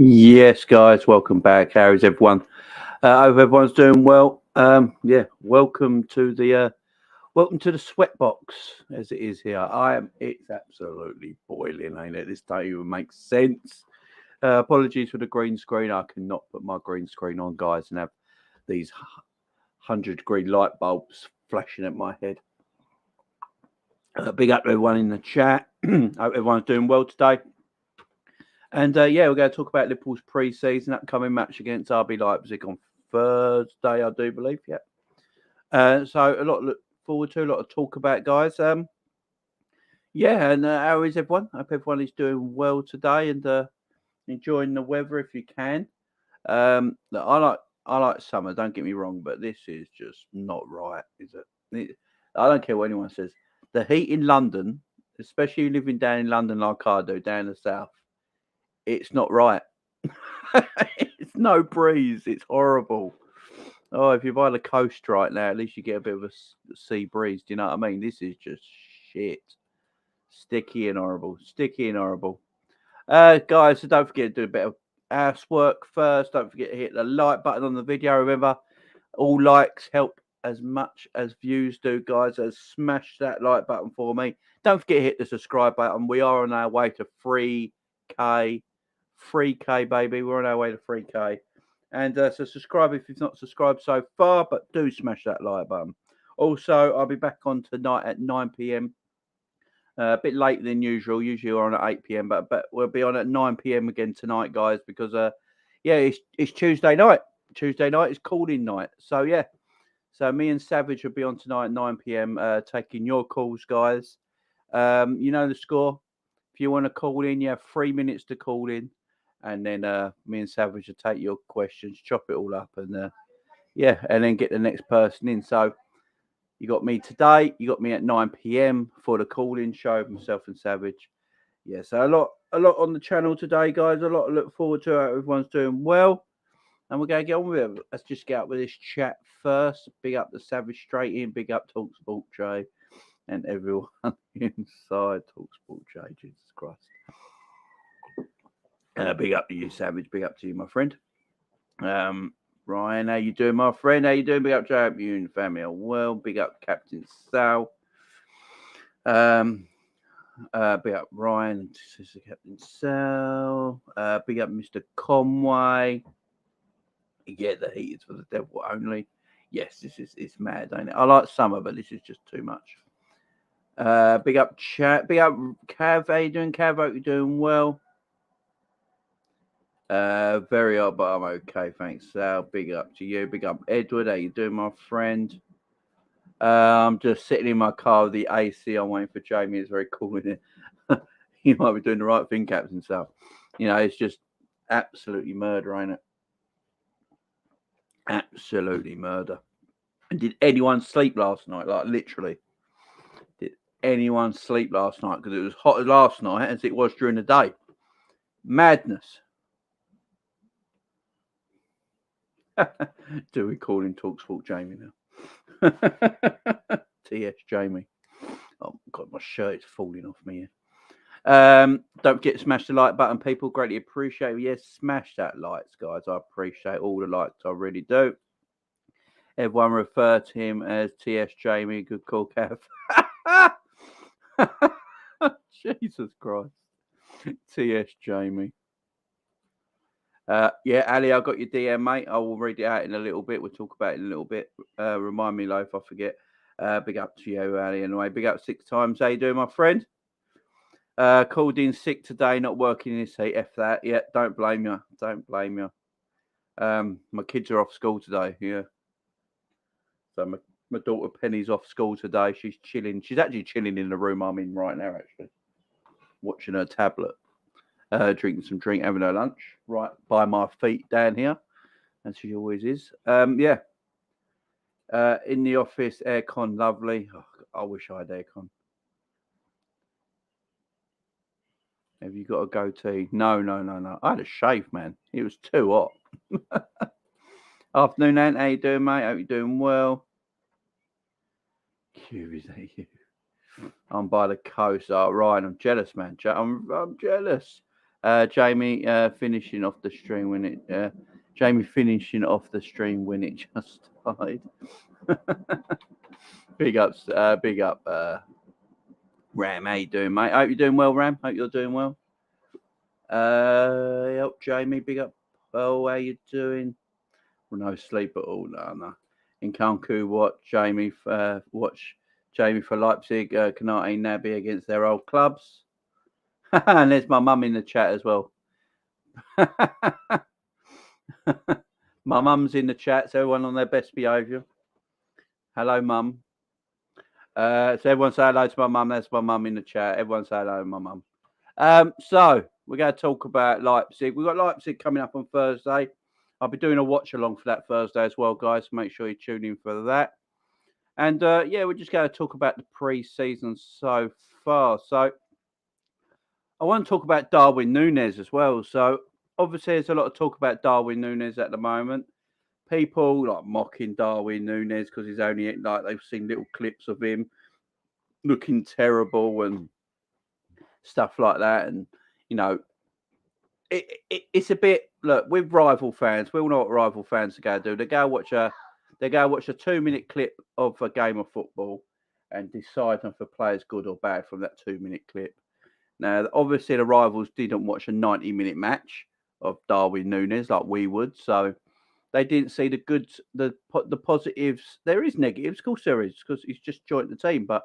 Yes, guys, welcome back. How is everyone? I hope everyone's doing well. Yeah, welcome to the sweatbox as it is here. It's absolutely boiling, ain't it? This don't even make sense. Apologies for the green screen. I cannot put my green screen on, guys, and have these 100-degree light bulbs flashing at my head. Big up to everyone in the chat. Hope everyone's doing well today. And yeah, we're going to talk about Liverpool's pre-season upcoming match against RB Leipzig on Thursday, I do believe. Yeah. So a lot to look forward to, a lot to talk about, guys. Yeah, and how is everyone? I hope everyone is doing well today and enjoying the weather if you can. Look, I like summer. Don't get me wrong, but this is just not right, is it? I don't care what anyone says. The heat in London, especially living down in London like I do, down the south. It's not right. It's no breeze. It's horrible. Oh, if you're by the coast right now, at least you get a bit of a sea breeze. Do you know what I mean? This is just shit. Sticky and horrible. Sticky and horrible. Guys, so don't forget to do a bit of housework first. Don't forget to hit the like button on the video. Remember, all likes help as much as views do, guys. So smash that like button for me. Don't forget to hit the subscribe button. We are on our way to 3K. 3K, baby. We're on our way to 3K. And so subscribe if you've not subscribed so far, but do smash that like button. Also, I'll be back on tonight at 9 p.m. A bit later than usual. Usually we're on at 8 p.m., but we'll be on at 9 p.m. again tonight, guys, because yeah, it's Tuesday night. Tuesday night is call-in night. So yeah. So me and Savage will be on tonight at 9 p.m. Taking your calls, guys. You know the score. If you want to call in, you have 3 minutes to call in. And then me and Savage will take your questions, chop it all up, and yeah, and then get the next person in. So you got me today. You got me at 9 p.m. for the call-in show, myself and Savage. Yeah, so a lot on the channel today, guys. A lot to look forward to. Everyone's doing well, and we're going to get on with it. Let's just get up with this chat first. Big up the Savage straight in. Big up TalkSport Jay and everyone inside TalkSport Jay. Jesus Christ. Big up to you, Savage. Big up to you, my friend. Ryan, how you doing, my friend? How you doing? Big up to you and the family. Well, big up Captain Sal. Big up Ryan, Sister Captain Sal. Big up Mr. Conway. Yeah, the heat is for the devil only. Yes, it's mad, ain't it? I like summer, but this is just too much. Big up chat. Big up Cav. How you doing, Cav? Hope you're doing well. Very odd, but I'm okay. Thanks, Sal. Big up to you. Big up, Edward. How you doing, my friend? I'm just sitting in my car with the AC. I'm waiting for Jamie. It's very cool in it. You might be doing the right thing, Captain Sal. You know, it's just absolutely murder, ain't it? Absolutely murder. And did anyone sleep last night? Like, literally. Did anyone sleep last night? Because it was hot last night as it was during the day. Madness. Do we call him TalkSport Jamie now? TS Jamie. Oh God, my shirt is falling off me here. Don't forget to smash the like button, people. Greatly appreciate it. Yes, smash that likes, guys. I appreciate all the likes. I really do. Everyone refer to him as TS Jamie. Good call, Cav. Jesus Christ. TS Jamie. Yeah, Ali, I got your DM, mate. I will read it out in a little bit. We'll talk about it in a little bit. Remind me, though, if I forget. Big up to you, Ali. Anyway, big up 6 times. How you doing, my friend? Called in sick today, not working in his seat. F that. Yeah, don't blame you. Don't blame you. My kids are off school today. Yeah. So my daughter Penny's off school today. She's chilling. She's actually chilling in the room I'm in right now, actually. Watching her tablet. Drinking some drink, having her lunch right by my feet down here, as she always is. Yeah. In the office, aircon, lovely. Oh, I wish I had aircon. Have you got a goatee? No. I had a shave, man. It was too hot. Afternoon, Ant. How you doing, mate? Hope you're doing well. Is that you? I'm by the coast. Oh, Ryan, I'm jealous, man. I'm jealous. Jamie finishing off the stream when it. Jamie finishing off the stream when it just started. Big ups, big up, Ram. How you doing, mate? Hope you're doing well, Ram. Hope you're doing well. Help, Jamie. Big up. Oh, how you doing? Well, no sleep at all. No. In Cancun, watch Jamie for Leipzig. Canate Naby against their old clubs. And there's my mum in the chat as well. My mum's in the chat, so everyone on their best behaviour. Hello, mum. So everyone say hello to my mum. That's my mum in the chat. Everyone say hello to my mum. So we're going to talk about Leipzig. We've got Leipzig coming up on Thursday. I'll be doing a watch along for that Thursday as well, guys. Make sure you tune in for that. And yeah, we're just going to talk about the pre-season so far. So I want to talk about Darwin Núñez as well. So obviously, there's a lot of talk about Darwin Núñez at the moment. People like mocking Darwin Núñez because he's only like they've seen little clips of him looking terrible and stuff like that. And you know, it's a bit look with rival fans. We all know what rival fans are going to do. They go watch a 2-minute clip of a game of football and decide if a player's good or bad from that 2-minute clip. Now, obviously, the rivals didn't watch a 90-minute match of Darwin Núñez like we would, so they didn't see the goods, the positives. There is negatives, of course there is, because he's just joined the team, but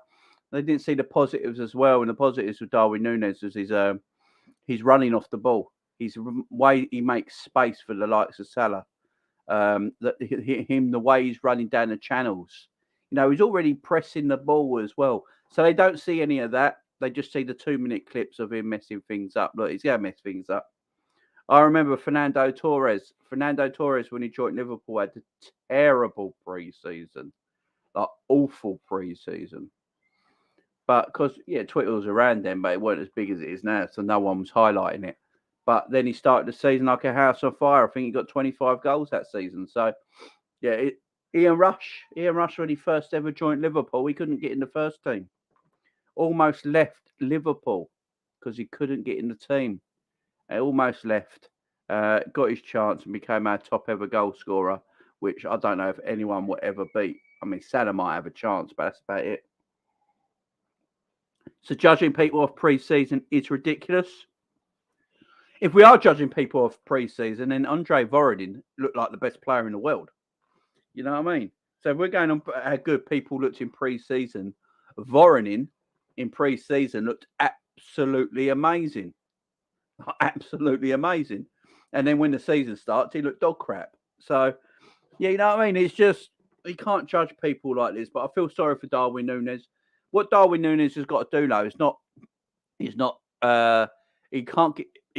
they didn't see the positives as well. And the positives with Darwin Núñez is he's running off the ball. He's way he makes space for the likes of Salah. The way he's running down the channels. You know, he's already pressing the ball as well. So they don't see any of that. They just see the 2-minute clips of him messing things up. Look, he's going to mess things up. I remember Fernando Torres. Fernando Torres, when he joined Liverpool, had a terrible pre-season. Like, awful pre-season. But because, yeah, Twitter was around then, but it weren't as big as it is now, so no one was highlighting it. But then he started the season like a house on fire. I think he got 25 goals that season. So, yeah, Ian Rush, when he first ever joined Liverpool, he couldn't get in the first team. Almost left Liverpool because he couldn't get in the team. He almost left. Got his chance and became our top ever goal scorer, which I don't know if anyone will ever beat. I mean, Salah might have a chance, but that's about it. So judging people off pre-season is ridiculous. If we are judging people off pre-season, then Andre Voronin looked like the best player in the world. You know what I mean? So if we're going on how good people looked in pre-season, Voronin in pre-season looked absolutely amazing. Absolutely amazing. And then when the season starts, he looked dog crap. So, yeah, you know what I mean? It's just, you can't judge people like this. But I feel sorry for Darwin Núñez. What Darwin Núñez has got to do, though, he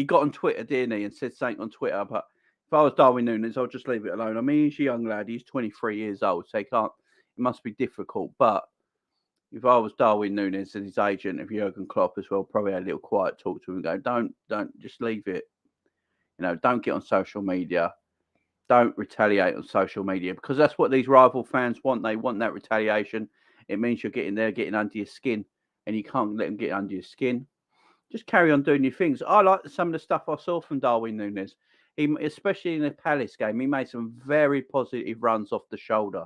got on Twitter, didn't he, and said something on Twitter. But if I was Darwin Núñez, I'll just leave it alone. I mean, he's a young lad. He's 23 years old, so it must be difficult. But if I was Darwin Núñez and his agent, if Jurgen Klopp as well, probably had a little quiet talk to him and go, don't, just leave it. You know, don't get on social media. Don't retaliate on social media because that's what these rival fans want. They want that retaliation. It means you're getting under your skin and you can't let them get under your skin. Just carry on doing your things. I like some of the stuff I saw from Darwin Núñez. Especially in the Palace game, he made some very positive runs off the shoulder.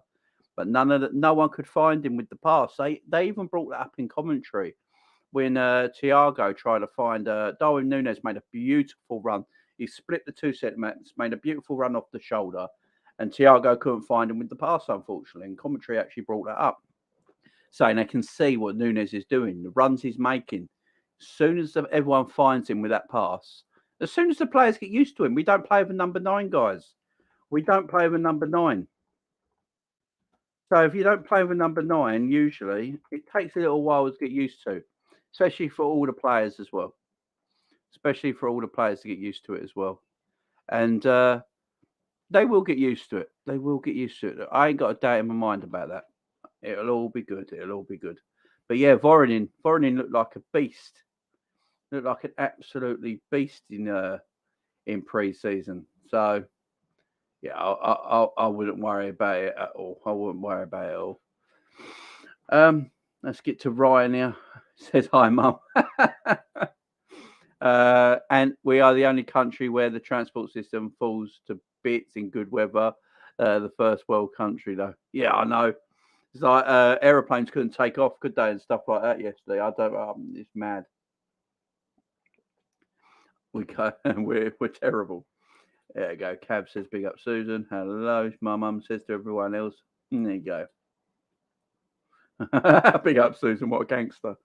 But no one could find him with the pass. They even brought that up in commentary when Thiago tried to find Darwin Núñez made a beautiful run. He split the 2 centimetres, made a beautiful run off the shoulder, and Thiago couldn't find him with the pass, unfortunately. And commentary actually brought that up, saying they can see what Núñez is doing, the runs he's making. As soon as everyone finds him with that pass, as soon as the players get used to him, we don't play with a number 9, guys. We don't play with a number 9. So if you don't play with number 9, usually it takes a little while to get used to, especially for all the players as well. Especially for all the players to get used to it as well. And they will get used to it. They will get used to it. I ain't got a doubt in my mind about that. It'll all be good. It'll all be good. But yeah, Voronin looked like a beast. Looked like an absolutely beast in pre-season. So yeah, I wouldn't worry about it at all. I wouldn't worry about it at all. Let's get to Ryan here. Says hi, Mum. And we are the only country where the transport system falls to bits in good weather. The first world country, though. Yeah, I know. It's like aeroplanes couldn't take off, could they, and stuff like that yesterday. I don't. It's mad. We're terrible. There you go. Cab says, "Big up, Susan." Hello. My mum says to everyone else. There you go. Big up, Susan. What a gangster.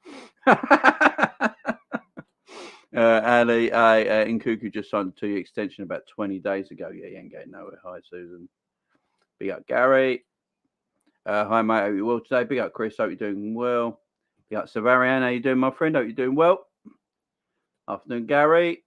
Ali Nkuku just signed a 2-year extension about 20 days ago. Yeah, you ain't getting nowhere. Hi, Susan. Big up, Gary. Hi, mate. Hope you're well today. Big up, Chris. Hope you're doing well. Big up, Savarian. How you doing, my friend? Hope you're doing well. Afternoon, Gary.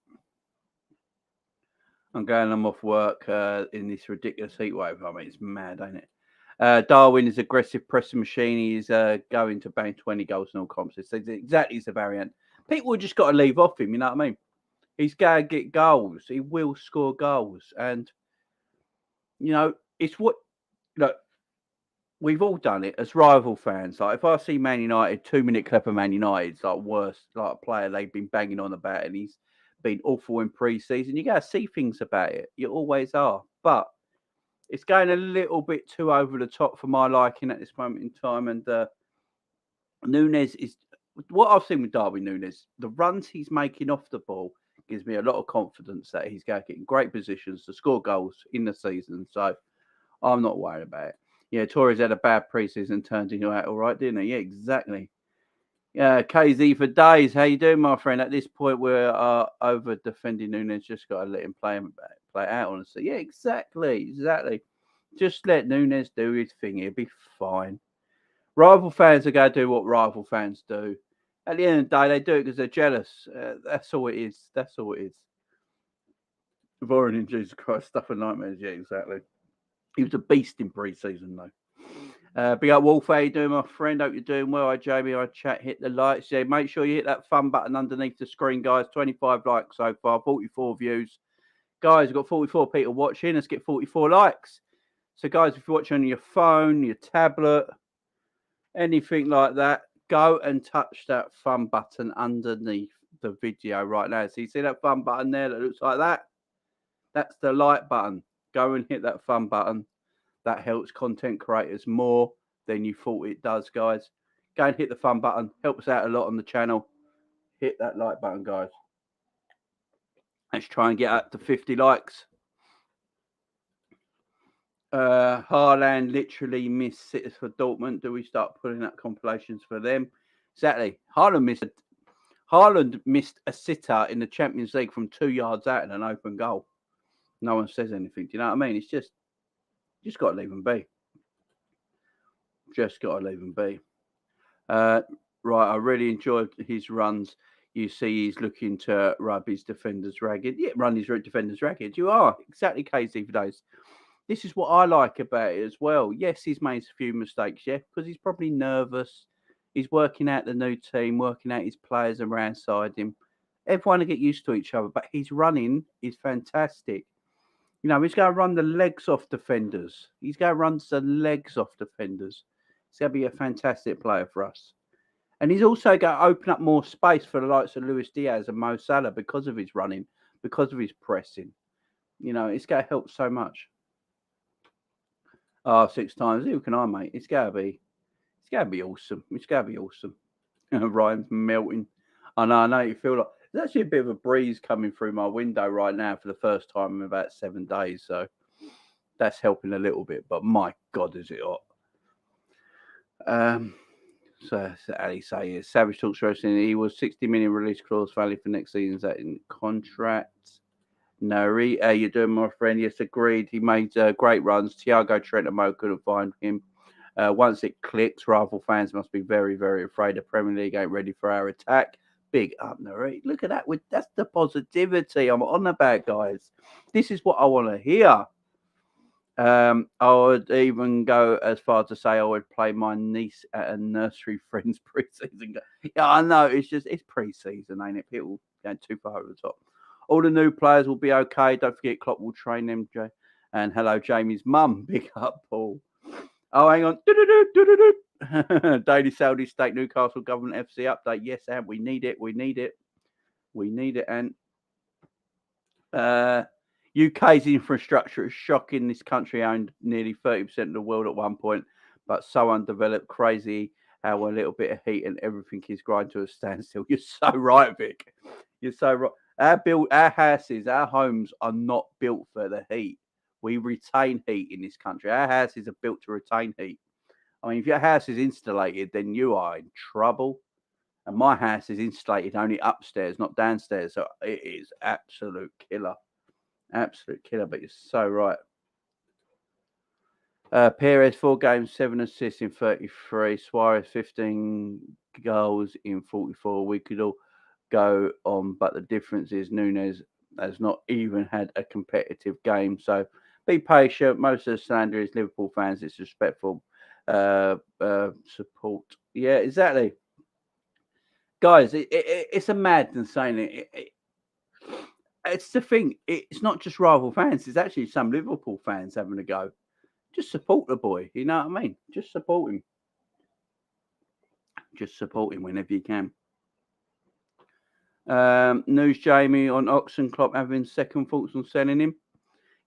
I'm off work in this ridiculous heat wave. I mean, it's mad, ain't it? Darwin is aggressive pressing machine. He's going to bang 20 goals in all comps. Exactly, it's a variant. People just got to leave off him. You know what I mean? He's going to get goals. He will score goals, and it's what look. We've all done it as rival fans. Like if I see Man United, 2-minute clip of Man United's like worst, like a player they've been banging on about, and he's been awful in pre-season. You got to see things about it. You always are, but it's going a little bit too over the top for my liking at this moment in time. And Nunes is what I've seen with Darwin Nunes. The runs he's making off the ball gives me a lot of confidence that he's going to get in great positions to score goals in the season. So I'm not worried about it. Yeah, Torres had a bad preseason, turned into out all right, didn't he? Yeah, exactly. Yeah, KZ for days. How you doing, my friend? At this point, we're over defending Nunes. Just got to let him play out, honestly. Yeah, exactly. Just let Nunes do his thing. He'll be fine. Rival fans are going to do what rival fans do. At the end of the day, they do it because they're jealous. That's all it is. Voron in Jesus Christ, stuff of nightmares. Yeah, exactly. He was a beast in pre-season, though. Big up, Wolf. How you doing, my friend? Hope you're doing well. Hi, Jamie. Hi, chat. Hit the likes. Yeah, make sure you hit that fun button underneath the screen, guys. 25 likes so far, 44 views. Guys, we've got 44 people watching. Let's get 44 likes. So, guys, if you're watching on your phone, your tablet, anything like that, go and touch that fun button underneath the video right now. So you see that fun button there that looks like that? That's the like button. Go and hit that fun button. That helps content creators more than you thought it does, guys. Go and hit the fun button. Helps out a lot on the channel. Hit that like button, guys. Let's try and get up to 50 likes. Haaland literally missed sitters for Dortmund. Do we start putting up compilations for them? Exactly. Haaland missed a sitter in the Champions League from 2 yards out in an open goal. No one says anything. Do you know what I mean? It's just got to leave him be. Just got to leave him be. Right, I really enjoyed his runs. You see he's looking to rub his defenders ragged. Yeah, run his defenders ragged. You are. Exactly, KZ for those. This is what I like about it as well. Yes, he's made a few mistakes, yeah, because he's probably nervous. He's working out the new team, working out his players around side him. Everyone will get used to each other, but his running is fantastic. You know, he's going to run the legs off defenders. He's going to run the legs off defenders. He's going to be a fantastic player for us. And he's also going to open up more space for the likes of Luis Diaz and Mo Salah because of his running, because of his pressing. You know, it's going to help so much. 6 times. Who can I, mate? It's going to be awesome. It's going to be awesome. Ryan's melting. I know you feel like there's actually a bit of a breeze coming through my window right now for the first time in about 7 days. So that's helping a little bit. But my God, is it hot. So Ali say Savage talks wrestling. He was 60 million release clause valid for next season's in contract. Nari, you doing, my friend? Yes, agreed. He made great runs. Thiago Trent and Mo couldn't find him. Once it clicks, rival fans must be very, very afraid. The Premier League ain't ready for our attack. Big up, Nari. Look at that. That's the positivity I'm on about, guys. This is what I want to hear. I would even go as far to say I would play my niece at a nursery friend's pre-season. Yeah, I know. It's pre-season, ain't it? People going too far over the top. All the new players will be okay. Don't forget, Klopp will train them. And hello, Jamie's mum. Big up, Paul. Oh, hang on. Daily Saudi State Newcastle Government FC update. Yes, and we need it. We need it, and UK's infrastructure is shocking. This country owned nearly 30% of the world at one point, but so undeveloped, crazy how a little bit of heat and everything is grinding to a standstill. You're so right, Vic. You're so right. Our houses, our homes are not built for the heat. We retain heat in this country. Our houses are built to retain heat. I mean, if your house is insulated, then you are in trouble. And my house is insulated only upstairs, not downstairs. So it is absolute killer. Absolute killer, but you're so right. Perez, 4 games, 7 assists in 33. Suarez, 15 goals in 44. We could all go on, but the difference is Nunes has not even had a competitive game. So be patient. Most of the slander is Liverpool fans. It's respectful support. Yeah, exactly. Guys, it's a madness, ain't it? It's the thing. It's not just rival fans. It's actually some Liverpool fans having a go. Just support the boy. You know what I mean? Just support him. Just support him whenever you can. News, Jamie, on Oxen Klopp having second thoughts on selling him.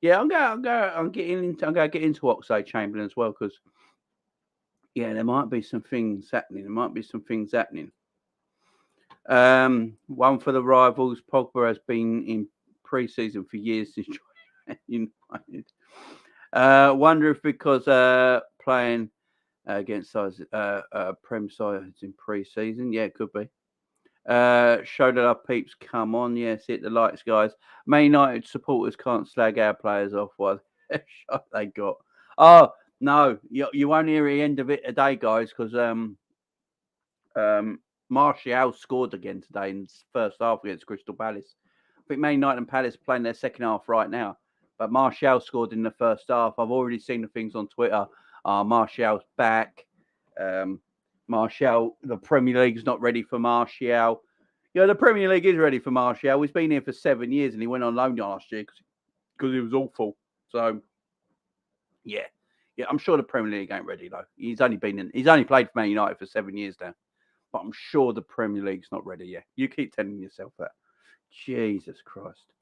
Yeah, I'm going to get into Oxlade-Chamberlain as well because there might be some things happening. One for the rivals. Pogba has been in pre-season for years since United. Wonder if because playing against sides, Prem sides in pre-season. Yeah, it could be. Show that our peeps come on. Yes, hit the lights, guys. Man United supporters can't slag our players off. What shot they got? Oh no, you won't hear the end of it today, guys, because Martial scored again today in the first half against Crystal Palace. I think Man United and Palace are playing their second half right now, but Martial scored in the first half. I've already seen the things on Twitter. Martial's back. Martial, the Premier League's not ready for Martial. Yeah, the Premier League is ready for Martial. He's been here for 7 years and he went on loan last year because he was awful. So, yeah, I'm sure the Premier League ain't ready though. He's only played for Man United for 7 years now, but I'm sure the Premier League's not ready yet. You keep telling yourself that. Jesus Christ.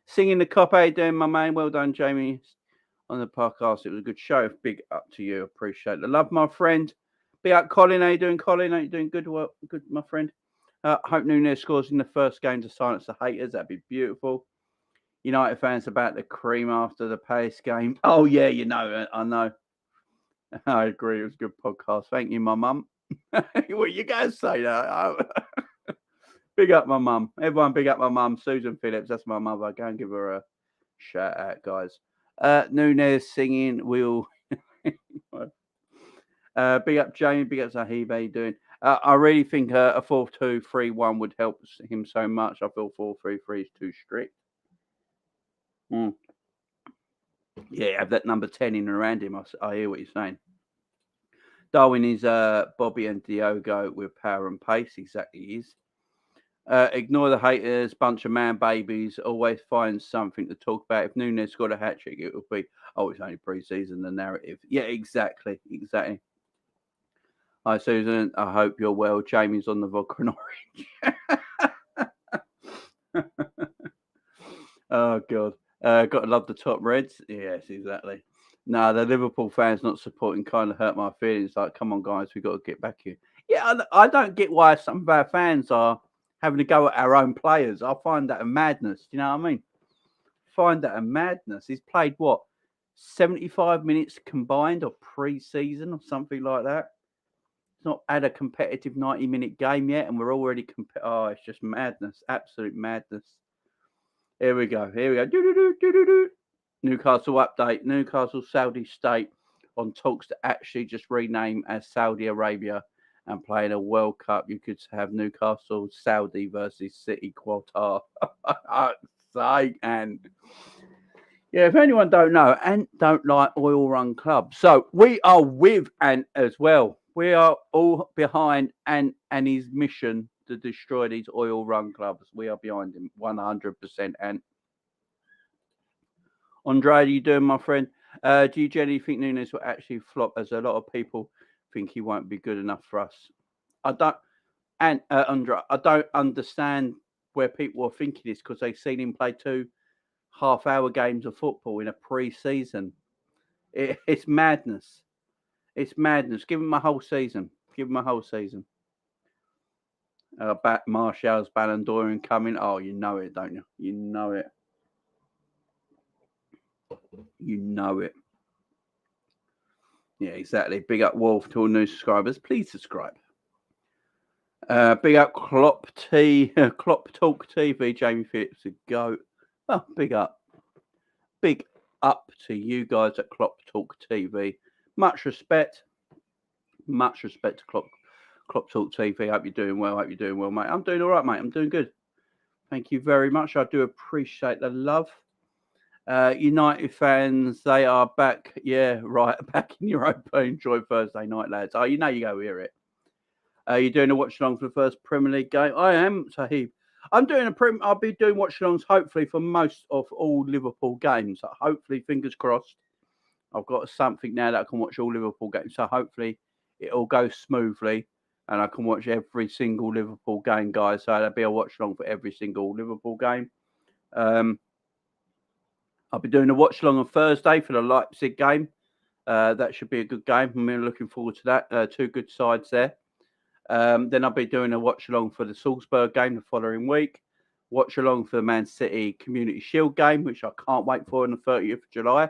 Singing the cop, how you doing, my man? Well done, Jamie, on the podcast. It was a good show. Big up to you. Appreciate the love, my friend. Big up, Colin. How you doing, Colin? How you doing? Good work. Good, my friend. Hope Nunes scores in the first game to silence the haters. That'd be beautiful. United fans about the cream after the Palace game. Oh, yeah, I know. I agree. It was a good podcast. Thank you, my mum. What you guys say that? Big up my mum. Everyone big up my mum. Susan Phillips. That's my mother. Go and give her a shout out, guys. Nunes singing. We'll... big up Jamie. Big up Zahib. How you doing? I really think a 4-2-3-1 would help him so much. I feel 4-3-3 is too strict. Yeah, have that number 10 in and around him. I hear what you're saying. Darwin is Bobby and Diogo with power and pace. Exactly is. Ignore the haters, bunch of man babies. Always find something to talk about. If Nunes scored a hat trick, it would be, it's only pre-season, the narrative. Yeah, exactly. Hi, Susan. I hope you're well. Jamie's on the vodka and orange. Oh, God. Got to love the top Reds. Yes, exactly. No, the Liverpool fans not supporting kind of hurt my feelings. Like, come on, guys, we got to get back here. Yeah, I don't get why some of our fans are having to go at our own players. I find that a madness. Do you know what I mean? Find that a madness. He's played, 75 minutes combined of pre-season or something like that. He's not had a competitive 90-minute game yet, and we're already it's just madness. Absolute madness. Here we go. Newcastle update. Newcastle Saudi state on talks to actually just rename as Saudi Arabia and play in a World Cup. You could have Newcastle Saudi versus City Qatar. And if anyone don't know and don't like oil run clubs, so we are with Ant as well. We are all behind Ant and his mission to destroy these oil run clubs. We are behind him 100%. Ant. Andre, how you doing, my friend? Do you generally think Nunes will actually flop, as a lot of people think he won't be good enough for us? I don't, and Andre, I don't understand where people are thinking this because they've seen him play 2 half-hour games of football in a pre-season. It's madness. It's madness. Give him a whole season. Give him a whole season. Martial's Ballon d'Or incoming. Oh, you know it, don't you? You know it. You know it. Yeah, exactly. Big up Wolf to all new subscribers. Please subscribe. Big up Klopp Talk TV. Jamie Phillips, a goat. Oh, big up. Big up to you guys at Klopp Talk TV. Much respect. Much respect to Klopp Talk TV. Hope you're doing well. Hope you're doing well, mate. I'm doing all right, mate. I'm doing good. Thank you very much. I do appreciate the love. United fans, they are back. Yeah, right. Back in Europa. Enjoy Thursday night, lads. Oh, you know you go hear it. You're doing a watch along for the first Premier League game. I am, Sahib. I'll be doing watch alongs hopefully for most of all Liverpool games. So hopefully, fingers crossed. I've got something now that I can watch all Liverpool games. So hopefully it all goes smoothly and I can watch every single Liverpool game, guys. So there'll be a watch along for every single Liverpool game. I'll be doing a watch along on Thursday for the Leipzig game. That should be a good game. I'm really looking forward to that. 2 good sides there. Then I'll be doing a watch along for the Salzburg game the following week. Watch along for the Man City Community Shield game, which I can't wait for on the 30th of July.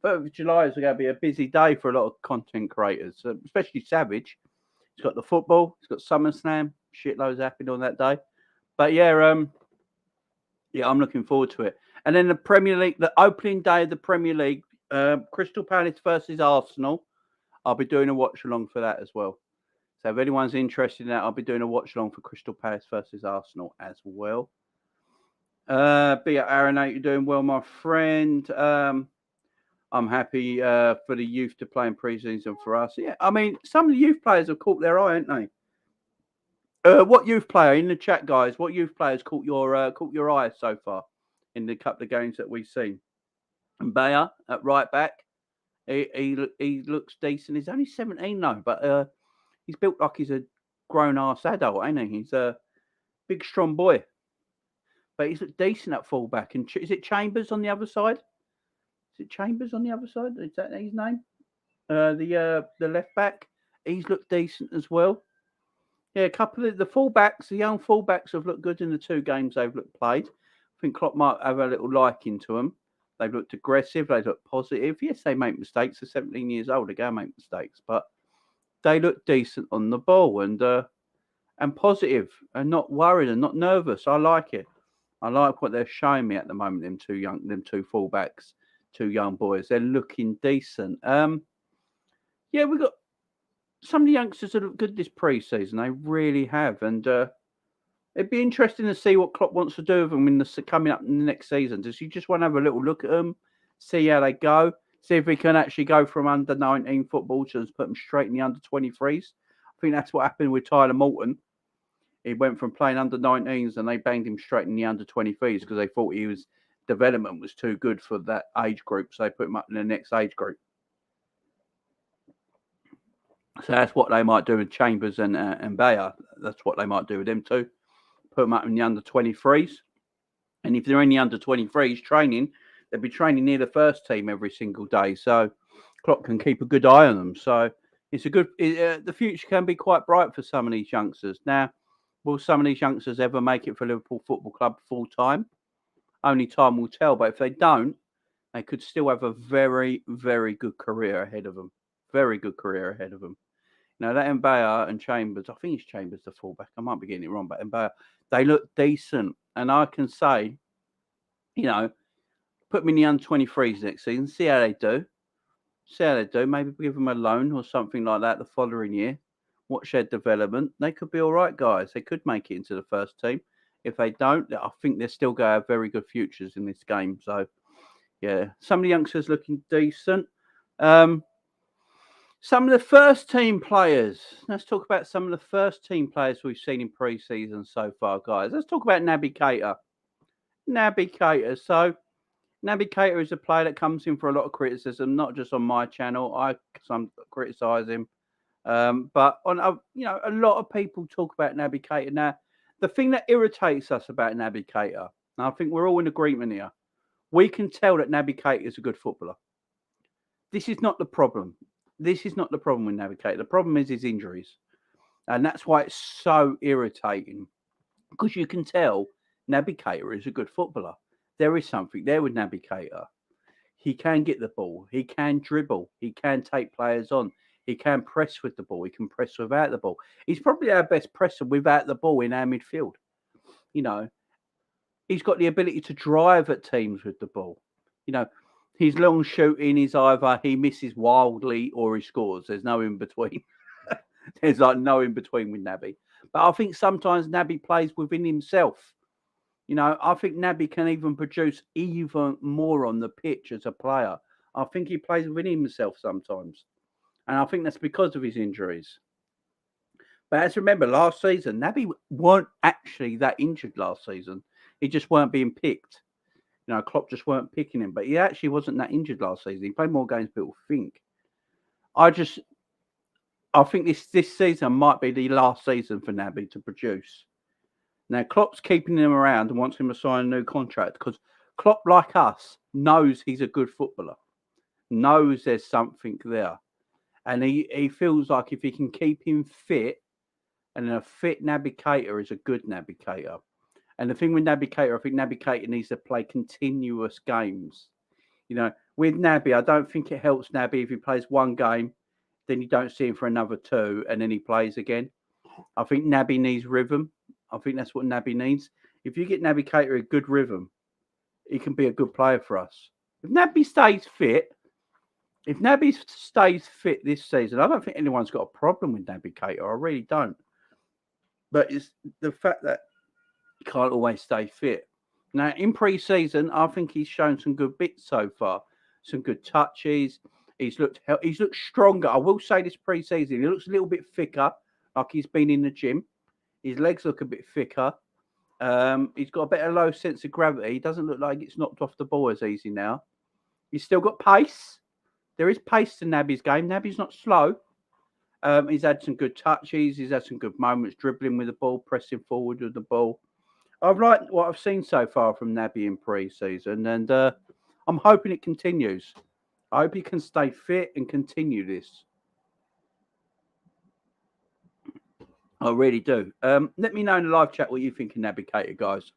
30th of July is going to be a busy day for a lot of content creators, especially Savage. He's got the football, he's got SummerSlam, shitloads happening on that day. But yeah, I'm looking forward to it. And then the Premier League, the opening day of the Premier League, Crystal Palace versus Arsenal. I'll be doing a watch along for that as well. So if anyone's interested in that, I'll be doing a watch along for Crystal Palace versus Arsenal as well. Be at Aaron 8, you're doing well, my friend. I'm happy for the youth to play in pre-season for us. Yeah, I mean, some of the youth players have caught their eye, haven't they? What youth player in the chat, guys? What youth players caught your eye so far in the couple of games that we've seen? And Bayer at right back, he looks decent. He's only 17 though, but he's built like he's a grown-ass adult, ain't he? He's a big, strong boy. But he's decent at fullback. And is it Chambers on the other side? Is it Chambers on the other side? Is that his name? The left back. He's looked decent as well. Yeah, a couple of the fullbacks, the young fullbacks have looked good in the 2 games they've played. I think Klopp might have a little liking to them. They've looked aggressive. They look positive. Yes, they make mistakes. They're 17 years old. They're going to make mistakes. But they look decent on the ball and positive and not worried and not nervous. I like it. I like what they're showing me at the moment. Them 2 fullbacks, 2 young boys. They're looking decent. Yeah, we've got some of the youngsters that look good this pre-season. They really have, and it'd be interesting to see what Klopp wants to do with them coming up in the next season. Does he just want to have a little look at them, see how they go? See if we can actually go from under 19 football to put them straight in the under 23s. I think that's what happened with Tyler Morton. He went from playing under 19s and they banged him straight in the under 23s because they thought his development was too good for that age group. So they put him up in the next age group. So that's what they might do with Chambers and Bayer. That's what they might do with them too. Put them up in the under 23s. And if they're in the under 23s training, they'll be training near the first team every single day. So Klopp can keep a good eye on them. So it's the future can be quite bright for some of these youngsters. Now, will some of these youngsters ever make it for Liverpool Football Club full time? Only time will tell. But if they don't, they could still have a very, very good career ahead of them. Very good career ahead of them. Now, that Mbaye and Chambers, I think it's Chambers the fullback. I might be getting it wrong, but Mbaye, they look decent. And I can say, put them in the under-23s next season, see how they do. Maybe give them a loan or something like that the following year. Watch their development. They could be all right, guys. They could make it into the first team. If they don't, I think they're still going to have very good futures in this game. So, yeah, some of the youngsters looking decent. Some of the first team players. Let's talk about some of the first team players we've seen in pre-season so far, guys. Let's talk about Naby Keita. So, Naby Keita is a player that comes in for a lot of criticism, not just on my channel. I criticise him, but on a lot of people talk about Naby Keita now. the thing that irritates us about Naby Keita, and I think we're all in agreement here, we can tell that Naby Keita is a good footballer. This is not the problem. This is not the problem with Naby Keita. The problem is his injuries. And that's why it's so irritating. Because you can tell Naby Keita is a good footballer. There is something there with Naby Keita. He can get the ball. He can dribble. He can take players on. He can press with the ball. He can press without the ball. He's probably our best presser without the ball in our midfield. You know, he's got the ability to drive at teams with the ball. You know, his long shooting is either he misses wildly or he scores. There's no in between. There's like no in between with Naby. But I think sometimes Naby plays within himself. You know, I think Naby can even produce even more on the pitch as a player. I think he plays within himself sometimes. And I think that's because of his injuries. But as remember, last season, Naby weren't actually that injured last season. He just weren't being picked. You know, Klopp just weren't picking him. But he actually wasn't that injured last season. He played more games than people think. I think this season might be the last season for Naby to produce. Now, Klopp's keeping him around and wants him to sign a new contract because Klopp, like us, knows he's a good footballer, knows there's something there. And he feels like if he can keep him fit, and a fit Naby Keita is a good Naby Keita. And the thing with Naby Keita, I think Naby Keita needs to play continuous games. You know, with Naby, I don't think it helps Naby if he plays one game, then you don't see him for another two, and then he plays again. I think Naby needs rhythm. I think that's what Naby needs. If you get Naby Keita a good rhythm, he can be a good player for us. If Naby stays fit this season, I don't think anyone's got a problem with Naby Keita. I really don't. But it's the fact that he can't always stay fit. Now, in pre-season, I think he's shown some good bits so far. Some good touches. He's looked stronger. I will say this pre-season, he looks a little bit thicker, like he's been in the gym. His legs look a bit thicker. He's got a better low sense of gravity. He doesn't look like he gets knocked off the ball as easy now. He's still got pace. There is pace to Naby's game. Naby's not slow. He's had some good touches. He's had some good moments dribbling with the ball, pressing forward with the ball. I've liked what I've seen so far from Naby in pre-season, and I'm hoping it continues. I hope he can stay fit and continue this. I really do. Let me know in the live chat what you think of Naby Keita, guys.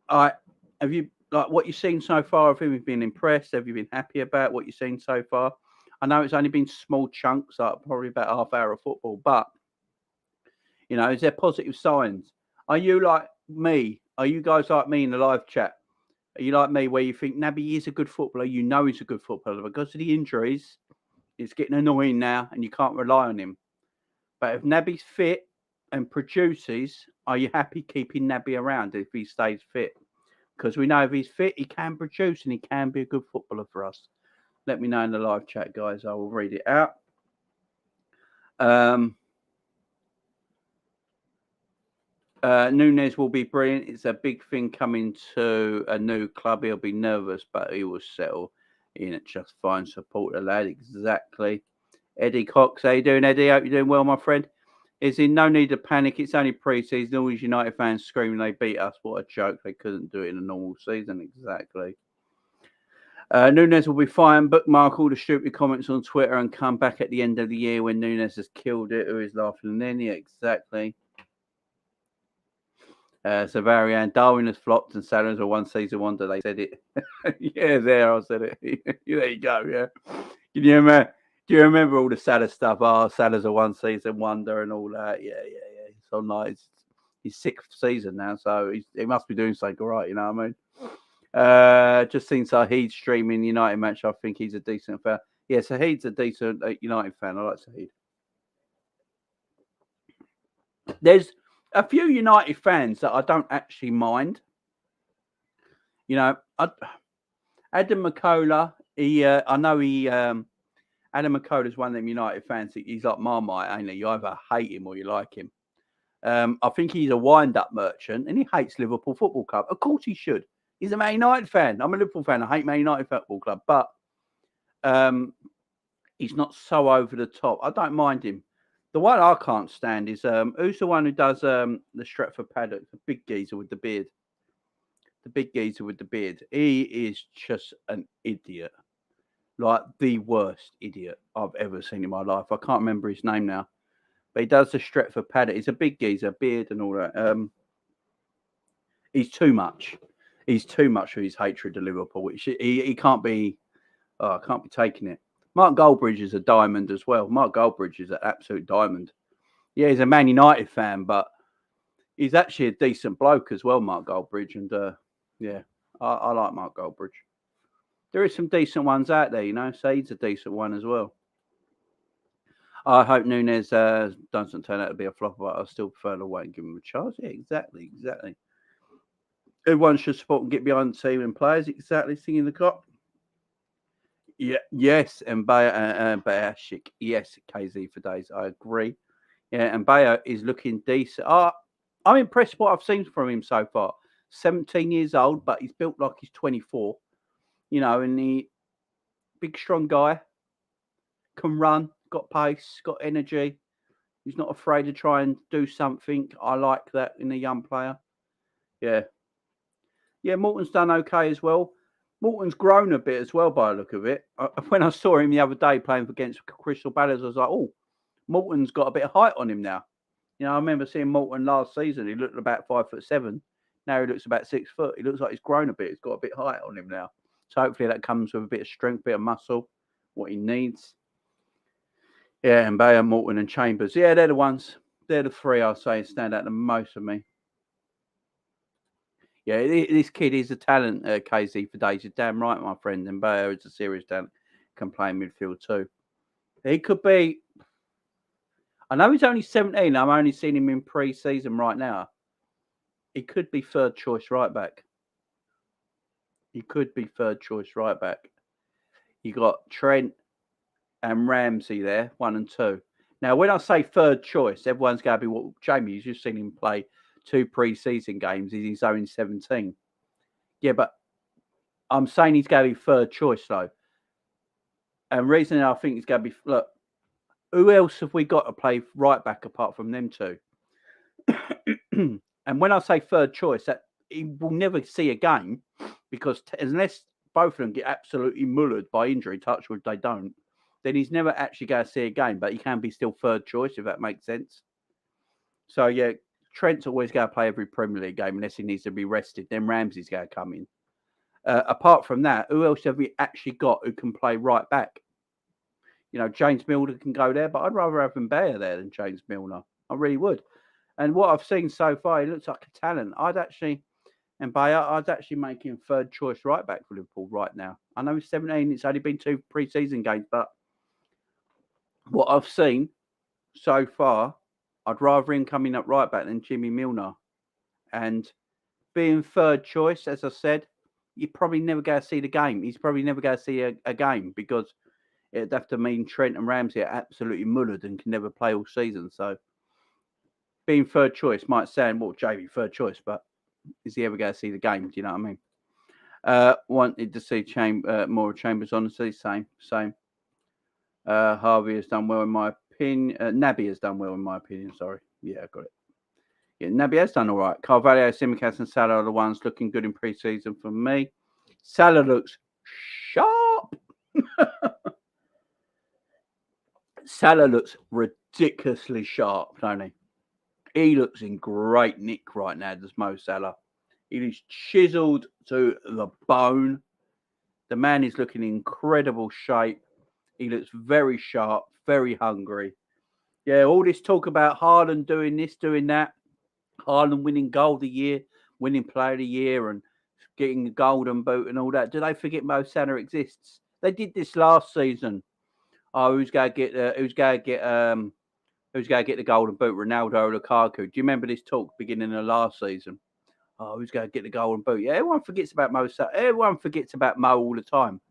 Have you like what you've seen so far of him? Have you been impressed? Have you been happy about what you've seen so far? I know it's only been small chunks, like probably about half hour of football, but you know, is there positive signs? Are you like me? Are you guys like me in the live chat? Are you like me where you think Naby is a good footballer? You know he's a good footballer. Because of the injuries, it's getting annoying now and you can't rely on him. But if Naby's fit and produces, are you happy keeping Naby around if he stays fit? Because we know if he's fit, he can produce and he can be a good footballer for us. Let me know in the live chat, guys. I will read it out. Nunes will be brilliant. It's a big thing coming to a new club. He'll be nervous, but he will settle in it just fine. Support the lad. Exactly. Eddie Cox, how you doing, Eddie? Hope you're doing well, my friend. Is in no need to panic. It's only pre-season. All these United fans screaming they beat us. What a joke. They couldn't do it in a normal season. Exactly. Nunes will be fine. Bookmark all the stupid comments on Twitter and come back at the end of the year when Nunes has killed it. Who is laughing? And then, yeah, exactly. Savarian, Darwin has flopped and Salah's a one-season wonder. They said it. Yeah, there, I said it. There you go, yeah. Do you remember all the Salah stuff? Oh, Salah's a one-season wonder and all that. Yeah. It's on like his sixth season now, so he must be doing something all right, you know what I mean? Just seen Saheed streaming the United match. I think he's a decent fan. Yeah, Saheed's a decent United fan. I like Saheed. There's a few United fans that I don't actually mind. You know, Adam McCullough, Adam McCullough's one of them United fans. He's like Marmite, ain't he? You either hate him or you like him. I think he's a wind-up merchant and he hates Liverpool Football Club. Of course he should. He's a Man United fan. I'm a Liverpool fan. I hate Man United Football Club, but he's not so over the top. I don't mind him. The one I can't stand is who's the one who does the Stretford paddock, the big geezer with the beard. The big geezer with the beard. He is just an idiot. Like the worst idiot I've ever seen in my life. I can't remember his name now. But he does the Stretford paddock. He's a big geezer, beard and all that. He's too much. He's too much for his hatred of Liverpool. He can't be. Oh, I can't be taking it. Mark Goldbridge is a diamond as well. Mark Goldbridge is an absolute diamond. Yeah, he's a Man United fan, but he's actually a decent bloke as well, Mark Goldbridge. And yeah, I like Mark Goldbridge. There is some decent ones out there, you know. Said's a decent one as well. I hope Nunes doesn't turn out to be a flop, but I still prefer to wait and give him a chance. Yeah, exactly. Everyone should support and get behind the team and players. Exactly, singing the cop. Yeah, yes, and Bayashik. Yes, KZ for days. I agree. Yeah, and Bayer is looking decent. I'm impressed what I've seen from him so far. 17 years old, but he's built like he's 24. You know, and he big, strong guy, can run, got pace, got energy. He's not afraid to try and do something. I like that in a young player. Yeah. Yeah, Morton's done okay as well. Morton's grown a bit as well by the look of it. When I saw him the other day playing against Crystal Palace, I was like, oh, Morton's got a bit of height on him now. You know, I remember seeing Morton last season. He looked about 5'7". Now he looks about 6 foot. He looks like he's grown a bit. He's got a bit of height on him now. So hopefully that comes with a bit of strength, a bit of muscle, what he needs. Yeah, and Bayer, Morton and Chambers. Yeah, they're the ones. They're the three I'll say stand out the most for me. Yeah, this kid is a talent, KZ for days. You're damn right, my friend. And Bayer is a serious talent. Can play midfield too. He could be. I know he's only 17. I'm only seeing him in pre-season right now. He could be third choice right back. You got Trent and Ramsey there, 1 and 2. Now, when I say third choice, everyone's going to be what Jamie. You've just seen him play 2 pre-season games. He's only 17. Yeah, but I'm saying he's going to be third choice though. And reason I think he's going to be look. Who else have we got to play right back apart from them two? And when I say third choice, that he will never see a game because unless both of them get absolutely mullered by injury, touch wood they don't, then he's never actually going to see a game. But he can be still third choice if that makes sense. So yeah, Trent's always going to play every Premier League game unless he needs to be rested. Then Ramsey's going to come in. Apart from that, who else have we actually got who can play right back? You know, James Milner can go there, but I'd rather have Mbaye there than James Milner. I really would. And what I've seen so far, he looks like a talent. I'd actually make him third choice right back for Liverpool right now. I know he's 17, it's only been 2 pre-season games, but what I've seen so far, I'd rather him coming up right back than Jimmy Milner. And being third choice, as I said, you're probably never going to see the game. He's probably never going to see a game because it'd have to mean Trent and Ramsey are absolutely mullered and can never play all season. So being third choice might sound, well, Jamie, third choice, but is he ever going to see the game? Do you know what I mean? Wanted to see more Chambers, honestly. Same. Harvey has done well in my opinion. Naby has done well in my opinion. Sorry. Yeah, I got it. Yeah, Naby has done all right. Carvalho, Tsimikas and Salah are the ones looking good in pre-season for me. Salah looks sharp. Salah looks ridiculously sharp, don't he? He looks in great nick right now, does Mo Salah. He is chiseled to the bone. The man is looking in incredible shape. He looks very sharp, very hungry. Yeah, all this talk about Haaland doing this, doing that. Haaland winning goal of the year, winning player of the year, and getting the golden boot and all that. Do they forget Mo Salah exists? They did this last season. Oh, who's going to get the golden boot? Ronaldo or Lukaku? Do you remember this talk beginning of last season? Oh, who's going to get the golden boot? Yeah, everyone forgets about Mo Salah. Everyone forgets about Mo all the time.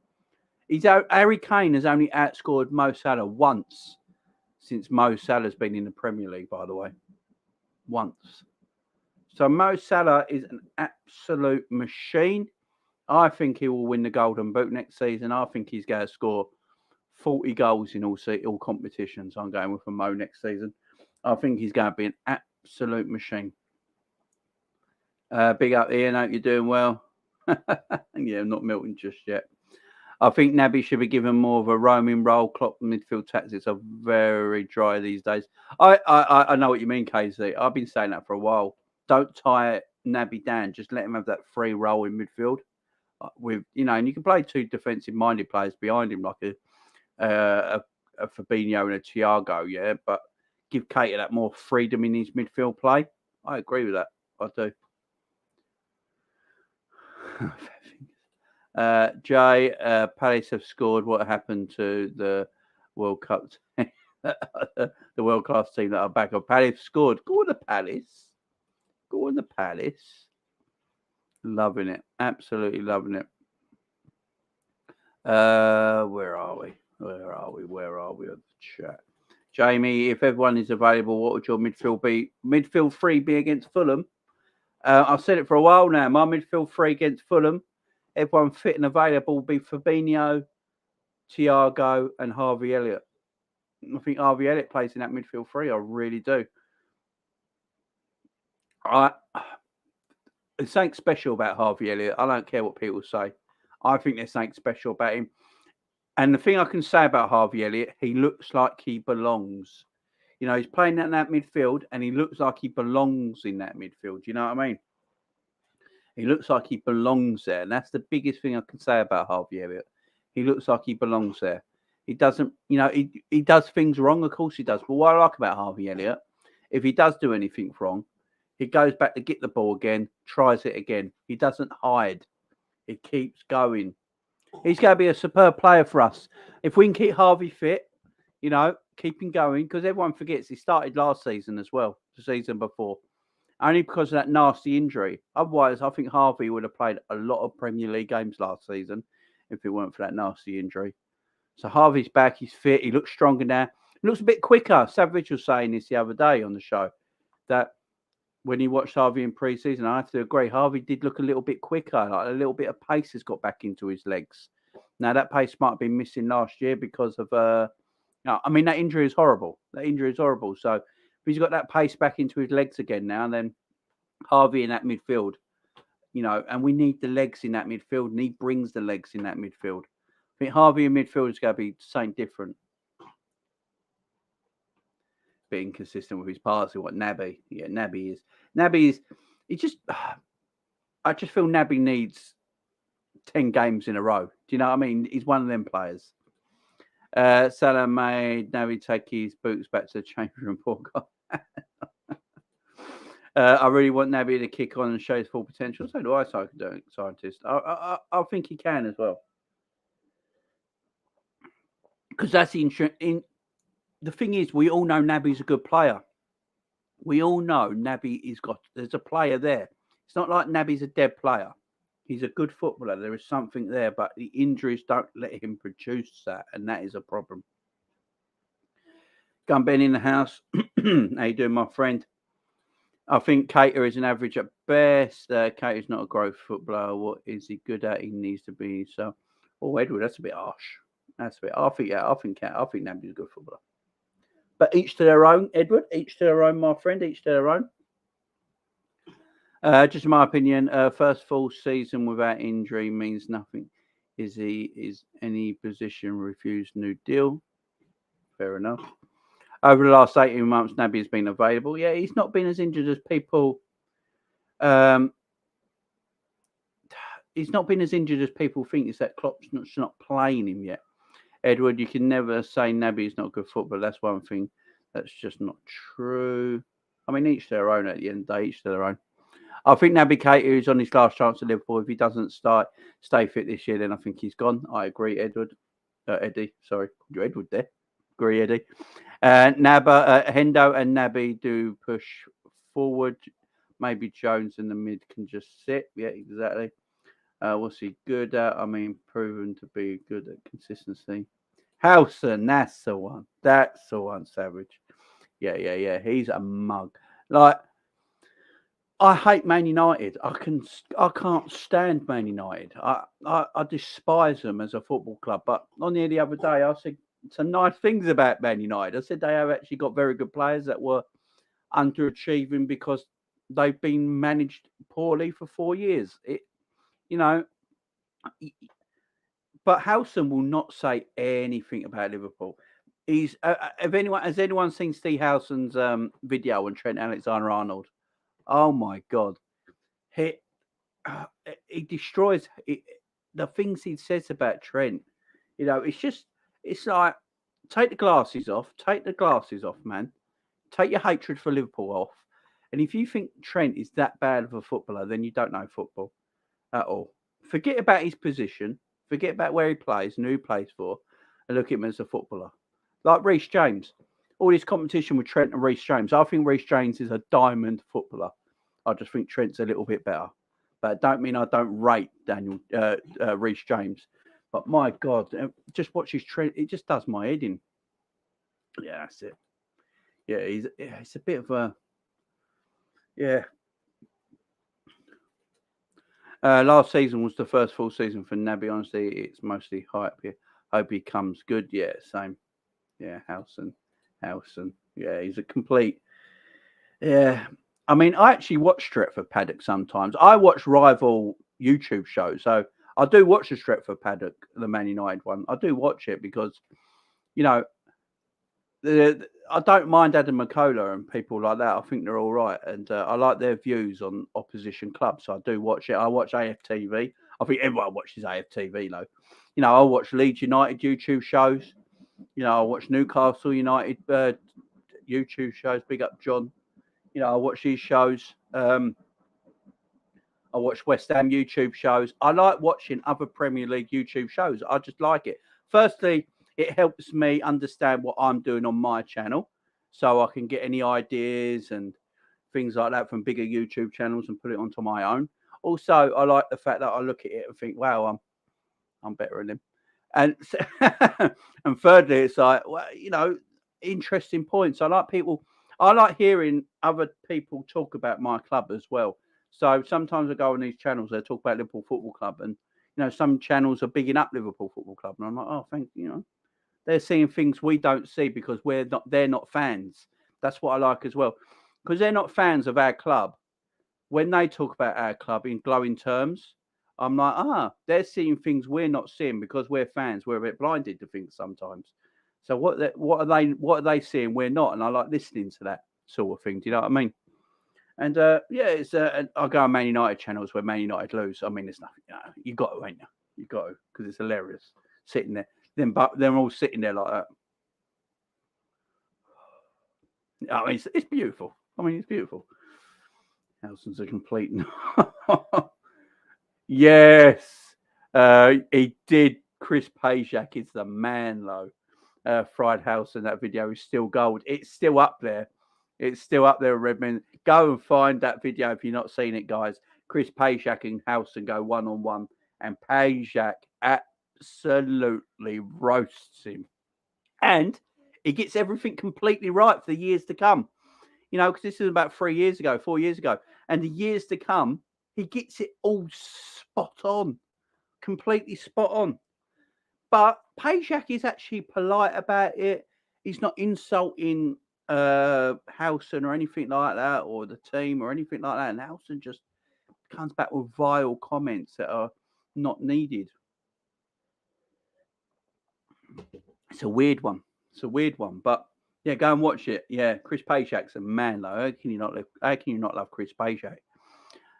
Harry Kane has only outscored Mo Salah once since Mo Salah's been in the Premier League, by the way. Once. So Mo Salah is an absolute machine. I think he will win the golden boot next season. I think he's going to score 40 goals in all competitions. I'm going with Mo next season. I think he's going to be an absolute machine. Big up, Ian. Hope you're doing well. Yeah, not Milton just yet. I think Naby should be given more of a roaming role. Klopp midfield tactics are very dry these days. I know what you mean, KC. I've been saying that for a while. Don't tie Naby down. Just let him have that free role in midfield. And you can play two defensive-minded players behind him, like a Fabinho and a Thiago, yeah. But give Keita that more freedom in his midfield play. I agree with that. I do. Jay, Palace have scored. What happened to the World Cup? The world class team that are back on. Palace scored. Go on the Palace. Go on the Palace. Loving it. Absolutely loving it. Where are we? Where are we on the chat? Jamie, if everyone is available, what would your midfield be? Midfield 3 be against Fulham? I've said it for a while now. My midfield 3 against Fulham. Everyone fit and available will be Fabinho, Thiago, and Harvey Elliott. I think Harvey Elliott plays in that midfield 3. I really do. There's something special about Harvey Elliott. I don't care what people say. I think there's something special about him. And the thing I can say about Harvey Elliott, he looks like he belongs. He's playing in that midfield, and he looks like he belongs in that midfield. You know what I mean? He looks like he belongs there. And that's the biggest thing I can say about Harvey Elliott. He looks like he belongs there. He doesn't, he does things wrong. Of course he does. But what I like about Harvey Elliott, if he does do anything wrong, he goes back to get the ball again, tries it again. He doesn't hide. He keeps going. He's going to be a superb player for us. If we can keep Harvey fit, keep him going, because everyone forgets he started last season as well, the season before. Only because of that nasty injury. Otherwise, I think Harvey would have played a lot of Premier League games last season if it weren't for that nasty injury. So Harvey's back. He's fit. He looks stronger now. He looks a bit quicker. Savage was saying this the other day on the show, that when he watched Harvey in pre-season, I have to agree, Harvey did look a little bit quicker. Like a little bit of pace has got back into his legs. Now, that pace might have been missing last year because of... that injury is horrible. So... he's got that pace back into his legs again now, and then Harvey in that midfield, and we need the legs in that midfield, and he brings the legs in that midfield. I think Harvey in midfield is going to be something different. Being consistent with his passing, what Naby? Yeah, Naby is. I just feel Naby needs 10 games in a row. Do you know what I mean? He's one of them players. Salah made Naby take his boots back to the change room. Poor guy. I really want Naby to kick on and show his full potential. So do I, scientist. I think he can as well. Because that's the thing is, we all know Naby's a good player. We all know there's a player there. It's not like Naby's a dead player. He's a good footballer. There is something there, but the injuries don't let him produce that, and that is a problem. Gun Ben in the house. How you doing, my friend? I think Keita is an average at best. Keita's not a growth footballer. What is he good at? He needs to be so. Oh, Edward, that's a bit harsh. I think Naby's a good footballer. But each to their own, Edward. Each to their own, my friend. Each to their own. Just in my opinion, first full season without injury means nothing. Is any position refused new deal? Fair enough. Over the last 18 months, Naby has been available. Yeah, he's not been as injured as people. He's not been as injured as people think. It's that Klopp's not playing him yet. Edward, you can never say Naby is not good football. That's one thing. That's just not true. I mean, each to their own at the end of the day, each to their own. I think Naby Keita is on his last chance at Liverpool. If he doesn't stay fit this year, then I think he's gone. I agree, Edward. Eddie, sorry. You're Edward there. Agree, Eddie. Hendo and Naby do push forward. Maybe Jones in the mid can just sit. Yeah, exactly. What's he good at? I mean, proven to be good at consistency. Howson, that's the one. That's the one, Savage. Yeah. He's a mug. Like, I hate Man United. I can't stand Man United. I despise them as a football club. But on the other day, I said some nice things about Man United. I said they have actually got very good players that were underachieving because they've been managed poorly for 4 years. You know, but Howson will not say anything about Liverpool. He's has anyone seen Steve Howson's video on Trent Alexander-Arnold? Oh my God, he uh, he destroys the things he says about Trent. It's like take the glasses off, man. Take your hatred for Liverpool off, and if you think Trent is that bad of a footballer, then you don't know football at all. Forget about his position, forget about where he plays and who he plays for, and look at him as a footballer. Like Reece James, all this competition with Trent and Reece James. I think Reece James is a diamond footballer. I just think Trent's a little bit better. But it don't mean I don't rate Reece James. But my God, just watch his Trent. It just does my head in. Yeah, that's it. Yeah, it's a bit of a yeah. Last season was the first full season for Naby. Honestly, it's mostly hype here. Hope he comes good. Yeah, same. Yeah, Howson. Yeah, he's a complete. Yeah, I mean, I actually watch Stretford Paddock sometimes. I watch rival YouTube shows, so I do watch the Stretford Paddock, the Man United one. I do watch it because you know I don't mind Adam McCullough and people like that. I think they're all right, and I like their views on opposition clubs. So I do watch it. I watch AFTV. I think everyone watches AFTV, though. I watch Leeds United YouTube shows. I watch Newcastle United YouTube shows. Big up John. I watch these shows. I watch West Ham YouTube shows. I like watching other Premier League YouTube shows. I just like it. Firstly, it helps me understand what I'm doing on my channel so I can get any ideas and things like that from bigger YouTube channels and put it onto my own. Also, I like the fact that I look at it and think, wow, I'm better than him. And and thirdly, it's like, well, interesting points. I like hearing other people talk about my club as well. So sometimes I go on these channels, they talk about Liverpool Football Club, and some channels are bigging up Liverpool Football Club, and I'm like, oh, thank you. They're seeing things we don't see because they're not fans. That's what I like as well, because they're not fans of our club. When they talk about our club in glowing terms, I'm like, they're seeing things we're not seeing because we're fans. We're a bit blinded to things sometimes. So what are they seeing we're not? And I like listening to that sort of thing. Do you know what I mean? And yeah, it's I go on Man United channels where Man United lose. I mean, it's nothing. You got to, ain't you? You got to, because it's hilarious sitting there. But they're all sitting there like that. I mean, it's beautiful. I mean, it's beautiful. Helson's a complete. Yes, he did. Chris Pajak is the man, though. Fried House and that video is still gold. It's still up there. It's still up there, Redmond. Go and find that video if you're not seen it, guys. Chris Pajak and Howson go one-on-one, and Pajak absolutely roasts him. And he gets everything completely right for the years to come. Because this is about 4 years ago. And the years to come, he gets it all spot on, completely spot on. But Pajak is actually polite about it. He's not insulting Howson or anything like that, or the team or anything like that. And Howson just comes back with vile comments that are not needed. It's a weird one. But yeah, go and watch it. Yeah, Chris Pajak's a man, though. How can you not love Chris Pajak?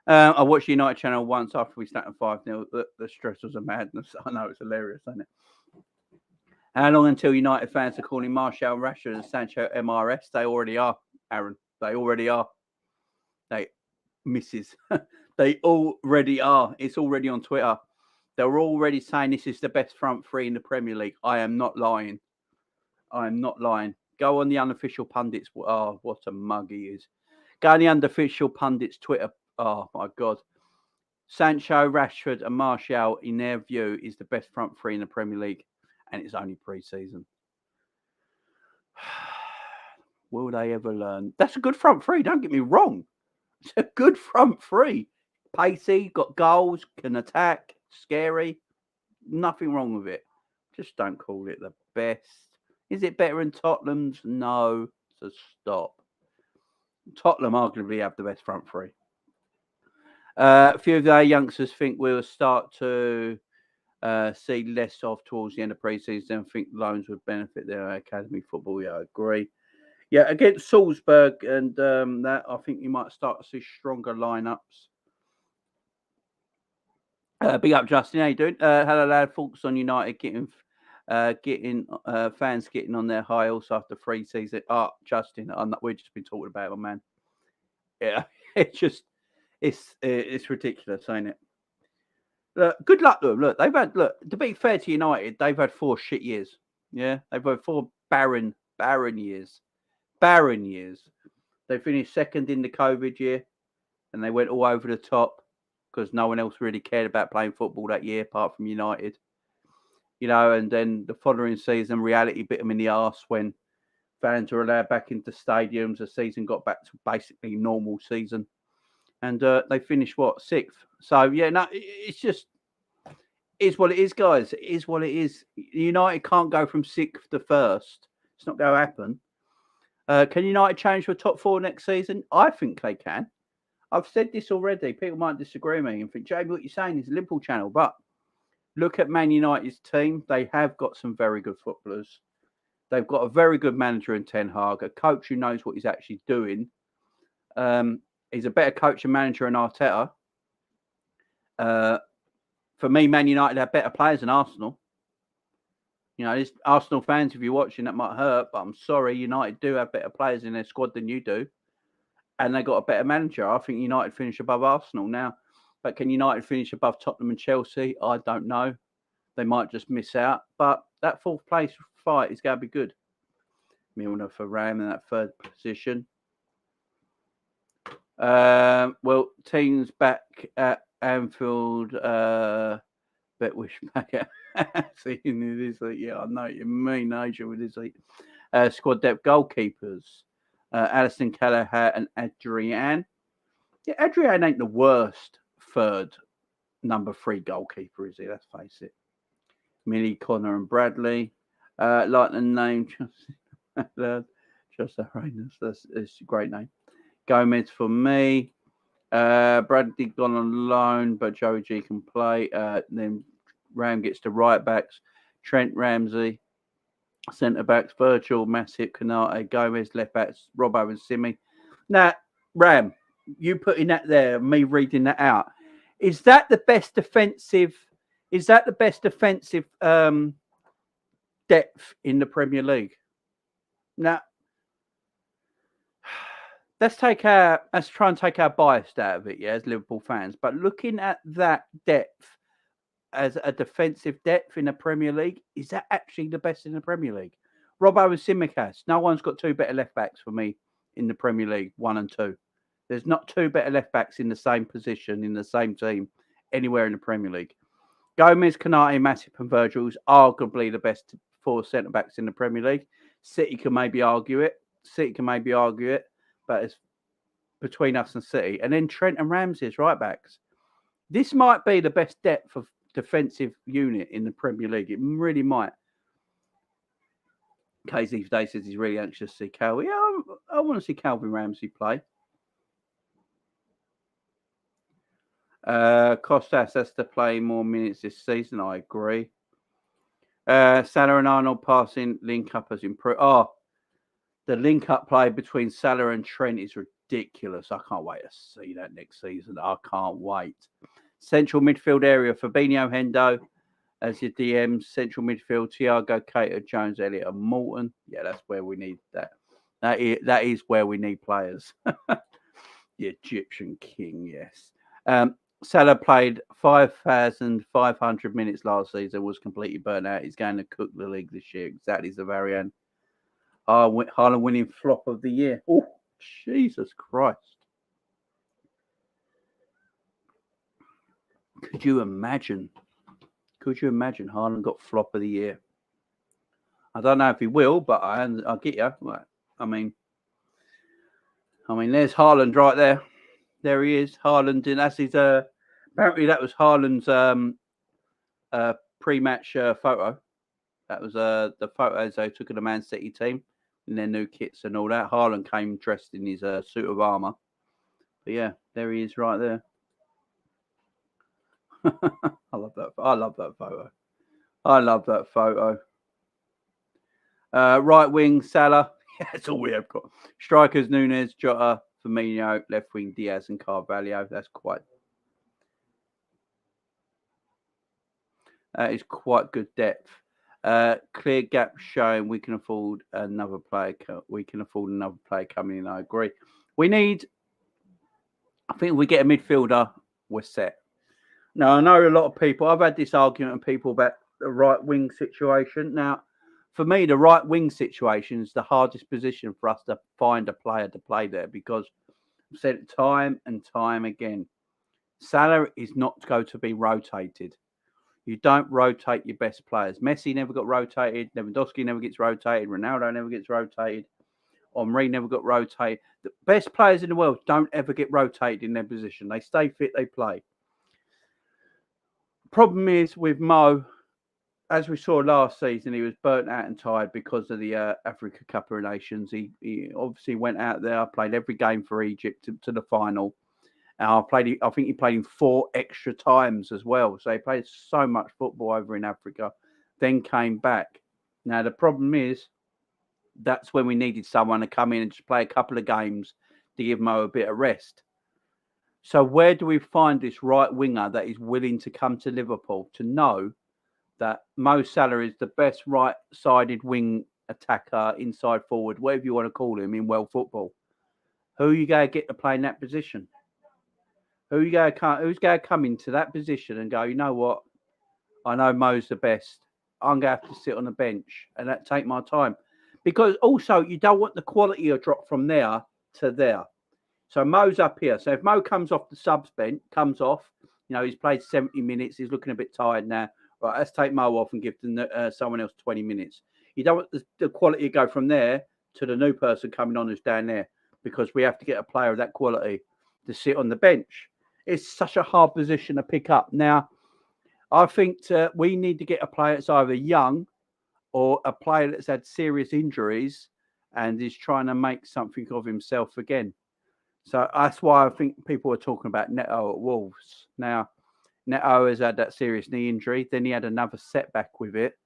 I watched the United channel once after we started 5-0. The stress was a madness. I know, it's hilarious, isn't it? How long until United fans are calling Martial, Rashford and Sancho MRS? They already are, Aaron. They already are. They misses. They already are. It's already on Twitter. They're already saying this is the best front three in the Premier League. I am not lying. Go on the unofficial pundits. Oh, what a mug he is. Go on the unofficial pundits Twitter. Oh, my God. Sancho, Rashford and Martial, in their view, is the best front three in the Premier League. And it's only pre-season. Will they ever learn? That's a good front three. Don't get me wrong. It's a good front three. Pacey, got goals, can attack, scary. Nothing wrong with it. Just don't call it the best. Is it better than Tottenham's? No. So stop. Tottenham arguably have the best front three. A few of their youngsters think we'll start to see less of towards the end of pre-season. I think loans would benefit their academy football. Yeah, I agree. Yeah, against Salzburg and that, I think you might start to see stronger lineups. Big up, Justin. How you doing? Hello, lad. Thoughts on United getting fans getting on their high also after 3 seasons? Justin, we've just been talking about it, man. Yeah, it's ridiculous, ain't it? Good luck to them. Look, to be fair to United, they've had 4 shit years. Yeah, they've had 4 barren years. Barren years. They finished second in the COVID year, and they went all over the top because no one else really cared about playing football that year apart from United. You know, and then the following season, reality bit them in the arse when fans were allowed back into stadiums. The season got back to basically normal season. And they finished, 6th? So, yeah, no, it's what it is, guys. It is what it is. United can't go from 6th to 1st. It's not going to happen. Can United change for top 4 next season? I think they can. I've said this already. People might disagree with me and think, Jamie, what you're saying is a Liverpool channel. But look at Man United's team. They have got some very good footballers. They've got a very good manager in Ten Hag, a coach who knows what he's actually doing. He's a better coach and manager than Arteta. For me, Man United have better players than Arsenal. You know, Arsenal fans, if you're watching, that might hurt, but I'm sorry, United do have better players in their squad than you do. And they got a better manager. I think United finish above Arsenal now. But can United finish above Tottenham and Chelsea? I don't know. They might just miss out. But that 4th place fight is going to be good. Milner for Ram in that 3rd position. Well, teams back at Anfield. Betwish back at seeing this. Yeah, I know what you mean, Nigel, with this. Squad depth goalkeepers. Alisson, Callagher, and Adrian. Yeah, Adrian ain't the worst 3rd number 3 goalkeeper, is he? Let's face it. Millie, Connor, and Bradley. Like the name, just that's a great name. Gomez for me. Bradley gone on loan, but Joey G can play. Then Ram gets to right backs. Trent, Ramsey. Centre backs, Virgil, Matip, Kanate, Gomez, left backs, Robbo and Simi. Now, Ram, you putting that there, me reading that out. Is that the best defensive? Is that the best defensive depth in the Premier League? Now, let's try and take our bias out of it, yeah, as Liverpool fans. But looking at that depth as a defensive depth in the Premier League, is that actually the best in the Premier League? Robbo and Tsimikas. No one's got 2 better left backs for me in the Premier League, 1 and 2. There's not 2 better left backs in the same position in the same team anywhere in the Premier League. Gomez, Kanate, Matip, and Virgil is arguably the best 4 centre backs in the Premier League. City can maybe argue it, but it's between us and City. And then Trent and Ramsey as right backs. This might be the best depth of defensive unit in the Premier League. It really might. KZ today says he's really anxious to see Calvin. Yeah, I want to see Calvin Ramsey play. Kostas has to play more minutes this season. I agree. Salah and Arnold passing link up has improved. Oh, the link up play between Salah and Trent is ridiculous. I can't wait to see that next season. I can't wait. Central midfield area, Fabinho, Hendo as your DMs. Central midfield, Thiago, Keita, Jones, Elliott, and Morton. Yeah, that's where we need that. That is where we need players. The Egyptian king, yes. Salah played 5,500 minutes last season, was completely burnt out. He's going to cook the league this year. Exactly, Zavarian. Haaland winning flop of the year. Oh, Jesus Christ. Could you imagine Haaland got flop of the year? I don't know if he will, but I'll get you. I mean, there's Haaland right there. There he is, Haaland, and that's his. Apparently, that was Haaland's pre-match photo. That was the photos they took of the Man City team in their new kits and all that. Haaland came dressed in his suit of armour. But yeah, there he is right there. I love that. I love that photo. I love that photo. Right wing, Salah. That's all we have got. Strikers, Nunes, Jota, Firmino. Left wing, Diaz and Carvalho. That is quite good depth. Clear gap showing we can afford another player. We can afford another player coming in. I agree. We need. I think if we get a midfielder, we're set. Now I know a lot of people. I've had this argument with people about the right wing situation. Now, for me, the right wing situation is the hardest position for us to find a player to play there because I've said it time and time again. Salah is not going to be rotated. You don't rotate your best players. Messi never got rotated. Lewandowski never gets rotated. Ronaldo never gets rotated. Henry never got rotated. The best players in the world don't ever get rotated in their position. They stay fit, they play. Problem is with Mo, as we saw last season, he was burnt out and tired because of the Africa Cup of Nations. He obviously went out there, played every game for Egypt to the final. And I think he played him 4 extra times as well. So he played so much football over in Africa, then came back. Now, the problem is that's when we needed someone to come in and just play a couple of games to give Mo a bit of rest. So where do we find this right winger that is willing to come to Liverpool to know that Mo Salah is the best right-sided wing attacker, inside forward, whatever you want to call him in world football? Who are you going to get to play in that position? Who's going to come into that position and go, you know what? I know Mo's the best. I'm going to have to sit on the bench and that take my time. Because also, you don't want the quality to drop from there to there. So Mo's up here. So if Mo comes off the subs bench, he's played 70 minutes. He's looking a bit tired now. Right, let's take Mo off and give someone else 20 minutes. You don't want the quality to go from there to the new person coming on who's down there because we have to get a player of that quality to sit on the bench. It's such a hard position to pick up. Now, I think we need to get a player that's either young or a player that's had serious injuries and is trying to make something of himself again. So that's why I think people are talking about Neto at Wolves. Now, Neto has had that serious knee injury. Then he had another setback with it.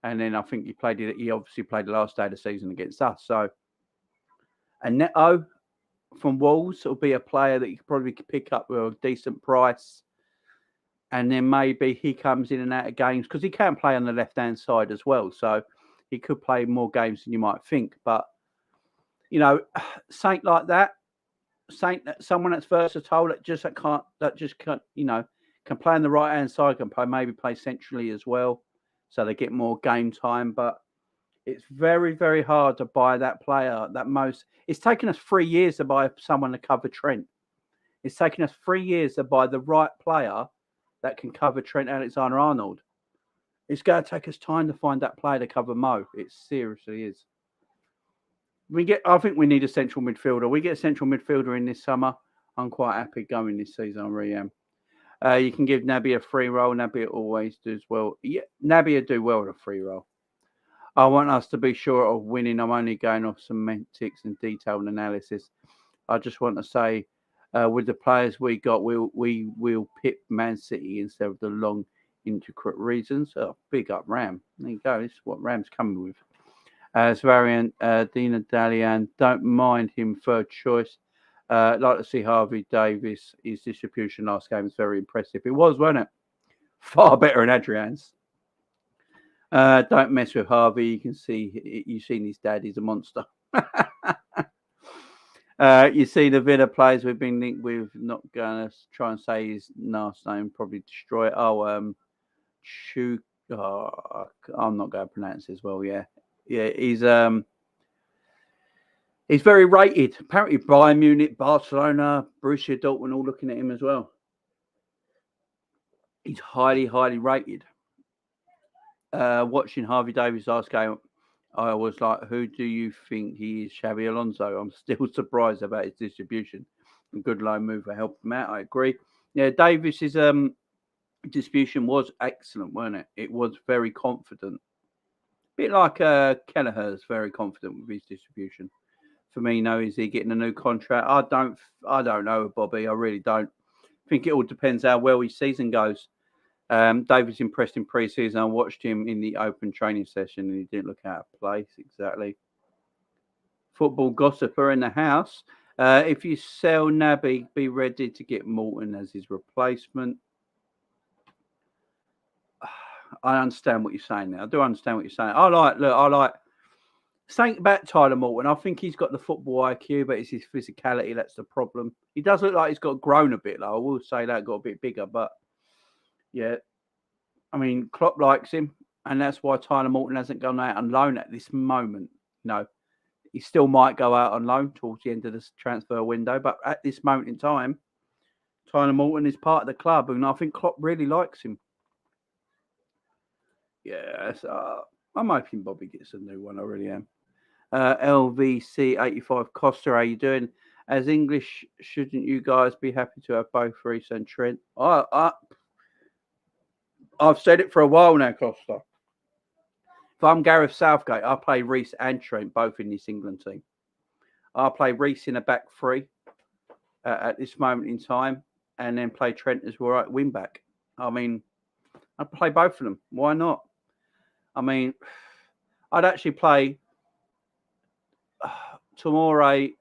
And then I think he obviously played the last day of the season against us. So, and Neto from Wolves will be a player that you could probably pick up with a decent price. And then maybe he comes in and out of games because he can play on the left-hand side as well. So he could play more games than you might think. But, something like that, someone that's versatile that just can't, can play on the right-hand side, maybe play centrally as well. So they get more game time. But it's very, very hard to buy that player. It's taken us 3 years to buy someone to cover Trent. It's taken us 3 years to buy the right player that can cover Trent Alexander-Arnold. It's going to take us time to find that player to cover Mo. It seriously is. I think we need a central midfielder. We get a central midfielder in this summer. I'm quite happy going this season. I really am. You can give Naby a free roll. Naby always does well. Yeah, Naby will do well with a free roll. I want us to be sure of winning. I'm only going off semantics and detailed analysis. I just want to say, with the players we got, we'll pip Man City instead of the long, intricate reasons. Oh, big up Ram. There you go. This is what Ram's coming with. As variant, Dina Dalian, don't mind him third choice. Like to see Harvey Davis. His distribution last game was very impressive. It was, wasn't it? Far better than Adrian's. Don't mess with Harvey. You can see, you've seen his dad. He's a monster. You see the Villa players we've been linked with. Not going to try and say his last name. Probably destroy it. I'm not going to pronounce it as well. Yeah, he's very rated. Apparently, Bayern Munich, Barcelona, Borussia Dortmund, all looking at him as well. He's highly, highly rated. Watching Harvey Davis last game, I was like, who do you think he is? Xabi Alonso. I'm still surprised about his distribution. A good loan move will help him out. I agree. Yeah, Davis's distribution was excellent, wasn't it? It was very confident. Bit like Kelleher's very confident with his distribution. Firmino, is he getting a new contract? I don't know, Bobby. I really don't. I think it all depends how well his season goes. Davis impressed in pre-season. I watched him in the open training session, and he didn't look out of place. Exactly. Football gossiper in the house. If you sell Naby, be ready to get Morton as his replacement. I understand what you're saying now. I do understand what you're saying. I like saying about Tyler Morton. I think he's got the football IQ, but it's his physicality that's the problem. He does look like he's got grown a bit, though. I will say that, got a bit bigger, but yeah. I mean, Klopp likes him, and that's why Tyler Morton hasn't gone out on loan at this moment. No, he still might go out on loan towards the end of this transfer window, but at this moment in time, Tyler Morton is part of the club, and I think Klopp really likes him. Yes, I'm hoping Bobby gets a new one. I really am. LVC85 Costa, how you doing? As English, shouldn't you guys be happy to have both Reece and Trent? I've said it for a while now, Costa. If I'm Gareth Southgate, I play Reece and Trent both in this England team. I'll play Reece in a back three at this moment in time, and then play Trent as right wing back. I mean, I'd play both of them. Why not? I mean, I'd actually play Tomori,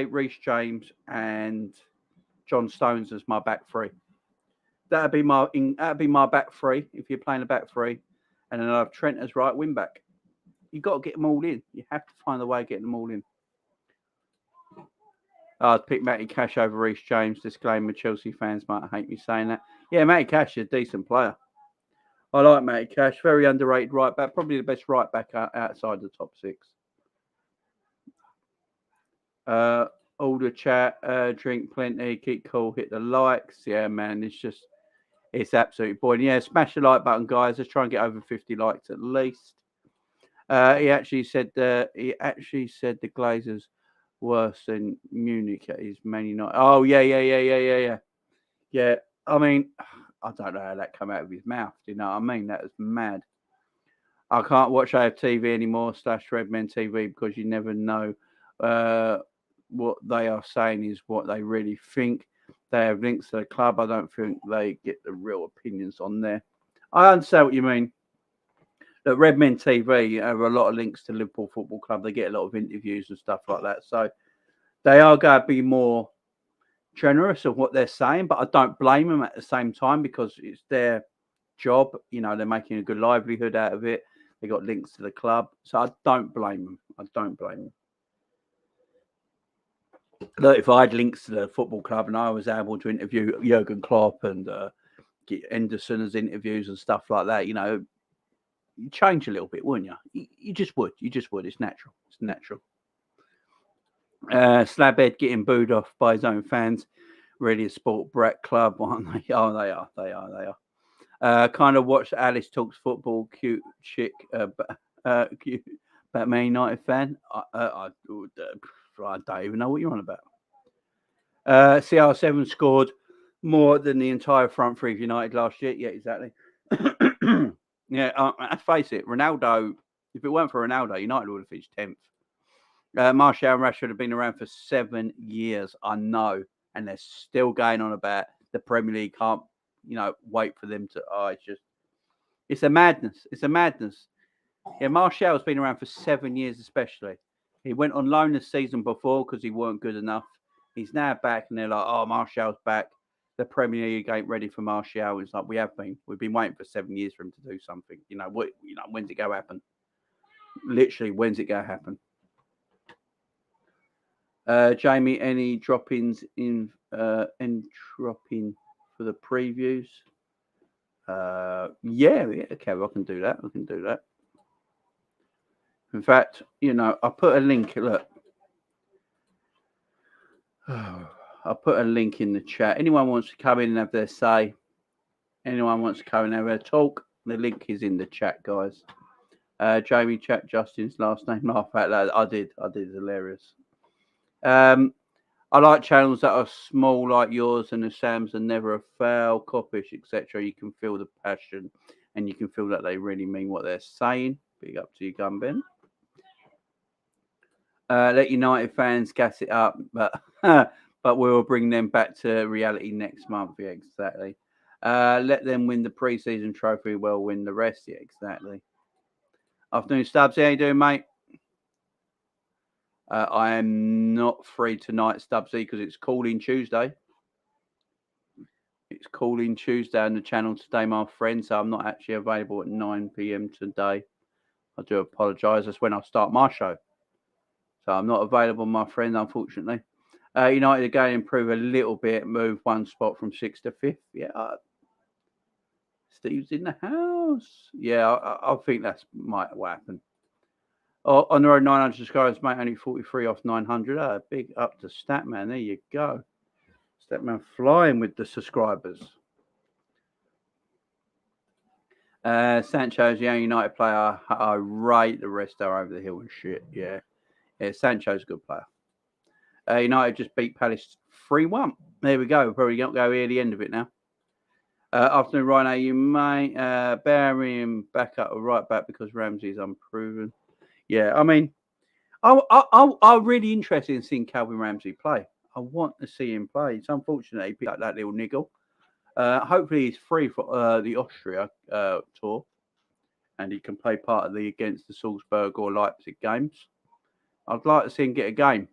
Reece James, and John Stones as my back three. That'd be my back three if you're playing a back three, and then I have Trent as right wing back. You got to get them all in. You have to find a way of getting them all in. I'd pick Matty Cash over Reece James. Disclaimer: Chelsea fans might hate me saying that. Yeah, Matty Cash is a decent player. I like Matty Cash. Very underrated right back. Probably the best right back outside the top six. All the chat. Drink plenty. Keep cool. Hit the likes. Yeah, man. It's absolutely boring. Yeah, smash the like button, guys. Let's try and get over 50 likes at least. He actually said the Glazers worse than Munich at his Man United. Oh yeah. Yeah, I mean, I don't know how that came out of his mouth. Do you know what I mean? That was mad. I can't watch AFTV anymore / Redmen TV because you never know what they are saying is what they really think. They have links to the club. I don't think they get the real opinions on there. I understand what you mean. Look, Redmen TV have a lot of links to Liverpool Football Club. They get a lot of interviews and stuff like that. So they are going to be more generous of what they're saying, but I don't blame them at the same time because it's their job. You know, they're making a good livelihood out of it. They got links to the club. So I don't blame them. Look, if I had links to the football club and I was able to interview Jurgen Klopp and get Henderson as interviews and stuff like that, you know, you change a little bit, wouldn't you? You just would. It's natural. Slabhead getting booed off by his own fans. Really a sport brat club, aren't they? Oh, they are. Kind of watched Alice Talks Football. Cute chick. Cute Batman United fan. I don't even know what you're on about. CR7 scored more than the entire front three of United last year. Yeah, exactly. Yeah, let's face it, Ronaldo, if it weren't for Ronaldo, United would have finished 10th. Martial and Rashford have been around for 7 years, I know, and they're still going on about the Premier League can't, wait for them to. It's a madness. Yeah, Martial's been around for 7 years, especially. He went on loan the season before because he weren't good enough. He's now back, and they're like, "Oh, Martial's back. The Premier League ain't ready for Martial." It's like we've been waiting for 7 years for him to do something. When's it going to happen? Literally, when's it going to happen? Jamie, any drop-ins in drop-in for the previews? Yeah, okay, I can do that. In fact, I put a link. Look, I'll put a link in the chat. Anyone wants to come in and have their say? Anyone wants to come and have a talk? The link is in the chat, guys. Jamie, chat Justin's last name. Laugh out loud. I did. Hilarious. I like channels that are small like yours and the Sam's and never a fail, Coppish, etc. You can feel the passion and you can feel that they really mean what they're saying. Big up to you, Gunben. Let United fans gas it up, but we'll bring them back to reality next month. Yeah, exactly. Let them win the pre-season trophy. We'll win the rest. Yeah, exactly. Afternoon, Stubbs. How you doing, mate? I am not free tonight, Stubbsy, because it's Calling Tuesday. It's Calling Tuesday on the channel today, my friend. So I'm not actually available at 9 p.m. today. I do apologise. That's when I start my show. So I'm not available, my friend, unfortunately. United again improve a little bit, move one spot from 6th to 5th. Yeah. Steve's in the house. Yeah, I think that's might happen. On the road 900 subscribers, mate, only 43 off 900. Big up to Statman. There you go. Statman flying with the subscribers. Sancho's the only United player I rate. The rest are over the hill and shit. Yeah, Sancho's a good player. United just beat Palace 3-1. There we go. We'll probably not go here the end of it now. Afternoon, Ryan. You may bury him back up or right back because Ramsey's unproven. Yeah, I mean, I'm really interested in seeing Calvin Ramsey play. I want to see him play. It's unfortunate he picked up that little niggle. Hopefully he's free for the Austria tour and he can play part of the against the Salzburg or Leipzig games. I'd like to see him get a game.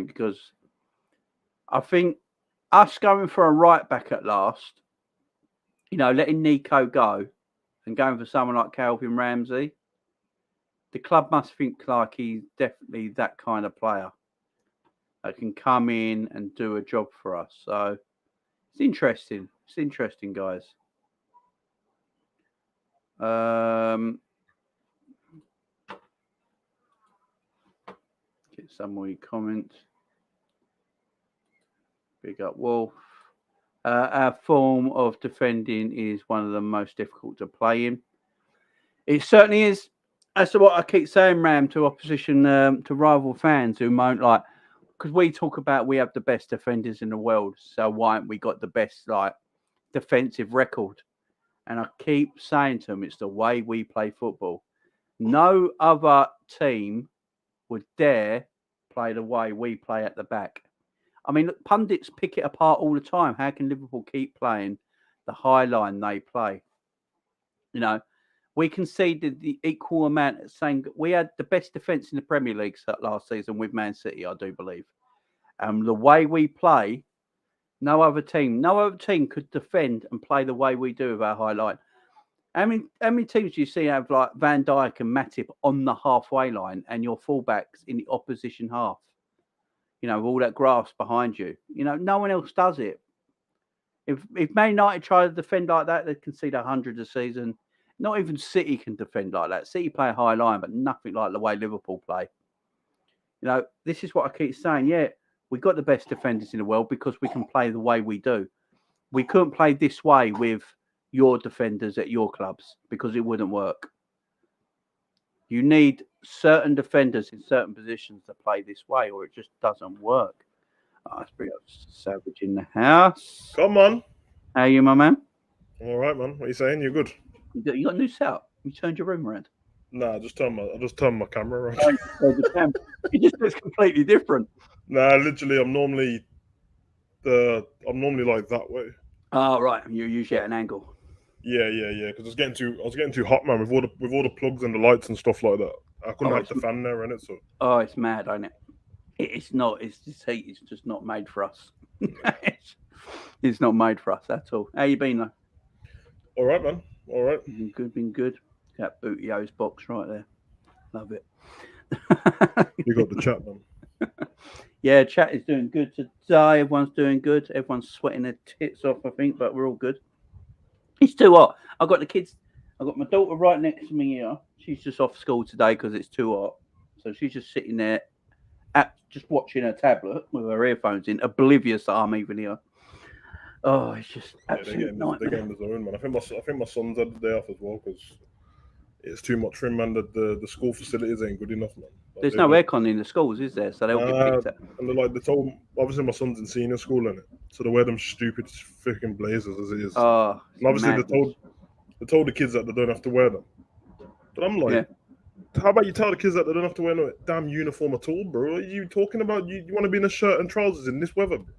Because I think us going for a right back at last, letting Nico go and going for someone like Calvin Ramsey, the club must think like he's definitely that kind of player that can come in and do a job for us. So it's interesting. It's interesting, guys. Get some more comments. Big up, Wolf. Our form of defending is one of the most difficult to play in. It certainly is. That's what I keep saying, Ram, to opposition, to rival fans who won't like, because we talk about we have the best defenders in the world. So why haven't we got the best defensive record? And I keep saying to them, it's the way we play football. No other team would dare play the way we play at the back. I mean, look, pundits pick it apart all the time. How can Liverpool keep playing the high line they play? We conceded the equal amount, saying we had the best defence in the Premier League last season with Man City, I do believe. The way we play, no other team could defend and play the way we do with our high line. How many teams do you see have like Van Dijk and Matip on the halfway line and your fullbacks in the opposition half? With all that grass behind you. No one else does it. If Man United try to defend like that, they'd concede 100 a season. Not even City can defend like that. City play a high line, but nothing like the way Liverpool play. This is what I keep saying. Yeah, we got the best defenders in the world because we can play the way we do. We couldn't play this way with your defenders at your clubs because it wouldn't work. You need certain defenders in certain positions to play this way or it just doesn't work. Let's bring up Savage in the house. Come on. How are you, my man? All right, man. What are you saying? You're good. You got a new setup? You turned your room around? Nah, I just turned my camera around. It just looks completely different. Nah, literally, I'm normally like that way. Oh, right. You usually at an angle. Yeah. Because I was getting too hot, man, with all the plugs and the lights and stuff like that. I couldn't have the fan there, innit? So. Oh, it's mad, ain't it? It's not. It's this heat. It's just not made for us. It's not made for us at all. How you been, though? All right, man. All right. Been good. That Bootio's box right there. Love it. You got the chat, man. Yeah, chat is doing good today. Everyone's doing good. Everyone's sweating their tits off, I think, but we're all good. It's too hot. I've got the kids. I've got my daughter right next to me here. She's just off school today because it's too hot. So she's just sitting there, just watching her tablet with her earphones in, oblivious that I'm even here. Oh, it's just absolute nightmare. They're getting the zone, man. I think my son's had the day off as well because it's too much for him, man. The school facilities ain't good enough, man. Like, There's no aircon in the schools, is there? So they'll get picked up. And they told, obviously my son's in senior school, innit? So they wear them stupid freaking blazers as it is. Oh, and obviously madness. they told the kids that they don't have to wear them. But I'm like, how about you tell the kids that they don't have to wear no damn uniform at all, bro? What are you talking about? You want to be in a shirt and trousers in this weather, bro?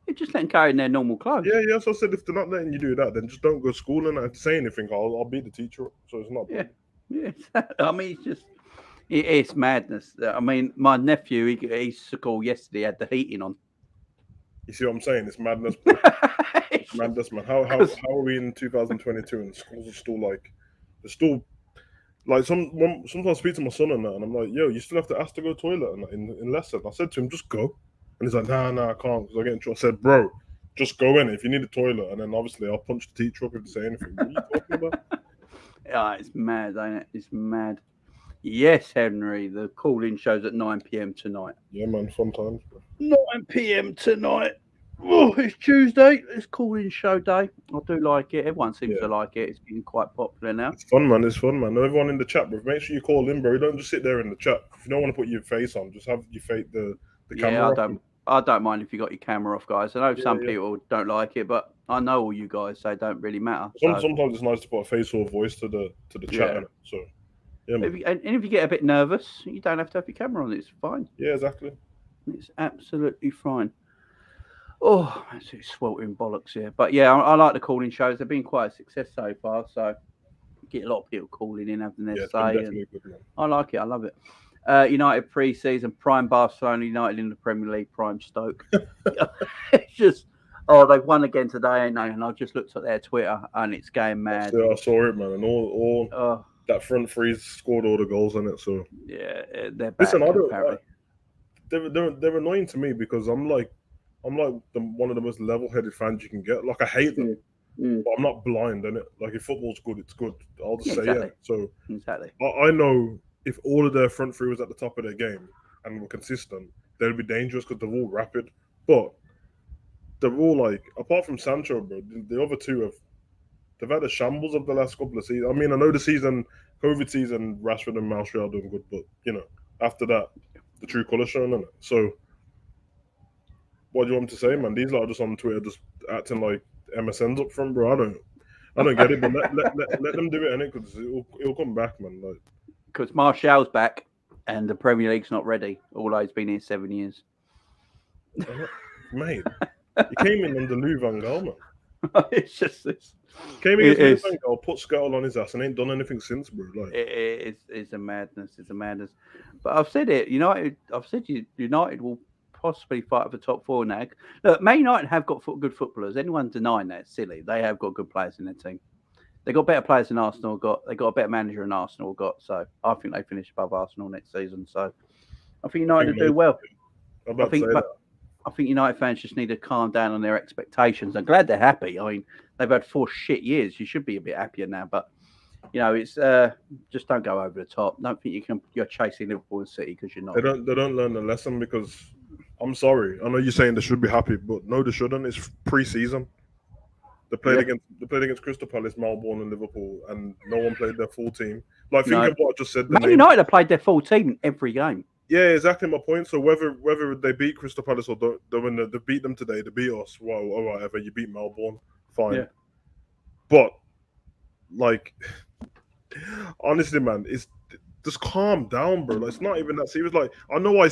You just let them carry in their normal clothes. Yeah. So I said, if they're not letting you do that, then just don't go to school and not say anything. I'll beat the teacher up. So it's not. Yeah. I mean, it's madness. I mean, my nephew, he's school yesterday, had the heating on. You see what I'm saying? It's madness. It's madness, man. How are we in 2022 and the schools are still like, they're still like sometimes I speak to my son and that, and I'm like, yo, you still have to ask to go to the toilet in lesson. I said to him, just go. And he's like, nah, I can't because I get in trouble. I said, bro, just go in if you need a toilet, and then obviously I'll punch the teacher up if they say anything. What are you talking about? Yeah, it's mad, ain't it? It's mad. Yes, Henry, the call-in show's at 9 p.m. tonight. Yeah, man, fun times, bro. 9 p.m. tonight. Oh, it's Tuesday. It's call-in show day. I do like it. Everyone seems to like it. It's getting quite popular now. It's fun, man. Everyone in the chat, bro. Make sure you call in, bro. Don't just sit there in the chat. If you don't want to put your face on, just have your face the camera off. I don't mind if you got your camera off, guys. I know some people don't like it, but I know all you guys, so it don't really matter. Sometimes it's nice to put a face or a voice to the chat. So, yeah, man. And if you get a bit nervous, you don't have to have your camera on. It's fine. Yeah, exactly. It's absolutely fine. Oh, it's sweltering bollocks here. But yeah, I like the calling shows. They've been quite a success so far. So get a lot of people calling in, having their say. And I like it. I love it. United pre-season, prime Barcelona, United in the Premier League, prime Stoke. It's just, they've won again today, ain't they? And I just looked at their Twitter and it's going mad. Yeah, I saw it, man. And all that front three scored all the goals in it. So yeah, they're back. Listen, they're annoying to me because I'm like one of the most level-headed fans you can get. Like I hate them, but I'm not blind, innit? Like if football's good, it's good. I'll just say yeah. So exactly, I know if all of their front three was at the top of their game and were consistent, they'd be dangerous because they're all rapid. But they're all like, apart from Sancho, bro, the other two they've had a shambles of the last couple of seasons. I mean, I know the COVID season, Rashford and Martial are doing good, but after that, the true colour showing, innit? So. What do you want me to say, man? These lot are just on Twitter, just acting like MSN's up front, bro. I don't get it, but let them do it, innit? Because it'll come back, man. Like, because Martial's back, and the Premier League's not ready. Although he's been here 7 years. Mate, he came in under Lou Van Gaal, man. It's just this. Came in under Van Gaal, put Scuttle on his ass, and ain't done anything since, bro. Like, it's a madness. It's a madness. But I've said it. United will possibly fight for the top four now. Look, Man United have got good footballers. Anyone denying that is silly. They have got good players in their team. They got better players than Arsenal got. They got a better manager than Arsenal got. So I think they finish above Arsenal next season. So I think United will do well. I think United fans just need to calm down on their expectations. I'm glad they're happy. I mean, they've had 4 shit years. You should be a bit happier now. But it's just don't go over the top. Don't think you're chasing Liverpool and City because you're not. They don't learn the lesson because. I'm sorry. I know you're saying they should be happy, but no, they shouldn't. It's pre-season. They played against Crystal Palace, Melbourne, and Liverpool, and no one played their full team. Like think of what I just said. Man United have played their full team every game. Yeah, exactly my point. So whether they beat Crystal Palace or when they beat them today, they beat us. Well, or whatever. You beat Melbourne, fine. Yeah. But like, honestly, man, it's just calm down, bro. Like, it's not even that serious. Like I know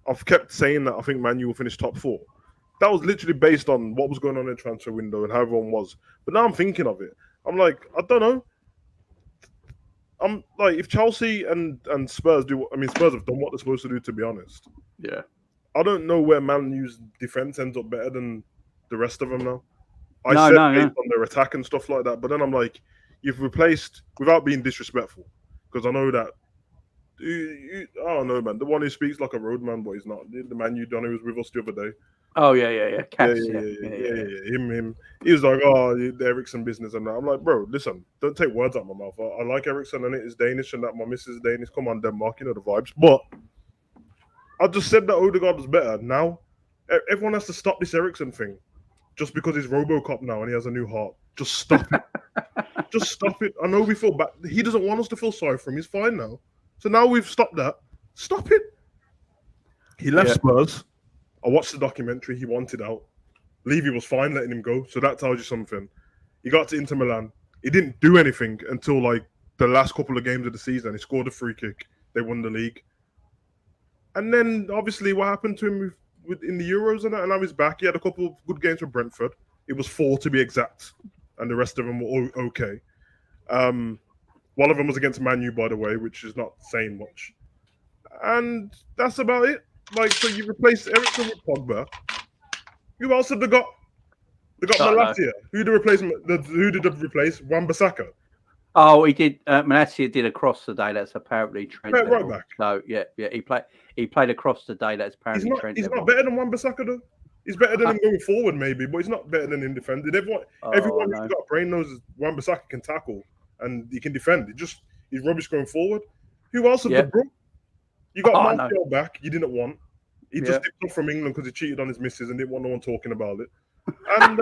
I've kept saying that I think Man U will finish top 4. That was literally based on what was going on in the transfer window and how everyone was. But now I'm thinking of it. I'm like, I don't know. I'm like, if Chelsea and Spurs Spurs have done what they're supposed to do, to be honest. Yeah. I don't know where Man U's defense ends up better than the rest of them now. Based on their attack and stuff like that. But then I'm like, you've replaced, without being disrespectful, because I know that. I don't know, man. The one who speaks like a roadman, but he's not. The man you done who was with us the other day. Oh yeah. Cats, yeah. Him. He was like, the Ericsson business and that. I'm like, bro, listen, don't take words out of my mouth. I like Ericsson and it is Danish and that my missus is Danish. Come on, Denmark, the vibes. But I just said that Odegaard was better. Now everyone has to stop this Ericsson thing, just because he's RoboCop now and he has a new heart. Just stop it. Just stop it. I know we feel bad. He doesn't want us to feel sorry for him. He's fine now. So now we've stopped that. Stop it. He left Spurs. I watched the documentary. He wanted out. Levy was fine letting him go. So that tells you something. He got to Inter Milan. He didn't do anything until like the last couple of games of the season. He scored a free kick. They won the league. And then obviously what happened to him in the Euros and now he's back. He had a couple of good games for Brentford. It was 4 to be exact. And the rest of them were okay. One of them was against Man U, by the way, which is not saying much. And that's about it. Like, so you replace Eriksen with Pogba. Who else have they got? They got Malacia. Who did they replace? Wan-Bissaka. Oh, he did. Malacia did a cross today. That's apparently Trent. Right back. So yeah. He played a cross today. That's apparently Trent. He's not better than Wan-Bissaka though. He's better than him going forward, maybe, but he's not better than him defending. Everyone who's got a brain knows Wan-Bissaka can tackle and he can defend. He's rubbish going forward. Who else have they brought? You got Martial back. You didn't want. He just dipped off from England because he cheated on his missus and didn't want no one talking about it. And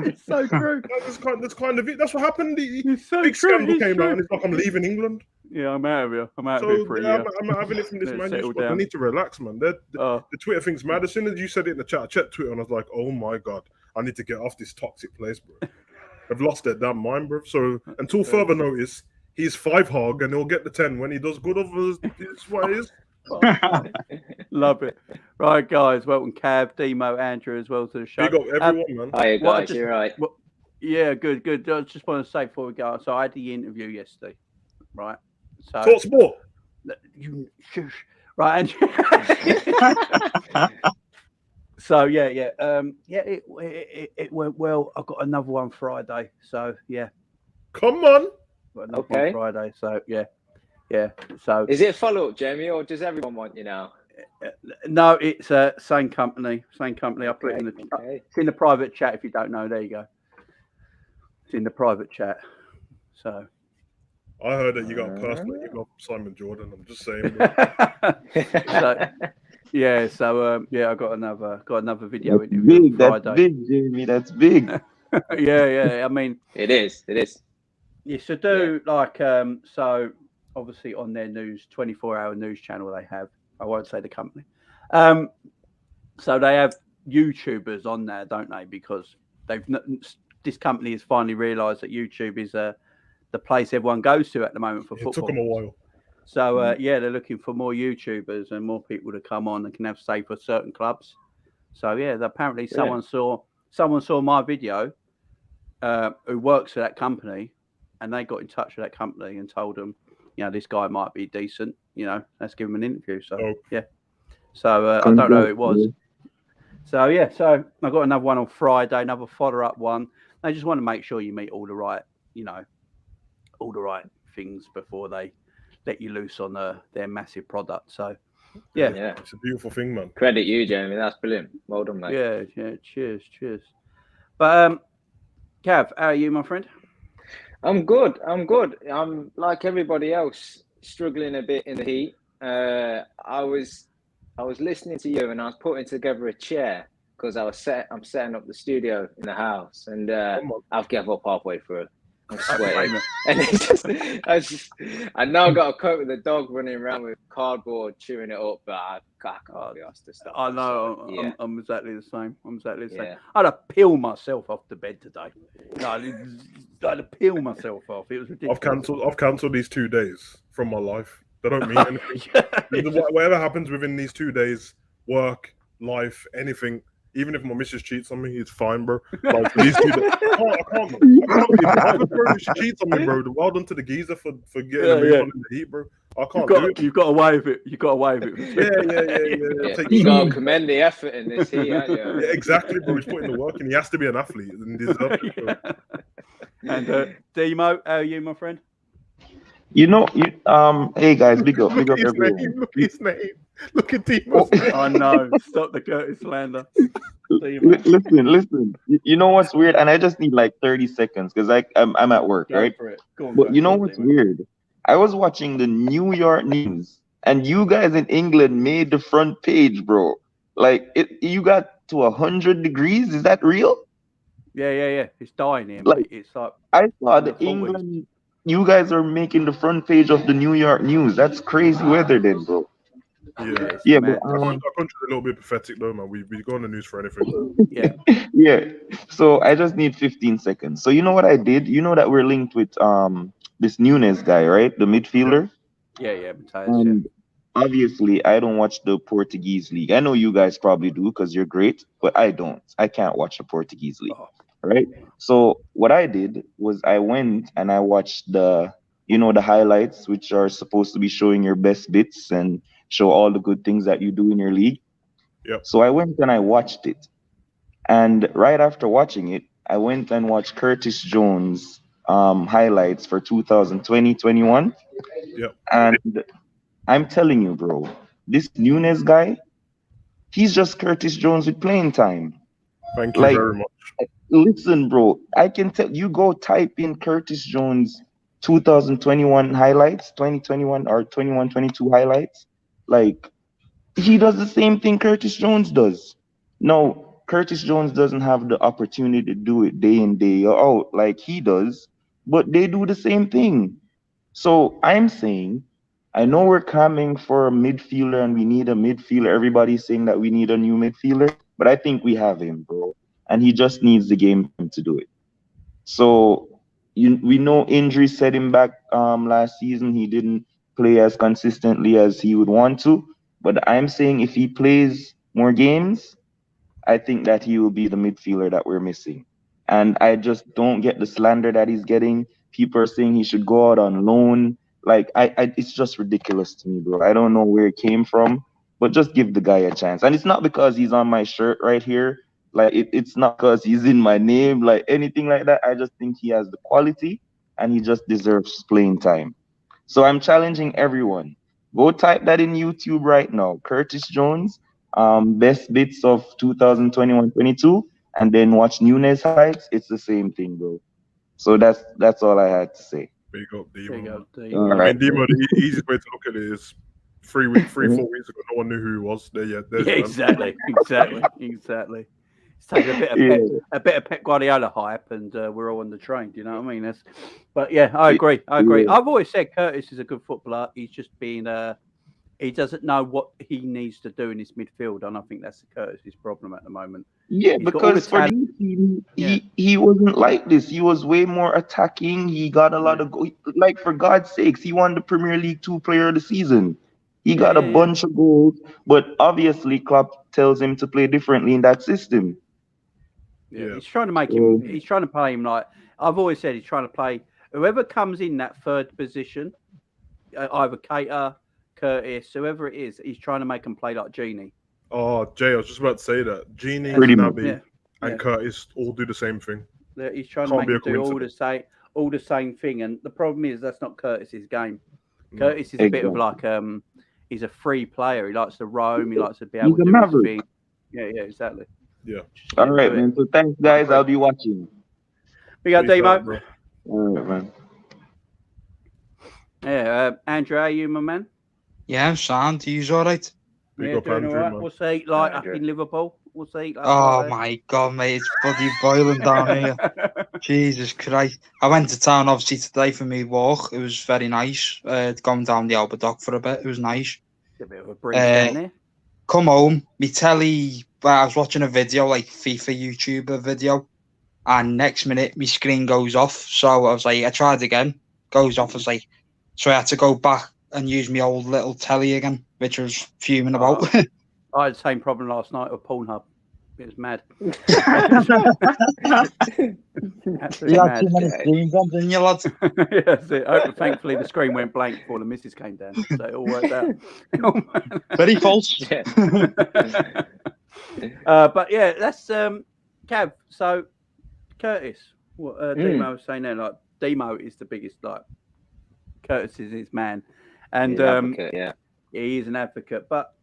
it's so true. That's kind of it. That's what happened. It's so big true. scandal came out, and it's like I'm leaving England. Yeah, I'm out of here. I'm out of here for a year. I'm having it from this man. I need to relax, man. The Twitter thing's mad. As soon as you said it in the chat, I checked Twitter and I was like, oh my god, I need to get off this toxic place, bro. I've lost their damn mind, bro. So until further notice, he's 5 hog and he'll get the 10 when he does good. It's what it is. Love it. Right, guys. Welcome, Cav, Demo, Andrew, as well to the show. Big up everyone, man. Hi, guys. You're right. Yeah, good. I just want to say before we go, so I had the interview yesterday, right? So talk sport. You shush. Right, Andrew. So it went well. I've got another one Friday. So yeah. Come on. Got another one Friday. So yeah. So is it a follow-up, Jamie, or does everyone want you now? No, it's same company. I put it in it's in the private chat. If you don't know, there you go. It's in the private chat. So I heard that you got personally. You got Simon Jordan. I'm just saying. I got another video interview Friday. That's big, Jamie. That's big. yeah. I mean, it is. Yeah. So so. Obviously, on their 24-hour news channel, they have. I won't say the company. So they have YouTubers on there, don't they? Because this company has finally realised that YouTube is the place everyone goes to at the moment for football. It took them a while. So they're looking for more YouTubers and more people to come on and can have say for certain clubs. So apparently someone saw my video, who works for that company, and they got in touch with that company and told them, this guy might be decent. Let's give him an interview. So So I don't know who it was. So so I got another one on Friday, another follow-up one. I just want to make sure you meet all the right, all the right things before they let you loose on their massive product. So yeah, it's a beautiful thing, man. Credit you, Jamie. That's brilliant. Well done, mate. Yeah. Cheers. But Cav, how are you, my friend? I'm good. I'm like everybody else, struggling a bit in the heat. I was listening to you, and I was putting together a chair because I'm setting up the studio in the house, and I've given up halfway through. I'm sweating, and I now got to cope with the dog running around with cardboard, chewing it up, but I can't be asked to stop. I know. So, I'm exactly the same. I had to peel myself off the bed today. I had to peel myself off. It was ridiculous. I've cancelled these 2 days from my life. They don't mean anything. Whatever happens within these 2 days, work, life, anything. Even if my missus cheats on me, it's fine, bro. Like, these 2 days, I can't be bothered, bro. If she cheats on me, bro, well done to the geezer for getting a move on in the heat, bro. I can't do it. You've got away with it. You got away with Yeah. it. You got to commend the effort in this heat, aren't you? Yeah, exactly, bro. He's putting the work in. He has to be an athlete and deserves it. And Demo, how are you, my friend? Hey guys, big up Look at his name. Look at Demo's name. I know. Stop the Curtis slander. Listen. You know what's weird? And I just need like 30 seconds because I'm at work, right? But you know what's weird? I was watching the New York news, and you guys in England made the front page, bro. Like you got to 100 degrees. Is that real? Yeah. It's dying here, Like, mate. It's like I saw in the the 40s. England. You guys are making the front page of the New York News. That's crazy weather, then, bro. It's Yeah, mad. but Our country's a little bit pathetic, though, man. We go on the news for anything. Yeah. yeah. So I just need 15 seconds. So you know what I did? You know that we're linked with this Nunes guy, right? The midfielder. Yeah, Matthias, And obviously, I don't watch the Portuguese league. I know you guys probably do because you're great, but I don't. I can't watch the Portuguese league, Oh. right? So what I did was I went and I watched the highlights, which are supposed to be showing your best bits and show all the good things that you do in your league. Yep. So I went and I watched it. And right after watching it, I went and watched Curtis Jones highlights for 2020-21. Yep. And I'm telling you, bro, this Nunes guy, he's just Curtis Jones with playing time. Thank you Like, very much. listen, bro, I can tell you go type in Curtis Jones 2021 highlights, 2021 or 21-22 highlights. Like, he does the same thing Curtis Jones does. No, Curtis Jones doesn't have the opportunity to do it day in, day out like he does, but they do the same thing. So I'm saying, I know we're coming for a midfielder and we need a midfielder. Everybody's saying that we need a new midfielder, but I think we have him, bro. And he just needs the game time to do it. So we know injury set him back last season. He didn't play as consistently as he would want to. But I'm saying if he plays more games, I think that he will be the midfielder that we're missing. And I just don't get the slander that he's getting. People are saying he should go out on loan. Like it's just ridiculous to me, bro. I don't know where it came from, but just give the guy a chance. And it's not because he's on my shirt right here. Like it's not because he's in my name, like anything like that. I just think he has the quality and he just deserves playing time. So I'm challenging everyone. Go type that in YouTube right now. Curtis Jones, best bits of 2021-22, and then watch Nunes highlights. It's the same thing, bro. So that's all I had to say. Big up, There you Demo. go. All I right. mean, Demo, the easiest way to look at it is 4 weeks ago, no one knew who he was. There's Yeah, your man. exactly. It's taking a bit of Pep Guardiola hype, and we're all on the train. Do you know what I mean? But yeah, I agree. Yeah. I've always said Curtis is a good footballer. He's just been he doesn't know what he needs to do in his midfield, and I think that's Curtis's problem at the moment. Yeah, He's got all the because for talent. this team, he wasn't like this. He was way more attacking. He got a lot of like for God's sakes, he won the Premier League 2 Player of the Season. He got a bunch of goals, but obviously Klopp tells him to play differently in that system. Yeah, he's trying to make him. He's trying to play him like I've always said. He's trying to play whoever comes in that third position, either Cater, Curtis, whoever it is. He's trying to make them play like Genie. Oh, Jay, I was just about to say that. Genie, Pretty much. Naby, and Curtis all do the same thing. He's trying Can't to be make a them do all the same thing. And the problem is that's not Curtis's game. Curtis is a bit of like he's a free player. He likes to roam. He likes to be able to do his thing. Yeah, exactly. Yeah. All right, man. So thanks, guys. I'll be watching. We got Demo. All right, man. Yeah, Andrew, how are you, my man? Yeah, sound. He's all right. Doing all right. What's the heat like up in Liverpool? What's the heat like? Oh my God, mate, it's bloody boiling down here. Jesus Christ! I went to town obviously today for my walk. It was very nice. Gone down the Albert Dock for a bit. It was nice. A bit of a breeze down there. Come home, me telly. I was watching a video, like FIFA YouTuber video, and next minute my screen goes off. So I was like, I tried again, goes off. I was like, so I had to go back and use my old little telly again, which I was fuming about. I had the same problem last night with Pornhub. It was mad. You had too many screens on, didn't you, lads? Yeah, that's it. Thankfully, the screen went blank before the missus came down, so it all worked out. Very false. But yeah, that's Cav. So Curtis, what Demo was saying there, like Demo is the biggest, like Curtis is his man, and advocate, he is an advocate. But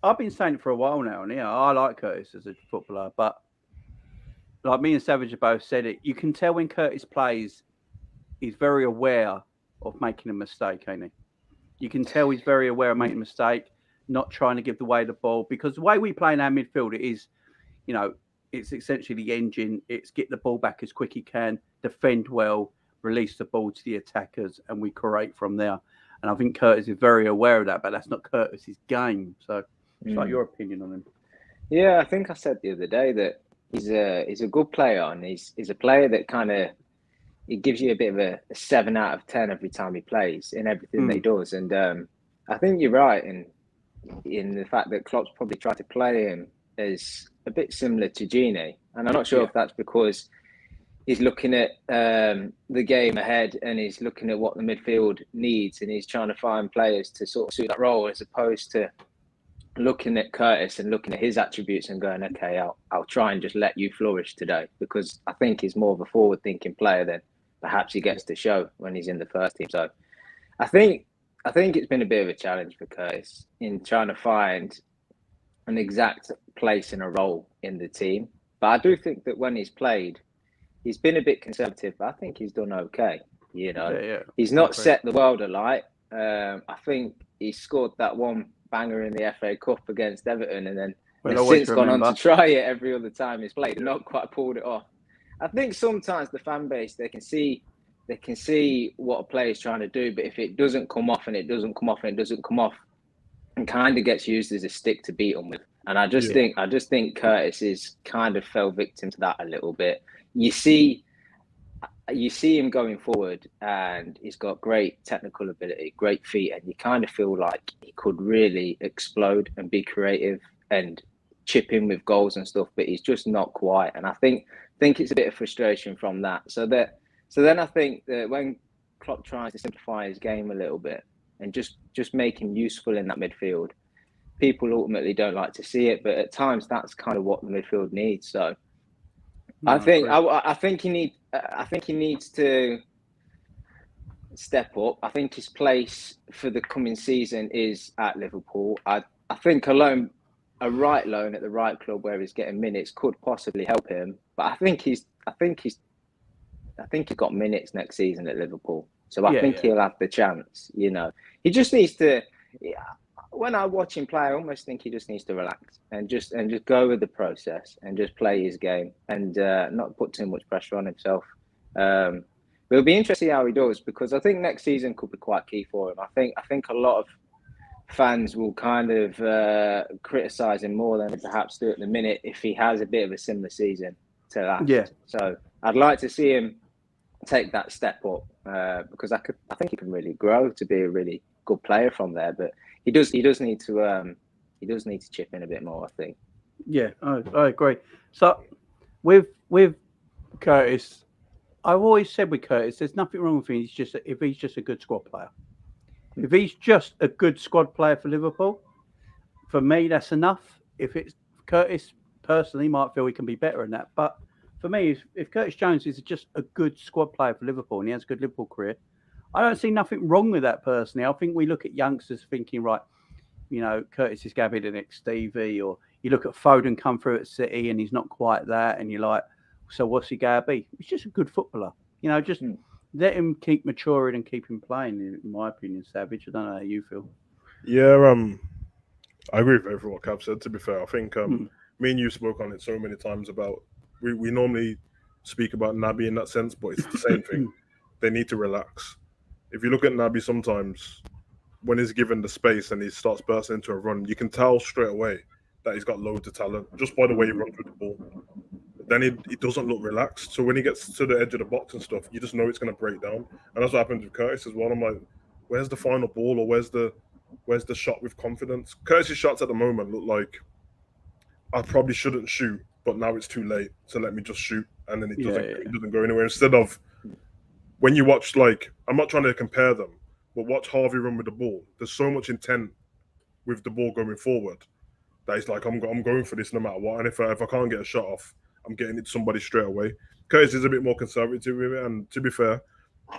I've been saying it for a while now, and I like Curtis as a footballer, but like me and Savage have both said it, you can tell when Curtis plays, he's very aware of making a mistake, ain't he? You can tell he's very aware of making a mistake, not trying to give away the ball, because the way we play in our midfield, it is, it's essentially the engine. It's get the ball back as quick as you can, defend well, release the ball to the attackers, and we create from there. And I think Curtis is very aware of that, but that's not Curtis's game. So it's like your opinion on him. Yeah, I think I said the other day that he's a good player, and he's a player that kind of he gives you a bit of a 7 out of 10 every time he plays in everything that he does. And I think you're right in the fact that Klopp's probably tried to play him as a bit similar to Gini. And I'm not sure if that's because he's looking at the game ahead and he's looking at what the midfield needs and he's trying to find players to sort of suit that role, as opposed to looking at Curtis and looking at his attributes and going, okay, I'll try and just let you flourish today, because I think he's more of a forward-thinking player than perhaps he gets to show when he's in the first team. So I think it's been a bit of a challenge for Curtis in trying to find an exact place and a role in the team. But I do think that when he's played, he's been a bit conservative, but I think he's done okay. You know, he's not set the world alight. I think he scored that one banger in the FA Cup against Everton, and then has since gone on to try it every other time he's played and not quite pulled it off. I think sometimes the fan base, they can see what a player is trying to do, but if it doesn't come off and it doesn't come off and it doesn't come off, it kind of gets used as a stick to beat them with. And I just think Curtis is kind of fell victim to that a little bit. You see him going forward, and he's got great technical ability, great feet, and you kind of feel like he could really explode and be creative and chip in with goals and stuff, but he's just not quite. And I think it's a bit of frustration from that. So then I think that when Klopp tries to simplify his game a little bit and just make him useful in that midfield, people ultimately don't like to see it, but at times that's kind of what the midfield needs. So I think he needs to step up. I think his place for the coming season is at Liverpool. I think a right loan at the right club where he's getting minutes could possibly help him. But I think he's got minutes next season at Liverpool. So I think he'll have the chance. You know, he just needs to. When I watch him play, I almost think he just needs to relax and just go with the process and just play his game and not put too much pressure on himself. But it'll be interesting how he does, because I think next season could be quite key for him. I think a lot of fans will kind of criticise him more than they perhaps do at the minute if he has a bit of a similar season to that. Yeah. So I'd like to see him take that step up because I think he can really grow to be a really good player from there. But he does need to chip in a bit more, I think. Yeah, I agree. So with Curtis, I've always said with Curtis, there's nothing wrong with him. If he's just a good squad player. If he's just a good squad player for Liverpool, for me, that's enough. If it's Curtis, personally, might feel he can be better than that. But for me, if Curtis Jones is just a good squad player for Liverpool and he has a good Liverpool career, I don't see nothing wrong with that personally. I think we look at youngsters thinking, right, you know, Curtis is going to be the next Stevie, or you look at Foden come through at City and he's not quite that, and you're like, so what's he going to be? He's just a good footballer. You know, just let him keep maturing and keep him playing, in my opinion, Savage. I don't know how you feel. Yeah, I agree with everything what Cav said, to be fair. I think me and you spoke on it so many times about, we normally speak about Naby in that sense, but it's the same thing. They need to relax. If you look at Naby sometimes, when he's given the space and he starts bursting into a run, you can tell straight away that he's got loads of talent just by the way he runs with the ball. Then he doesn't look relaxed. So when he gets to the edge of the box and stuff, you just know it's going to break down. And that's what happens with Curtis as well. I'm like, where's the final ball, or where's the shot with confidence? Curtis's shots at the moment look like, I probably shouldn't shoot, but now it's too late, so let me just shoot. And then it doesn't go anywhere. Instead of, when you watch, like, I'm not trying to compare them, but watch Harvey run with the ball. There's so much intent with the ball going forward that he's like, I'm going for this no matter what. And if I can't get a shot off, I'm getting it to somebody straight away. Curtis is a bit more conservative with it, and to be fair,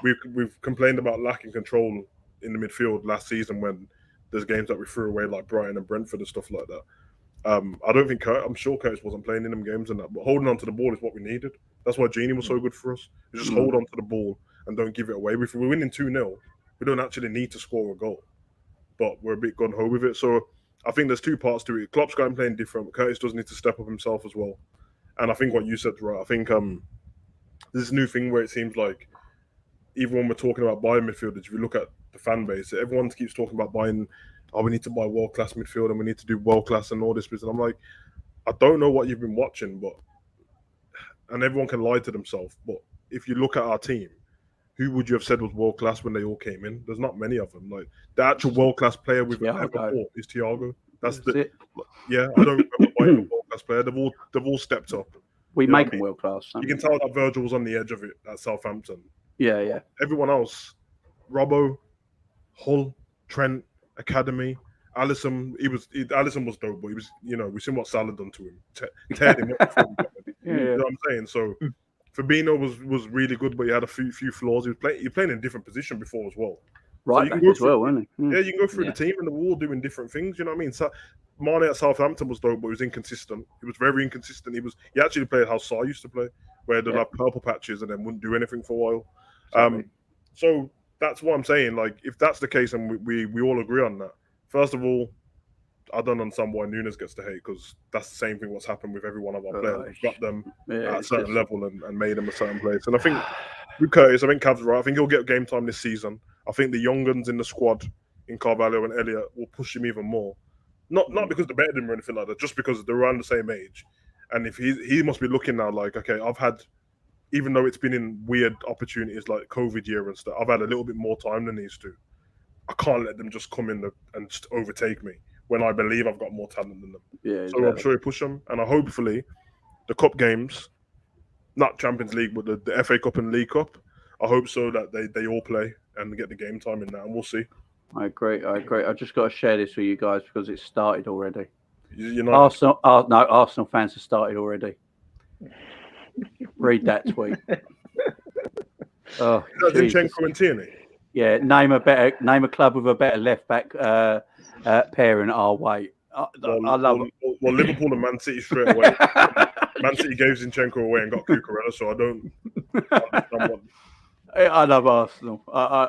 we've complained about lacking control in the midfield last season when there's games that we threw away like Brighton and Brentford and stuff like that. I'm sure Curtis wasn't playing in them games and that, but holding on to the ball is what we needed. That's why Gini was so good for us. You just hold on to the ball and don't give it away. If we're winning 2-0, we don't actually need to score a goal, but we're a bit gun-ho with it. So I think there's two parts to it. Klopp's got him playing different. Curtis does need to step up himself as well. And I think what you said, right? I think this new thing where it seems like even when we're talking about buying midfielders, if you look at the fan base, everyone keeps talking about buying. Oh, we need to buy world-class midfield and we need to do world-class and all this. And I'm like, I don't know what you've been watching, and everyone can lie to themselves. But if you look at our team, who would you have said was world-class when they all came in? There's not many of them. Like the actual world-class player we've ever bought is Thiago. That's it. Yeah, I don't remember buying a world-class player. They've all stepped up. We make them world-class. You can tell that Virgil was on the edge of it at Southampton. Yeah. Everyone else, Robbo, Hull, Trent, Academy, Alisson. Alisson was dope, but he was, we've seen what Salah done to him. Teared him up. You know what I'm saying? So Fabinho was really good, but he had a few flaws. He was playing in a different position before as well. Right so back as well, wasn't he? Yeah, you can go through the team and they're all doing different things. You know what I mean? So Mane at Southampton was dope, but he was inconsistent. He was very inconsistent. He actually played how Saar used to play, where they'd have purple patches and then wouldn't do anything for a while. So that's what I'm saying. Like, if that's the case, and we all agree on that, first of all, I don't understand why Nunes gets the hate, because that's the same thing what's happened with every one of our players. We've got them at a certain level and made them a certain place. And I think with Curtis, I think Cav's right. I think he'll get game time this season. I think the young guns in the squad, in Carvalho and Elliott, will push him even more. Not because they're better than him or anything like that, just because they're around the same age. And if he must be looking now like, okay, I've had, even though it's been in weird opportunities like COVID year and stuff, I've had a little bit more time than these two. I can't let them just come in and just overtake me when I believe I've got more talent than them. Yeah, so exactly. I'm sure he'll push them. And hopefully the cup games, not Champions League, but the FA Cup and League Cup, I hope so that they all play and get the game time in that, and we'll see. I agree. I just got to share this with you guys because it started already. Arsenal fans have started already. Read that tweet. Oh, Zinchenko and Tierney. Yeah, name a club with a better left back pairing our way. I love it. Well, Liverpool and Man City straight away. Man City gave Zinchenko away and got Cucurella, so I don't understand what. I love Arsenal.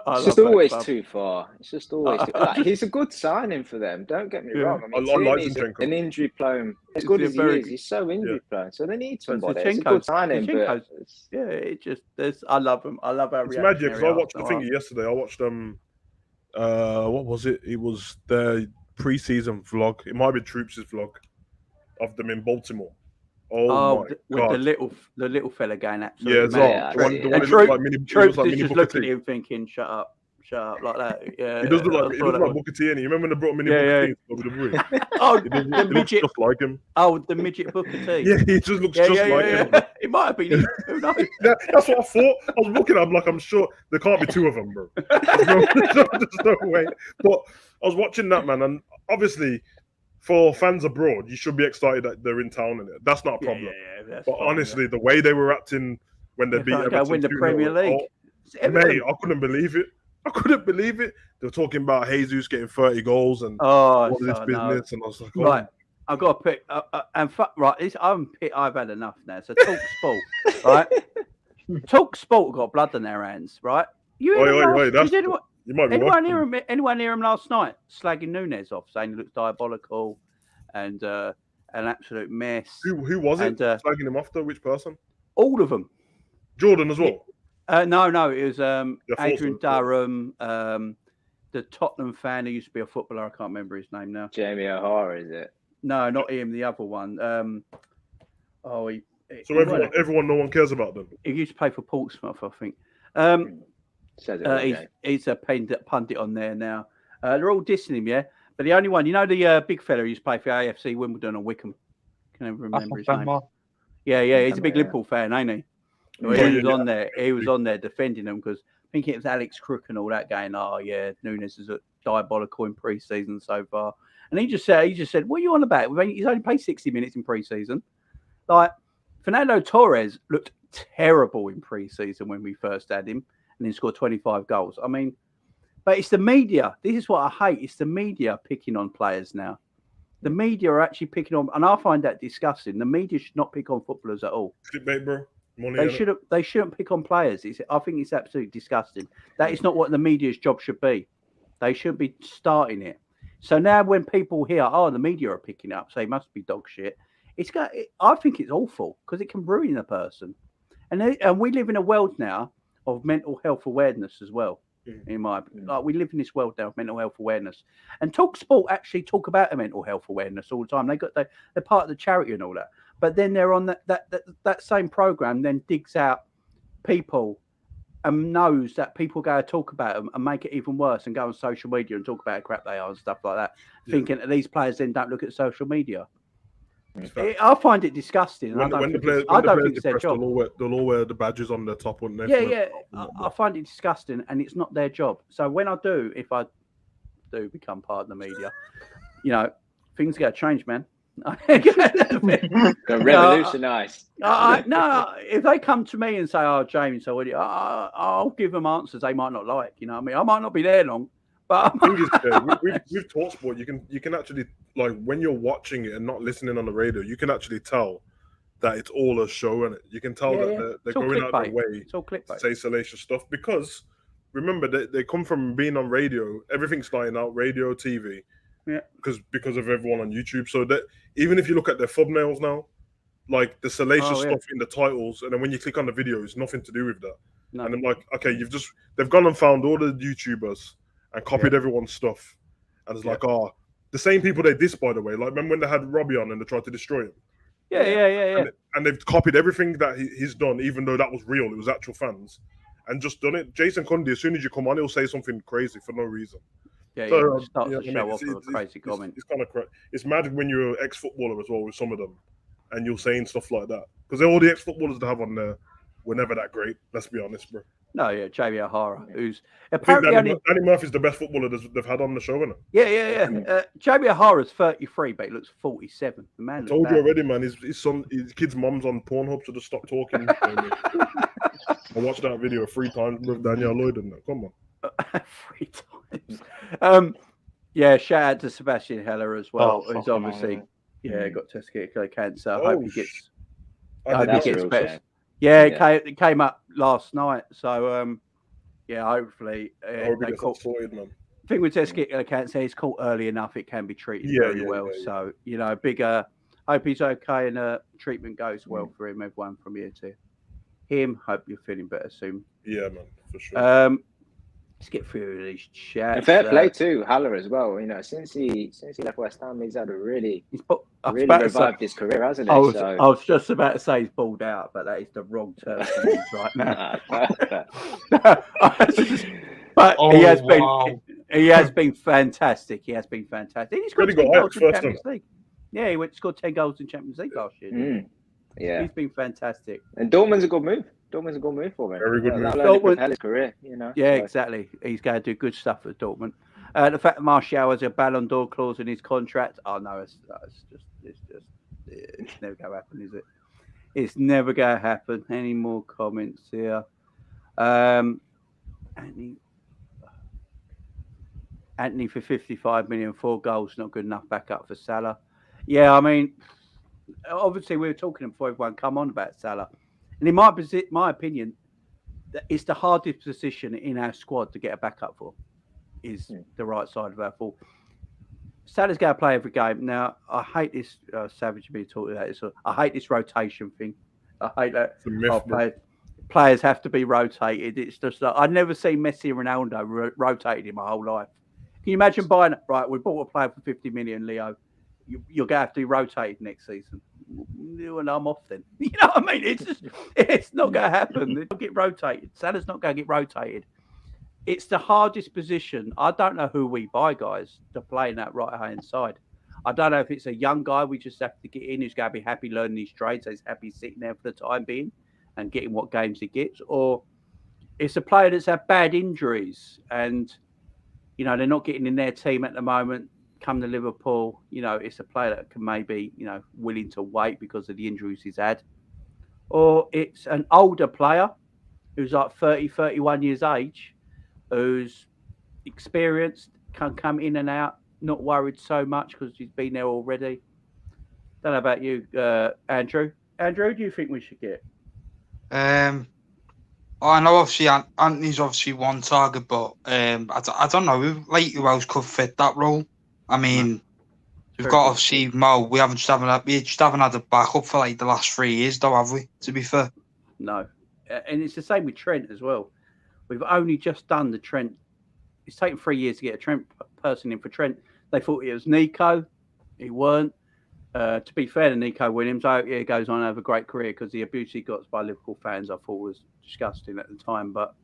It's just always too far. It's just always too far. He's a good signing for them. Don't get me wrong. I mean, like he's Zinchenko. an injury prone. As good as he is, he's so injury prone. So they need somebody. It's a good signing. But I love him. I love our reaction. It's magic, because I watched the thing yesterday. I watched what was it? It was their pre-season vlog. It might be Troops' vlog of them in Baltimore. Oh my God. With the little fella going absolutely mad. Troops is just looking at him thinking, shut up like that. Yeah, he does look like Booker T, and you remember when they brought Mini Booker T? The midget, just like him. Oh, the midget Booker T. Yeah, he just looks like him. It might have been him. Who knows? That's what I thought. I was looking at him like, I'm sure there can't be two of them, bro. There's no way. But I was watching that, man, and obviously, for fans abroad, you should be excited that they're in town in it. That's not a problem. But honestly, the way they were acting when they beat Everton, win the Premier League. Mate, I couldn't believe it. They were talking about Jesus getting 30 goals and all this business, and I was like, right. I've got to pick. I've had enough now. So Talk Sport, right? Talk Sport got blood on their hands, right? You might be anyone hear him last night slagging Nunes off, saying he looks diabolical and an absolute mess? Who was it slagging him off though? Which person? All of them. Jordan as well? No, it was Adrian Durham, the Tottenham fan who used to be a footballer. I can't remember his name now. Jamie O'Hara, is it? No, not him. The other one. Everyone, no one cares about them. He used to play for Portsmouth, I think. He's a pundit on there now. They're all dissing him, yeah. But the only one, the big fella who used to play for AFC Wimbledon and Wickham. Can never remember his name. Yeah, he's a big Liverpool fan, ain't he? On there. He was on there defending them because I think it was Alex Crook and all that going. Oh yeah, Nunes is a diabolical in pre-season so far. And he just said, "What are you on about? He's only played 60 minutes in pre-season." Like Fernando Torres looked terrible in pre-season when we first had him, and then scored 25 goals. I mean, but it's the media. This is what I hate. It's the media picking on players now. The media are actually picking on, and I find that disgusting. The media should not pick on footballers at all. Clickbait, bro. They shouldn't pick on players. I think it's absolutely disgusting. That is not what the media's job should be. They should be starting it. So now when people hear, the media are picking up, so they must be dog shit. I think it's awful because it can ruin a person. And we live in a world now of mental health awareness as well. In my we live in this world now of mental health awareness, and Talk Sport actually talk about the mental health awareness all the time. They're part of the charity and all that, but then they're on that same program then digs out people and knows that people go to talk about them and make it even worse and go on social media and talk about how crap they are and stuff like that, thinking that these players then don't look at social media. I find it disgusting. I don't think it's their job. They'll all wear the badges on their top, wouldn't they? Yeah. I find it disgusting, and it's not their job. So when if I do become part of the media, things got to change, man. Revolutionise. No, if they come to me and say, "Oh, Jamie, so what do you?" I'll give them answers they might not like. You know what I mean? I might not be there long. But we've taught sport. You can actually, like, when you're watching it and not listening on the radio, you can actually tell that it's all a show, and you can tell that they're going out of their way to say salacious stuff, because remember they come from being on radio. Everything's starting out radio, TV, because of everyone on YouTube. So that even if you look at their thumbnails now, like the salacious stuff in the titles, and then when you click on the video, it's nothing to do with that. No. And I'm like, okay, they've gone and found all the YouTubers and copied everyone's stuff. And it's like, the same people they dissed, by the way. Like, remember when they had Robbie on and they tried to destroy him? Yeah. And they've copied everything that he's done, even though that was real. It was actual fans. And just done it. Jason Cundy, as soon as you come on, he'll say something crazy for no reason. Starts to show off with a crazy comment. It's kind of crazy. It's mad when you're an ex-footballer as well with some of them. And you're saying stuff like that. Because all the ex-footballers they have on there were never that great. Let's be honest, bro. No, Jamie O'Hara, who's apparently Danny Murphy's the best footballer they've had on the show, isn't it? Yeah. Jamie O'Hara's 33, but he looks 47. The man. I told you already, man. His kid's mum's on Pornhub, so just stop talking. I watched that video 3 times with Danielle Lloyd and that. Come on. 3 times. Shout out to Sebastian Heller as well, who's obviously got testicular cancer. I hope he gets better. It came up last night. So, hopefully they caught. Sorted, man. The thing with testicular cancer, it's caught early enough, it can be treated very well. So, hope he's okay and treatment goes well for him. Everyone from here to him. Hope you're feeling better soon. Yeah, man, for sure. Let's get through these chats. And fair play to Haller as well. Since he left West Ham, he's had a really revived his career, hasn't he? I was just about to say he's balled out, but that is the wrong term to use right now. But he has been fantastic. He has been fantastic. He's got 10 goals in Champions League. Yeah, he scored 10 goals in Champions League last year. Yeah, he's been fantastic. And Dortmund's a good move. Dortmund's a good move for him. Very good move. That'll propel his career, Yeah, exactly. He's going to do good stuff at Dortmund. The fact that Martial has a Ballon d'Or clause in his contract, it's never going to happen, is it? It's never going to happen. Any more comments here? Anthony for 55 million, 4 goals, not good enough backup for Salah. Yeah, I mean, obviously we were talking before everyone come on about Salah. And in my opinion, it's the hardest position in our squad to get a backup for, is the right side of our full. Salah's going to play every game. Now, I hate this, Savage me talking about this. I hate this rotation thing. I hate that. Players have to be rotated. It's just like, I've never seen Messi and Ronaldo rotated in my whole life. Can you imagine buying, we bought a player for 50 million, Leo. You're going to have to be rotated next season. And I'm off then. You know what I mean? It's not going to happen. They'll get rotated. Salah's not going to get rotated. It's the hardest position. I don't know who we buy, guys, to play in that right-hand side. I don't know if it's a young guy we just have to get in who's going to be happy learning his trade, so he's happy sitting there for the time being and getting what games he gets, or it's a player that's had bad injuries and, they're not getting in their team at the moment. Come to Liverpool, it's a player that can maybe, willing to wait because of the injuries he's had. Or it's an older player who's like 30, 31 years age, who's experienced, can come in and out, not worried so much because he's been there already. Don't know about you, Andrew. Andrew, who do you think we should get? I know obviously Anthony's obviously one target, but I don't know who else could fit that role. I mean, We've got to see Mo. We just haven't had a backup for like the last 3 years, though, have we? To be fair, no, and it's the same with Trent as well. We've only just done the Trent. It's taken 3 years to get a Trent person in for Trent. They thought it was Nico. He weren't. To be fair to Nico Williams, I hope he goes on to have a great career, because the abuse he got by Liverpool fans I thought was disgusting at the time. But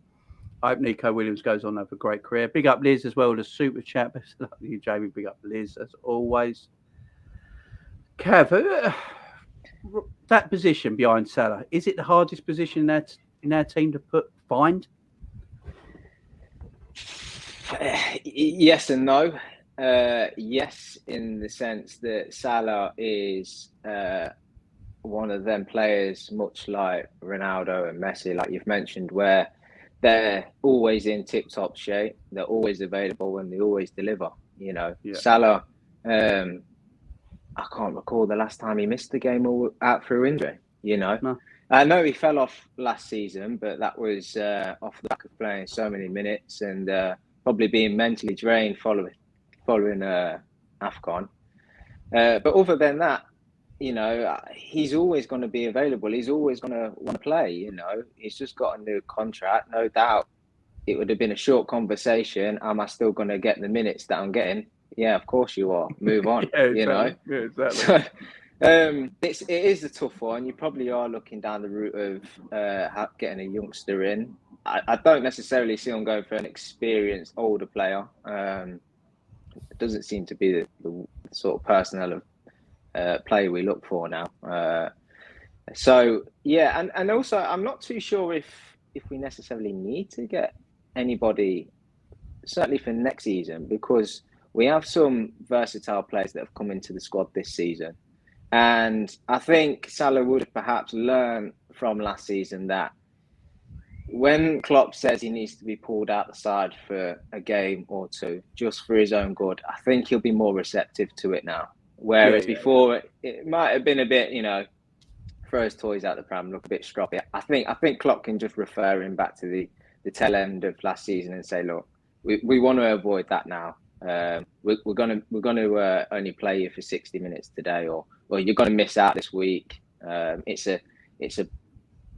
I hope Nico Williams goes on to have a great career. Big up Liz as well, the super chat. Best of luck to you, Jamie. Big up Liz as always. Cav, that position behind Salah, is it the hardest position in our team to find? Yes and no. Yes, in the sense that Salah is one of them players, much like Ronaldo and Messi, like you've mentioned, where they're always in tip-top shape, they're always available, and they always deliver. You know, Salah, I can't recall the last time he missed the game out through injury. You know, No. I know he fell off last season, but that was off the back of playing so many minutes and probably being mentally drained following AFCON. But other than that, you know, he's always going to be available. He's always going to want to play, you know. He's just got a new contract. No doubt it would have been a short conversation. Am I still going to get the minutes that I'm getting? Yeah, of course you are. Move on, you know. Yeah, exactly. So, it is a tough one. You probably are looking down the route of getting a youngster in. I don't necessarily see him going for an experienced older player. It doesn't seem to be the sort of personnel of player we look for now. So yeah, and also I'm not too sure if we necessarily need to get anybody, certainly for next season, because we have some versatile players that have come into the squad this season. And I think Salah would have perhaps learned from last season that when Klopp says he needs to be pulled out the side for a game or two, just for his own good, I think he'll be more receptive to it now. Whereas before, it might have been a bit, you know, throw his toys out the pram, look a bit stroppy. I think Klopp can just refer him back to the tail end of last season and say, look, we want to avoid that now. We're gonna only play you for 60 minutes today, or you're gonna miss out this week. It's a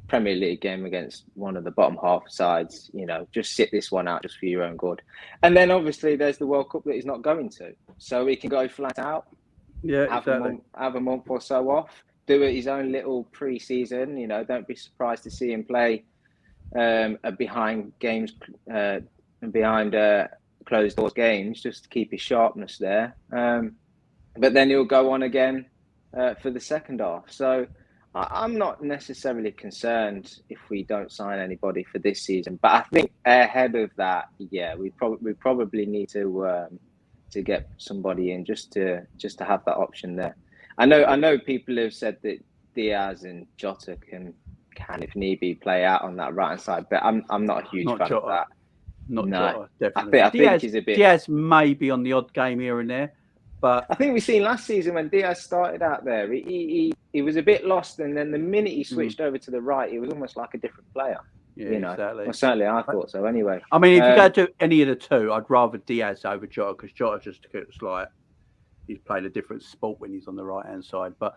Premier League game against one of the bottom half sides. You know, just sit this one out just for your own good. And then obviously there's the World Cup that he's not going to, so he can go flat out. Yeah, exactly. Have a month or so off. Do it his own little pre-season. You know, don't be surprised to see him play behind games and behind closed doors games, just to keep his sharpness there. But then he'll go on again for the second half. So I'm not necessarily concerned if we don't sign anybody for this season. But I think ahead of that, yeah, we probably need to get somebody in just to have that option there. I know people have said that Diaz and Jota can if need be play out on that right hand side, but I'm not a huge fan of that. Jota, definitely. I think he's a bit. Diaz may be on the odd game here and there, but I think we've seen last season when Diaz started out there, he was a bit lost, and then the minute he switched over to the right, he was almost like a different player. Yeah, you know? Exactly. Well, certainly I thought so. Anyway, I mean, if you go to any of the two, I'd rather Diaz over Jota, because Jota just looks like he's played a different sport when he's on the right hand side. But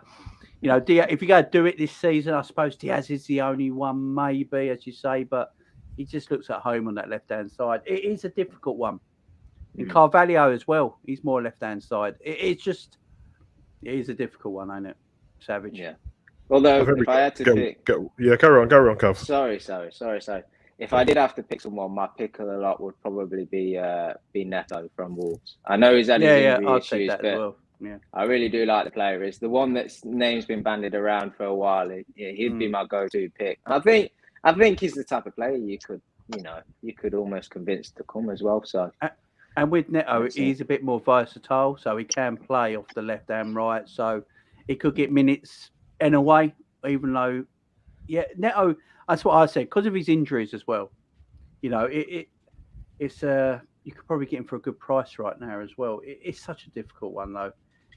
you know, Diaz, if you go do it this season, I suppose Diaz is the only one, maybe, as you say, but he just looks at home on that left hand side. It is a difficult one. And Carvalho as well, he's more left hand side. It is a difficult one, ain't it? Savage. Yeah. Although if I had to pick, carry on, Kev. Sorry. If I did have to pick someone, my pick of the lot would probably be Neto from Wolves. I know he's had his injury issues, but I really do like the player. It's the one that's name's been bandied around for a while. He'd be my go-to pick. I think he's the type of player you could almost convince to come as well. So. And with Neto, he's a bit more versatile, so he can play off the left and right. So he could get minutes in a way, even though, Neto. That's what I said, because of his injuries as well. You know, it's you could probably get him for a good price right now as well. It's such a difficult one though,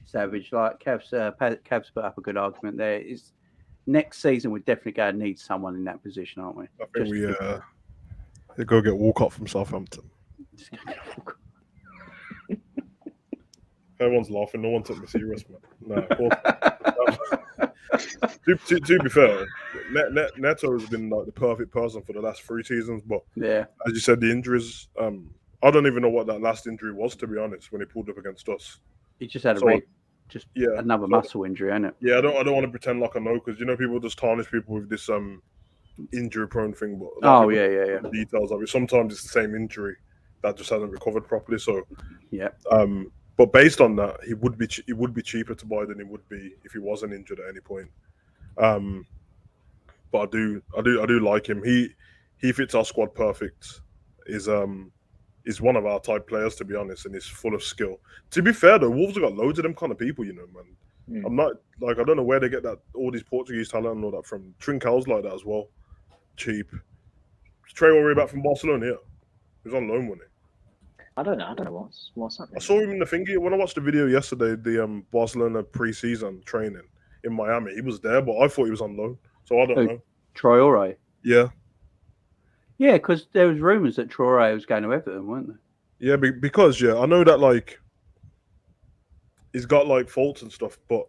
Savage. Like Cav's put up a good argument there. Is next season we're definitely going to need someone in that position, aren't we? I think they go get Walcott from Southampton. Everyone's laughing. No one took me serious, man. No, of course. to be fair, Neto has been like the perfect person for the last 3 seasons. But Yeah, as you said, the injuries. I don't even know what that last injury was, to be honest. When he pulled up against us, he just had another muscle injury, ain't it? Yeah, I don't want to pretend like I know, because people just tarnish people with this injury-prone thing. But Yeah. the details of it. Sometimes it's the same injury that just hasn't recovered properly. So yeah. But based on that, he would be cheaper to buy than he would be if he wasn't injured at any point. But I do like him. He fits our squad perfect. Is one of our type players, to be honest, and he's full of skill. To be fair though, Wolves have got loads of them kind of people, man. I'm not I don't know where they get that all these Portuguese talent and all that from. Trincão's like that as well, cheap. Is Traoré back from Barcelona? Yeah, he was on loan, wasn't he? I don't know what's happening. I saw him in the thingy when I watched the video yesterday. The Barcelona pre-season training in Miami. He was there, but I thought he was on loan, so I don't know. Traoré. Yeah, because there was rumours that Traoré was going to Everton, weren't there? Yeah, because I know that he's got faults and stuff, but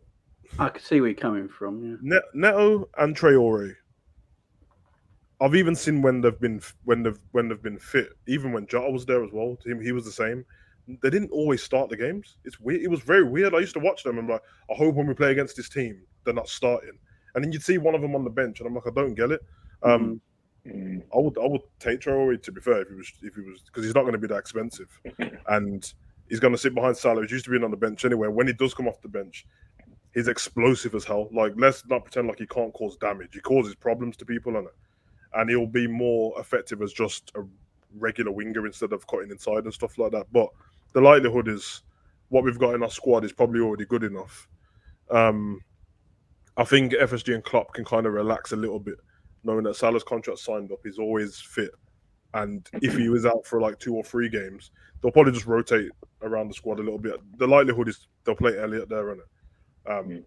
I can see where you're coming from. Yeah. Neto and Traoré, I've even seen when they've been fit. Even when Jota was there as well, he was the same. They didn't always start the games. It's weird. It was very weird. I used to watch them and I'm like, I hope when we play against this team, they're not starting. And then you'd see one of them on the bench, and I'm like, I don't get it. I would take Traoré, to be fair, if he was because he's not going to be that expensive, and he's going to sit behind Salah. He's used to being on the bench anyway. When he does come off the bench, he's explosive as hell. Let's not pretend like he can't cause damage. He causes problems to people, and he'll be more effective as just a regular winger instead of cutting inside and stuff like that. But the likelihood is what we've got in our squad is probably already good enough. I think FSG and Klopp can kind of relax a little bit, knowing that Salah's contract signed up, he's always fit. And if he was out for 2 or 3 games, they'll probably just rotate around the squad a little bit. The likelihood is they'll play Elliott there, innit?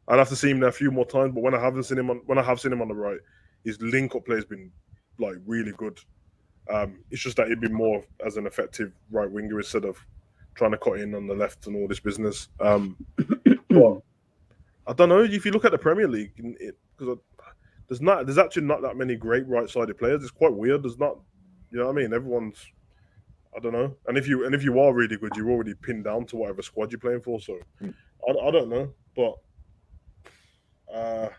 I'd have to see him there a few more times, but when I have seen him on the right, his link-up play has been really good. It's just that he'd be more as an effective right winger instead of trying to cut in on the left and all this business. But I don't know, if you look at the Premier League, because there's actually not that many great right-sided players. It's quite weird. There's not, you know what I mean? Everyone's, I don't know. And if you are really good, you're already pinned down to whatever squad you're playing for. So I don't know, but I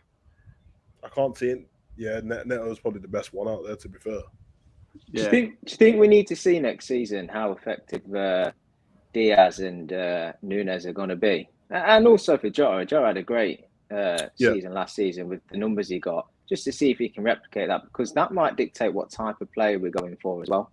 can't see it. Yeah, Neto's probably the best one out there, to be fair. Yeah. Do you think we need to see next season how effective Diaz and Núñez are going to be? And also for Jota. Jota had a great season last season with the numbers he got, just to see if he can replicate that, because that might dictate what type of player we're going for as well.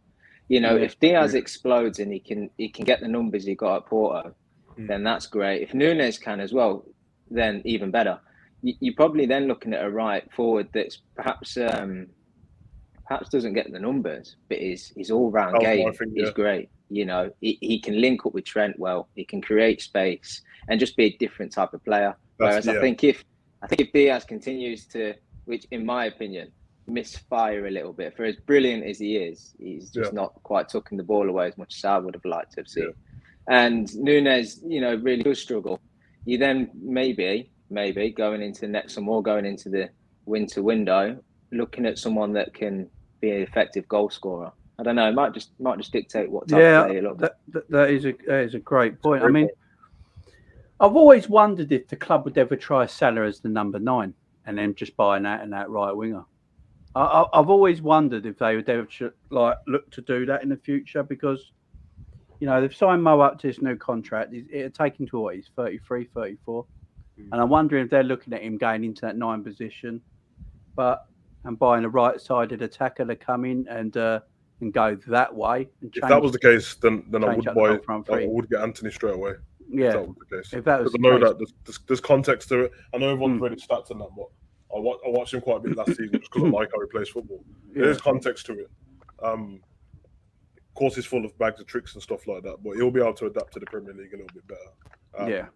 If Diaz explodes and he can get the numbers he got at Porto, then that's great. If Núñez can as well, then even better. You're probably then looking at a right forward that's perhaps doesn't get the numbers, but his all-round game is great. He can link up with Trent well. He can create space and just be a different type of player. Whereas I think if Diaz continues to, which in my opinion, misfire a little bit, for as brilliant as he is, he's just not quite tucking the ball away as much as I would have liked to have seen. And Núñez, really does struggle. You then maybe going into the winter window, looking at someone that can be an effective goal scorer. I don't know. It might just dictate what type of player you look. That is a great point. I mean, I've always wondered if the club would ever try Salah as the number 9 and then just buy an out-and-out right winger. I've always wondered if they would ever look to do that in the future, because they've signed Mo up to this new contract. It'll take him to what, he's 33, 34. And I'm wondering if they're looking at him going into that 9 position, and buying a right-sided attacker to come in and go that way. And if that was the case, then I would get Anthony straight away. Yeah, if that was the case. Because I know that there's context to it. I know everyone's read his stats and that, but I watched him quite a bit last season just because I like how he plays football. There's context to it. Of course, he's full of bags of tricks and stuff like that, but he'll be able to adapt to the Premier League a little bit better.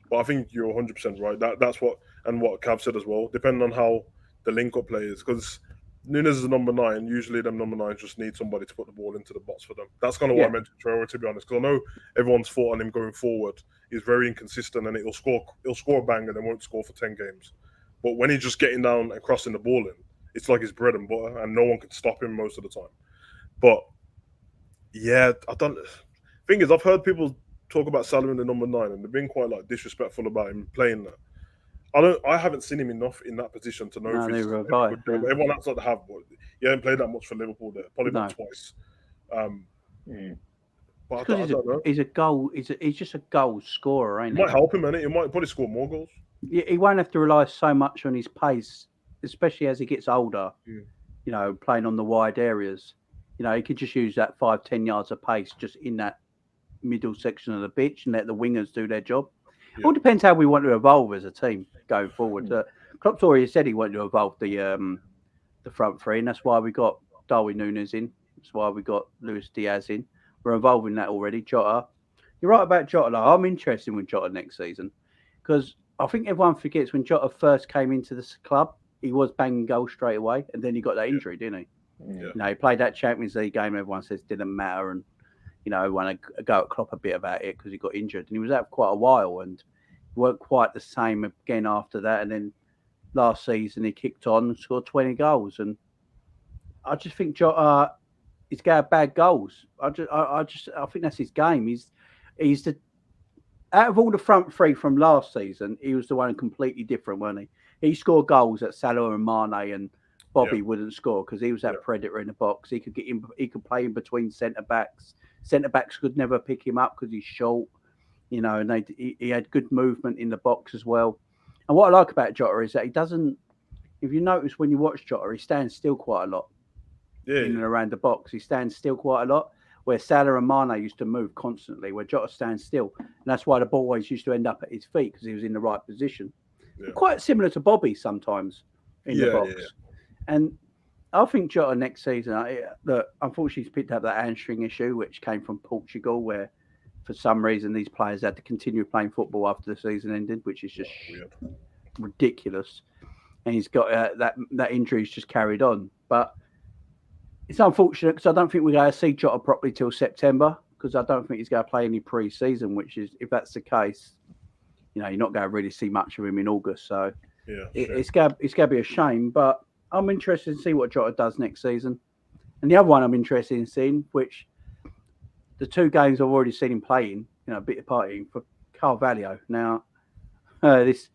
But I think you're 100% right. That's what Cav said as well. Depending on how the link-up play is, because Nunes is a number 9. Usually, them number 9s just need somebody to put the ball into the box for them. That's kind of what I meant to Traore, to be honest, because I know everyone's thought on him going forward. He's very inconsistent, and he'll score a bang and then won't score for 10 games. But when he's just getting down and crossing the ball in, it's like his bread and butter, and no one can stop him most of the time. But yeah, I don't. Thing is, I've heard people talk about Salah in the number 9, and they've been quite like disrespectful about him playing that. I haven't seen him enough in that position to know if he's good job. Everyone outside have, but he hasn't played that much for Liverpool there. Probably about twice. But I don't know. He's a goal. He's just a goal scorer, ain't he? Might help him, innit? He might probably score more goals. He won't have to rely so much on his pace, especially as he gets older. You know, playing on the wide areas. You know, he could just use that 5-10 yards of pace just in that middle section of the pitch and let the wingers do their job. It all depends how we want to evolve as a team going forward. Klopp's already said he wanted to evolve the front three, and that's why we got Darwin Núñez in. That's why we got Luis Diaz in. We're evolving that already. Jota, you're right about Jota. Like, I'm interested with Jota next season because I think everyone forgets when Jota first came into this club, he was banging goals straight away, and then he got that injury, didn't he? You know, he played that Champions League game. Everyone says didn't matter, and you know, want to go at Klopp a bit about it because he got injured, and he was out for quite a while, and he weren't quite the same again after that. And then last season he kicked on and scored 20 goals, and I just think Jota he's got bad goals. I think that's his game. He's the out of all the front three from last season, he was the one completely different, wasn't he? He scored goals that Salah and Mane and Bobby wouldn't score because he was that predator in the box. He could get in. He could play in between centre backs. Centre backs could never pick him up because he's short, you know. And he had good movement in the box as well. And what I like about Jota is that he doesn't. If you notice when you watch Jota, he stands still quite a lot. In and around the box, he stands still quite a lot. Where Salah and Mane used to move constantly, where Jota stands still, and that's why the ball always used to end up at his feet because he was in the right position. Quite similar to Bobby sometimes in the box. And I think Jota next season, look, unfortunately, he's picked up that hamstring issue, which came from Portugal, where for some reason these players had to continue playing football after the season ended, which is just ridiculous. And he's got that injury's just carried on. But it's unfortunate because I don't think we're going to see Jota properly till September because I don't think he's going to play any pre-season, which is, if that's the case, you know, you're not going to really see much of him in August. So it's going to be a shame, but I'm interested to see what Jota does next season. And the other one I'm interested in seeing, which the 2 games I've already seen him playing, you know, a bit of partying for Carvalho. Now, this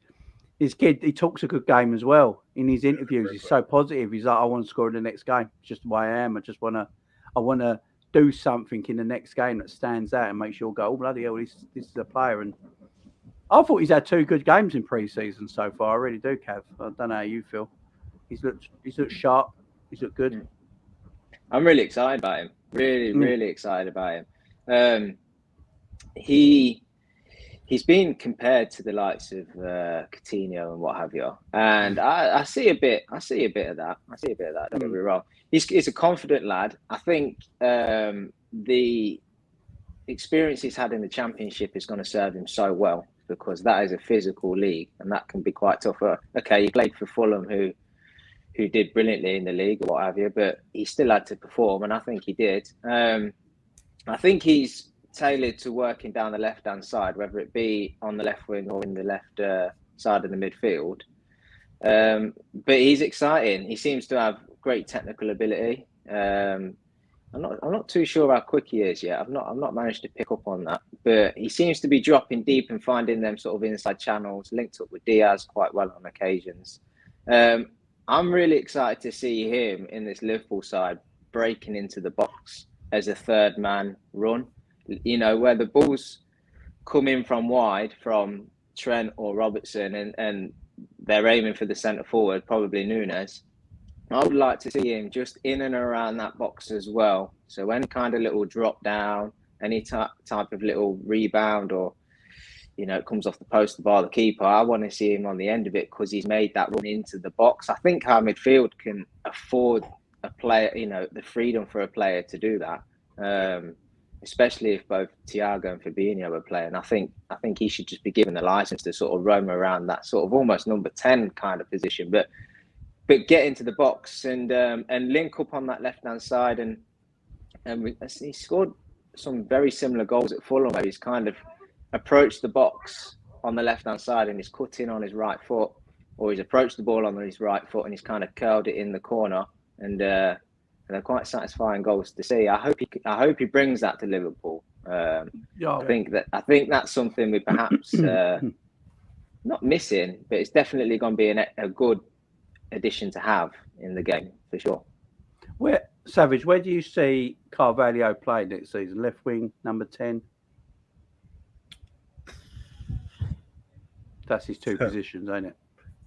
kid, he talks a good game as well. In his interviews, he's so positive. He's like, I want to score in the next game. It's just the way I am. I want to do something in the next game that stands out and makes you all go, oh, bloody hell, this is a player. And I thought he's had 2 good games in pre-season so far. I really do, Cav. I don't know how you feel. He's looked sharp. He's looked good. I'm really excited about him. Really excited about him. He's been compared to the likes of Coutinho and what have you, and I see a bit of that. Don't get me wrong. He's a confident lad. I think the experience he's had in the Championship is going to serve him so well because that is a physical league and that can be quite tough. Okay, he played for Fulham, who did brilliantly in the league or what have you, but he still had to perform, and I think he did. I think he's tailored to working down the left-hand side, whether it be on the left wing or in the left side of the midfield. But he's exciting. He seems to have great technical ability. I'm not too sure how quick he is yet. I've not managed to pick up on that, but he seems to be dropping deep and finding them sort of inside channels, linked up with Diaz quite well on occasions. I'm really excited to see him in this Liverpool side breaking into the box as a third man run. You know, where the balls come in from wide from Trent or Robertson and they're aiming for the centre forward, probably Núñez. I would like to see him just in and around that box as well. So any kind of little drop down, any type of little rebound or, you know, it comes off the post, the bar, the keeper. I want to see him on the end of it because he's made that run into the box. I think our midfield can afford a player, you know, the freedom for a player to do that. Especially if both Thiago and Fabinho are playing. I think he should just be given the license to sort of roam around that sort of almost number 10 kind of position. But get into the box and link up on that left hand side, and he scored some very similar goals at Fulham, where he's kind of approached the box on the left hand side and he's cut in on his right foot, or he's approached the ball on his right foot and he's kind of curled it in the corner, and they're quite satisfying goals to see. I hope he brings that to Liverpool. I think that's something we perhaps not missing, but it's definitely going to be a good addition to have in the game for sure. Savage, where do you see Carvalho playing next season? Left wing, number 10. That's his two positions, ain't it?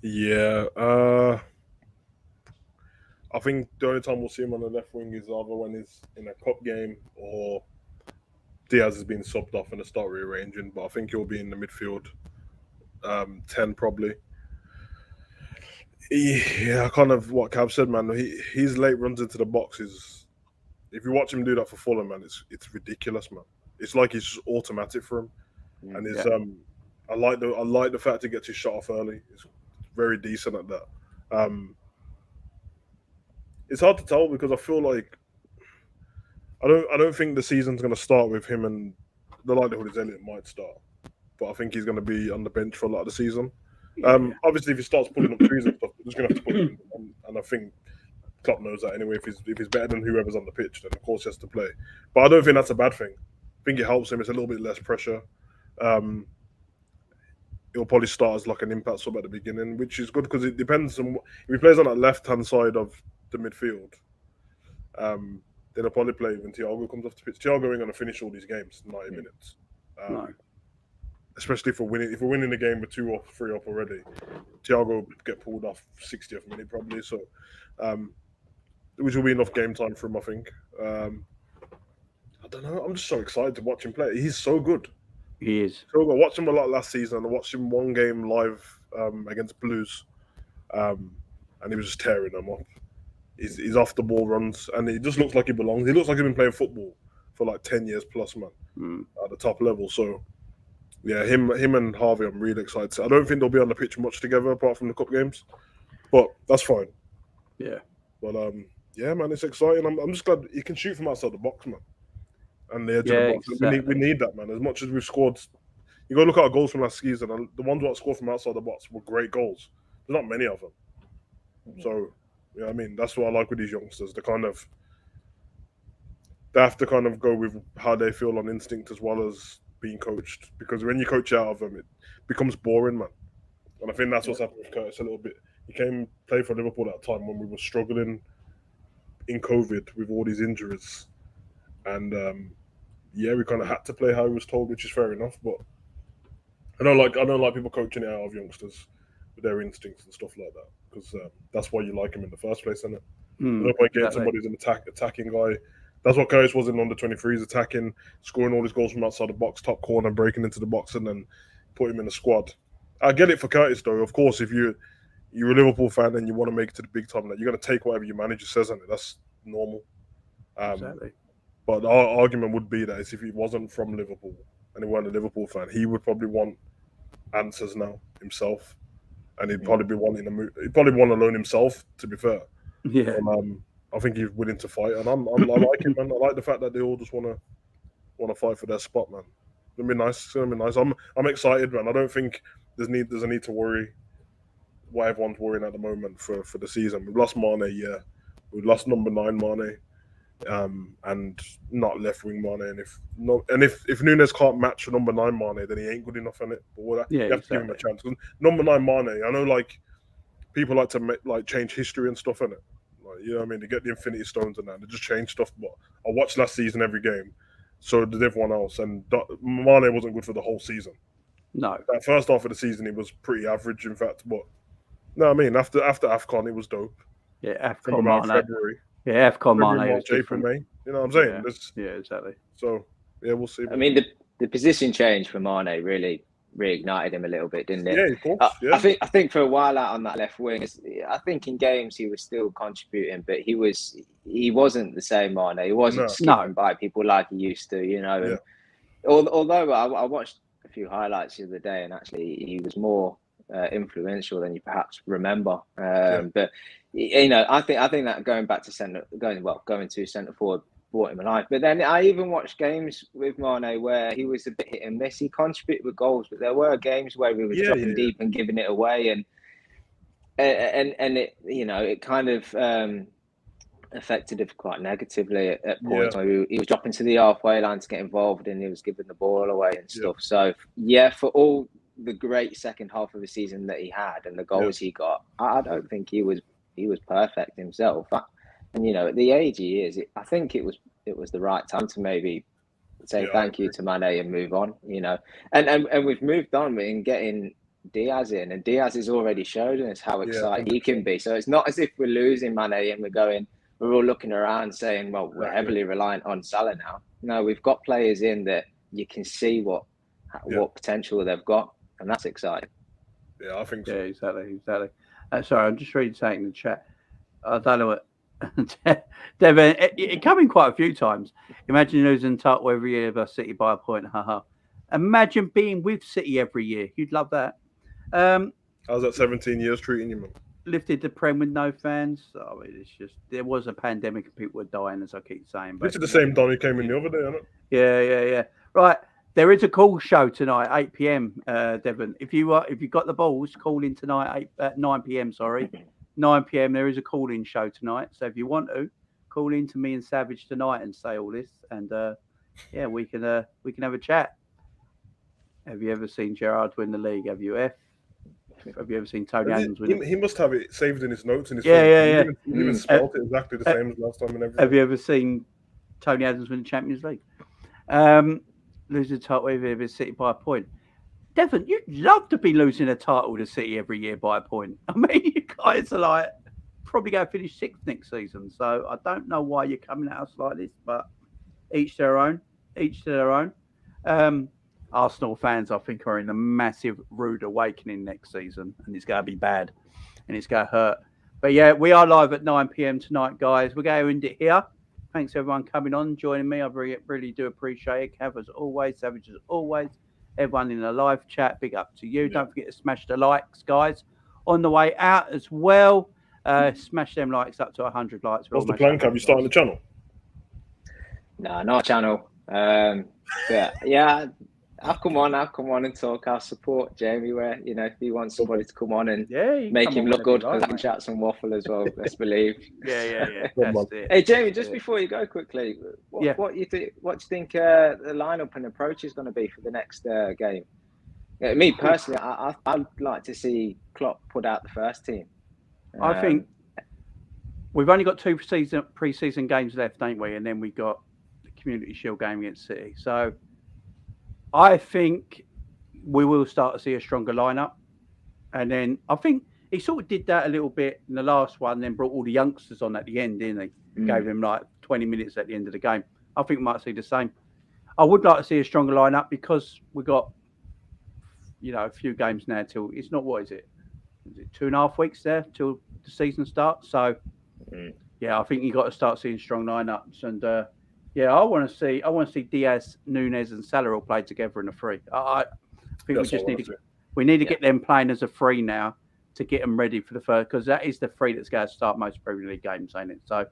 Yeah. I think the only time we'll see him on the left wing is either when he's in a cup game or Diaz has been subbed off and they start rearranging. But I think he'll be in the midfield, 10 probably. Yeah, kind of what Cav said, man. His late runs into the box is, if you watch him do that for Fulham, man, it's ridiculous, man. It's like it's just automatic for him, and it's I like the fact he gets his shot off early. It's very decent at that. It's hard to tell because I feel like I don't think the season's going to start with him, and the likelihood is Elliott might start, but I think he's going to be on the bench for a lot of the season. Obviously, if he starts pulling up trees and stuff, we're just going to have to put him in, and I think Klopp knows that anyway. If he's better than whoever's on the pitch, then of course he has to play. But I don't think that's a bad thing. I think it helps him. It's a little bit less pressure. He'll probably start as like an impact sub at the beginning, which is good because it depends on if he plays on that left-hand side of the midfield. Then he'll probably play when Thiago comes off the pitch. Thiago ain't going to finish all these games 90 minutes. No. Especially if we're winning the game with 2 or 3 up already, Thiago will get pulled off 60th minute probably. So, which will be enough game time for him, I think. I don't know. I'm just so excited to watch him play. He's so good. He is. So I watched him a lot last season. I watched him one game live against Blues, and he was just tearing them up. He's off the ball runs, and he just looks like he belongs. He looks like he's been playing football for like 10 years plus, man, at the top level. So. Yeah, him and Harvey, I'm really excited. I don't think they'll be on the pitch much together apart from the cup games, but that's fine. Yeah. But yeah, man, it's exciting. I'm just glad he can shoot from outside the box, man, and the edge of the box. Exactly. We need that, man. As much as we've scored, you go look at our goals from last season, and the ones that scored from outside the box were great goals. There's not many of them. So, yeah, I mean, that's what I like with these youngsters. They have to kind of go with how they feel on instinct as well as being coached, because when you coach out of them, it becomes boring, man. And I think that's what's happened with Curtis a little bit. He came play for Liverpool at a time when we were struggling in COVID with all these injuries, and yeah, we kind of had to play how he was told, which is fair enough. But I don't like people coaching it out of youngsters with their instincts and stuff like that, because that's why you like him in the first place, isn't it? No point getting somebody who's an attacking guy. That's what Curtis was in under 23s, attacking, scoring all his goals from outside the box, top corner, breaking into the box, and then put him in the squad. I get it for Curtis, though. Of course, if you're a Liverpool fan and you want to make it to the big time, that you're going to take whatever your manager says on it. That's normal. Exactly. But our argument would be that if he wasn't from Liverpool and he weren't a Liverpool fan, he would probably want answers now himself, and he'd probably be wanting to move. He'd probably want to learn himself. To be fair, yeah. I think he's willing to fight, and I like him, man. I like the fact that they all just want to fight for their spot, man. It'll be nice. It's gonna be nice. I'm excited, man. I don't think there's a need to worry what everyone's worrying at the moment for the season. We've lost Mane, yeah. We've lost number 9 Mane, and not left wing Mane. And if Nunes can't match number 9 Mane, then he ain't good enough in it. But you have to give him a chance. Number 9 Mane, I know, like people like to change history and stuff in it. You know what I mean? They get the Infinity Stones and that. They just change stuff. But I watched last season every game. So did everyone else. And Mane wasn't good for the whole season. No. That first half of the season, he was pretty average, in fact. But, no, I mean, after AFCON, it was dope. Yeah, AFCON, from about February. Yeah, AFCON, Mane was April, May. You know what I'm saying? Yeah, exactly. So, yeah, we'll see. I mean, the position change for Mane really reignited him a little bit, didn't it? Yeah, of course. Yeah. I think for a while out on that left wing, I think in games he was still contributing, but he wasn't the same Mane. He wasn't skipping by people like he used to, you know. Yeah. And although I watched a few highlights the other day, and actually he was more influential than you perhaps remember. But you know, I think that going to centre forward brought him alive. But then I even watched games with Mane where he was a bit hit and miss. He contributed with goals, but there were games where he was dropping deep and giving it away, and it, you know, it kind of affected him quite negatively at points. Where he was dropping to the halfway line to get involved, and he was giving the ball away and stuff. So for all the great second half of the season that he had and the goals he got, I don't think he was perfect himself. And you know, at the age he is, I think it was the right time to maybe say thank you to Mane and move on. You know, and we've moved on in getting Diaz in, and Diaz has already showed us how exciting he can be. So it's not as if we're losing Mane and we're all looking around saying, well, we're heavily reliant on Salah now. No, we've got players in that you can see what potential they've got, and that's exciting. Yeah, I think so. Yeah, exactly. Sorry, I'm just reading something in the chat. I don't know what Devin. It come in quite a few times. Imagine losing title every year versus City by a point. Haha. Imagine being with City every year. You'd love that. How's that 17 years treating you, man? Lifted the Prem with no fans. Oh, it's just there was a pandemic and people were dying, as I keep saying. This is the same Don who came in the other day, isn't it? Yeah. Right, there is a call show tonight, 8 p.m. Devon, if you got the balls, call in tonight at 9 p.m. Sorry, 9 p.m. There is a call-in show tonight, so if you want to call in to me and Savage tonight and say all this, and we can have a chat. Have you ever seen Gerrard win the league? Have you ever seen Tony Adams win? He must have it saved in his notes in his phone. Yeah. He even spelled it exactly the same as last time and everything. Have you ever seen Tony Adams win the Champions League? Losing the title with City by a point. Devon, you'd love to be losing a title to City every year by a point. I mean, you guys are probably going to finish sixth next season. So I don't know why you're coming at us like this, but each to their own. Arsenal fans, I think, are in a massive rude awakening next season, and it's going to be bad, and it's going to hurt. But yeah, we are live at 9 p.m. tonight, guys. We're going to end it here. Thanks everyone coming on, joining me. I really do appreciate it. Cav as always, Savage as always. Everyone in the live chat, big up to you. Don't forget to smash the likes, guys. On the way out as well, smash them likes up to 100 likes. What's the plan, Cav? You starting the channel? No, not a channel. I'll come on and talk. I'll support Jamie where, you know, if he wants somebody to come on and make him look good, because I can chat some waffle as well, let's believe. Yeah. That's it. Hey, Jamie, just before you go quickly, what do you think the lineup and approach is going to be for the next game? Me personally, I'd like to see Klopp put out the first team. I think we've only got two pre-season games left, ain't we? And then we got the Community Shield game against City. So I think we will start to see a stronger lineup. And then I think he sort of did that a little bit in the last one, then brought all the youngsters on at the end, didn't he? Gave them 20 minutes at the end of the game. I think we might see the same. I would like to see a stronger lineup because we've got, a few games now till it's not, what is it? Is it 2.5 weeks there till the season starts? So, I think you got to start seeing strong lineups. And I want to see Diaz, Nunes, and Salah all play together in a free. I think we need to get them playing as a free now to get them ready for the first, because that is the free that's going to start most Premier League games, ain't it? So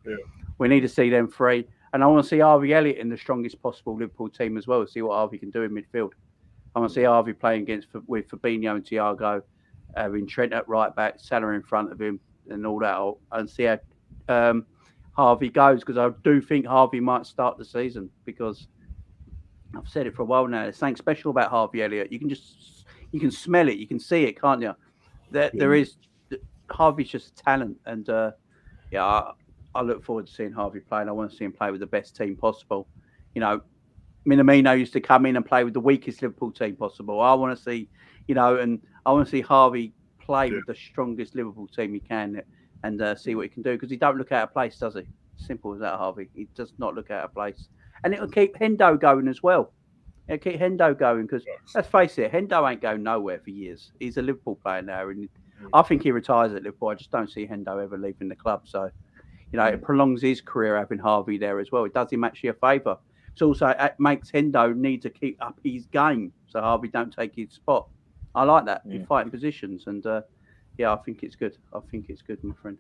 we need to see them free, and I want to see RB Elliott in the strongest possible Liverpool team as well. See what RB can do in midfield. I want to see RB playing with Fabinho and Thiago, having Trent at right back, Salah in front of him, and all that, and see how Harvey goes, because I do think Harvey might start the season, because I've said it for a while now. There's something special about Harvey Elliott. You can smell it, you can see it, can't you? There is Harvey's just a talent, and I look forward to seeing Harvey play, and I want to see him play with the best team possible. Minamino used to come in and play with the weakest Liverpool team possible. I want to see, and I want to see Harvey play with the strongest Liverpool team he can, and see what he can do, because he don't look out of place, does he? Simple as that, Harvey. He does not look out of place. And it'll keep Hendo going as well. It'll keep Hendo going, because let's face it, Hendo ain't going nowhere for years. He's a Liverpool player now, and I think he retires at Liverpool. I just don't see Hendo ever leaving the club. So, it prolongs his career having Harvey there as well. It does him actually a favour. It also makes Hendo need to keep up his game so Harvey don't take his spot. I like that. You're fighting positions, and yeah, I think it's good. I think it's good, my friend.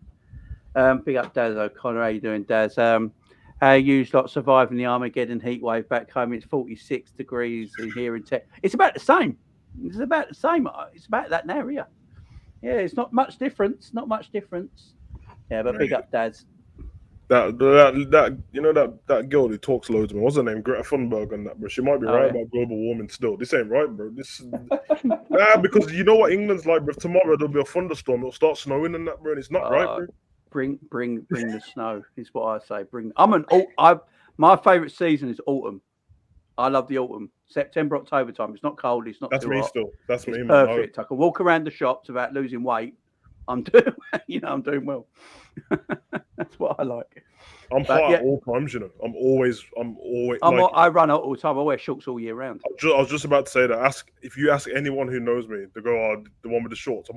Big up Daz O'Connor. How you doing, Daz? How you lot surviving the Armageddon heat wave back home? It's 46 degrees in here in Tech. It's about the same. It's about the same. It's about that now, yeah. Yeah, it's not much difference. Not much difference. Yeah, but big up Daz. That you know that girl who talks loads, man. What's her name? Greta Thunberg and that, bro. She might be right about global warming still. This ain't right, bro. This because you know what England's like, bro. Tomorrow there'll be a thunderstorm. It'll start snowing and that, bro. And it's not right, bro. Bring the snow is what I say. My favourite season is autumn. I love the autumn. September, October time. It's not cold. It's not. That's too me hot. still. That's it's me. Perfect. Man. I can walk around the shops without losing weight. I'm doing, I'm doing well. That's what I like. I'm hot at all times, you know. I'm always. I run all the time. I wear shorts all year round. I was just about to say that. If you ask anyone who knows me, they go, "Oh, the one with the shorts."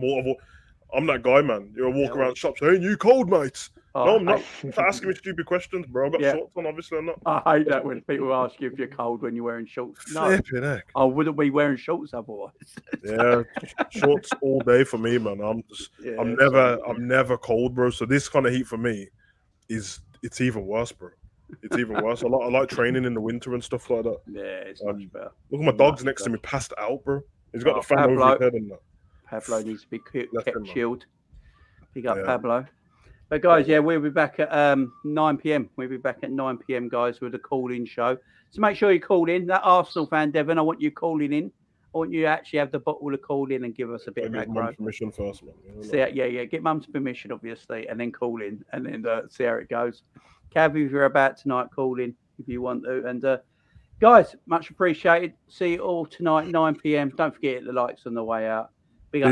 I'm that guy, man. You know, walk around shops. Hey, you cold, mates? No, I'm not. Stop asking me stupid questions, bro. I've got shorts on. Obviously, I'm not. I hate that when people ask you if you're cold when you're wearing shorts. No, heck. I wouldn't be wearing shorts otherwise. Yeah, shorts all day for me, man. I'm never cold, bro. So this kind of heat for me it's even worse, bro. It's even worse. I like training in the winter and stuff like that. Yeah, it's much better. Look at my dog's next to me, passed out, bro. He's got the fan over his head and that. Pablo needs to be kept chilled. Big up Pablo. But guys, we'll be back at 9 p.m. We'll be back at 9 p.m. guys with a call-in show. So make sure you call in. That Arsenal fan, Devon, I want you calling in. I want you to actually have the bottle to call in and give us a bit of aggro. Permission first, man. Get mum's permission, obviously, and then call in and then see how it goes. Cav, if you're about tonight, call in if you want to. And guys, much appreciated. See you all tonight, 9 p.m. Don't forget the likes on the way out. Big up.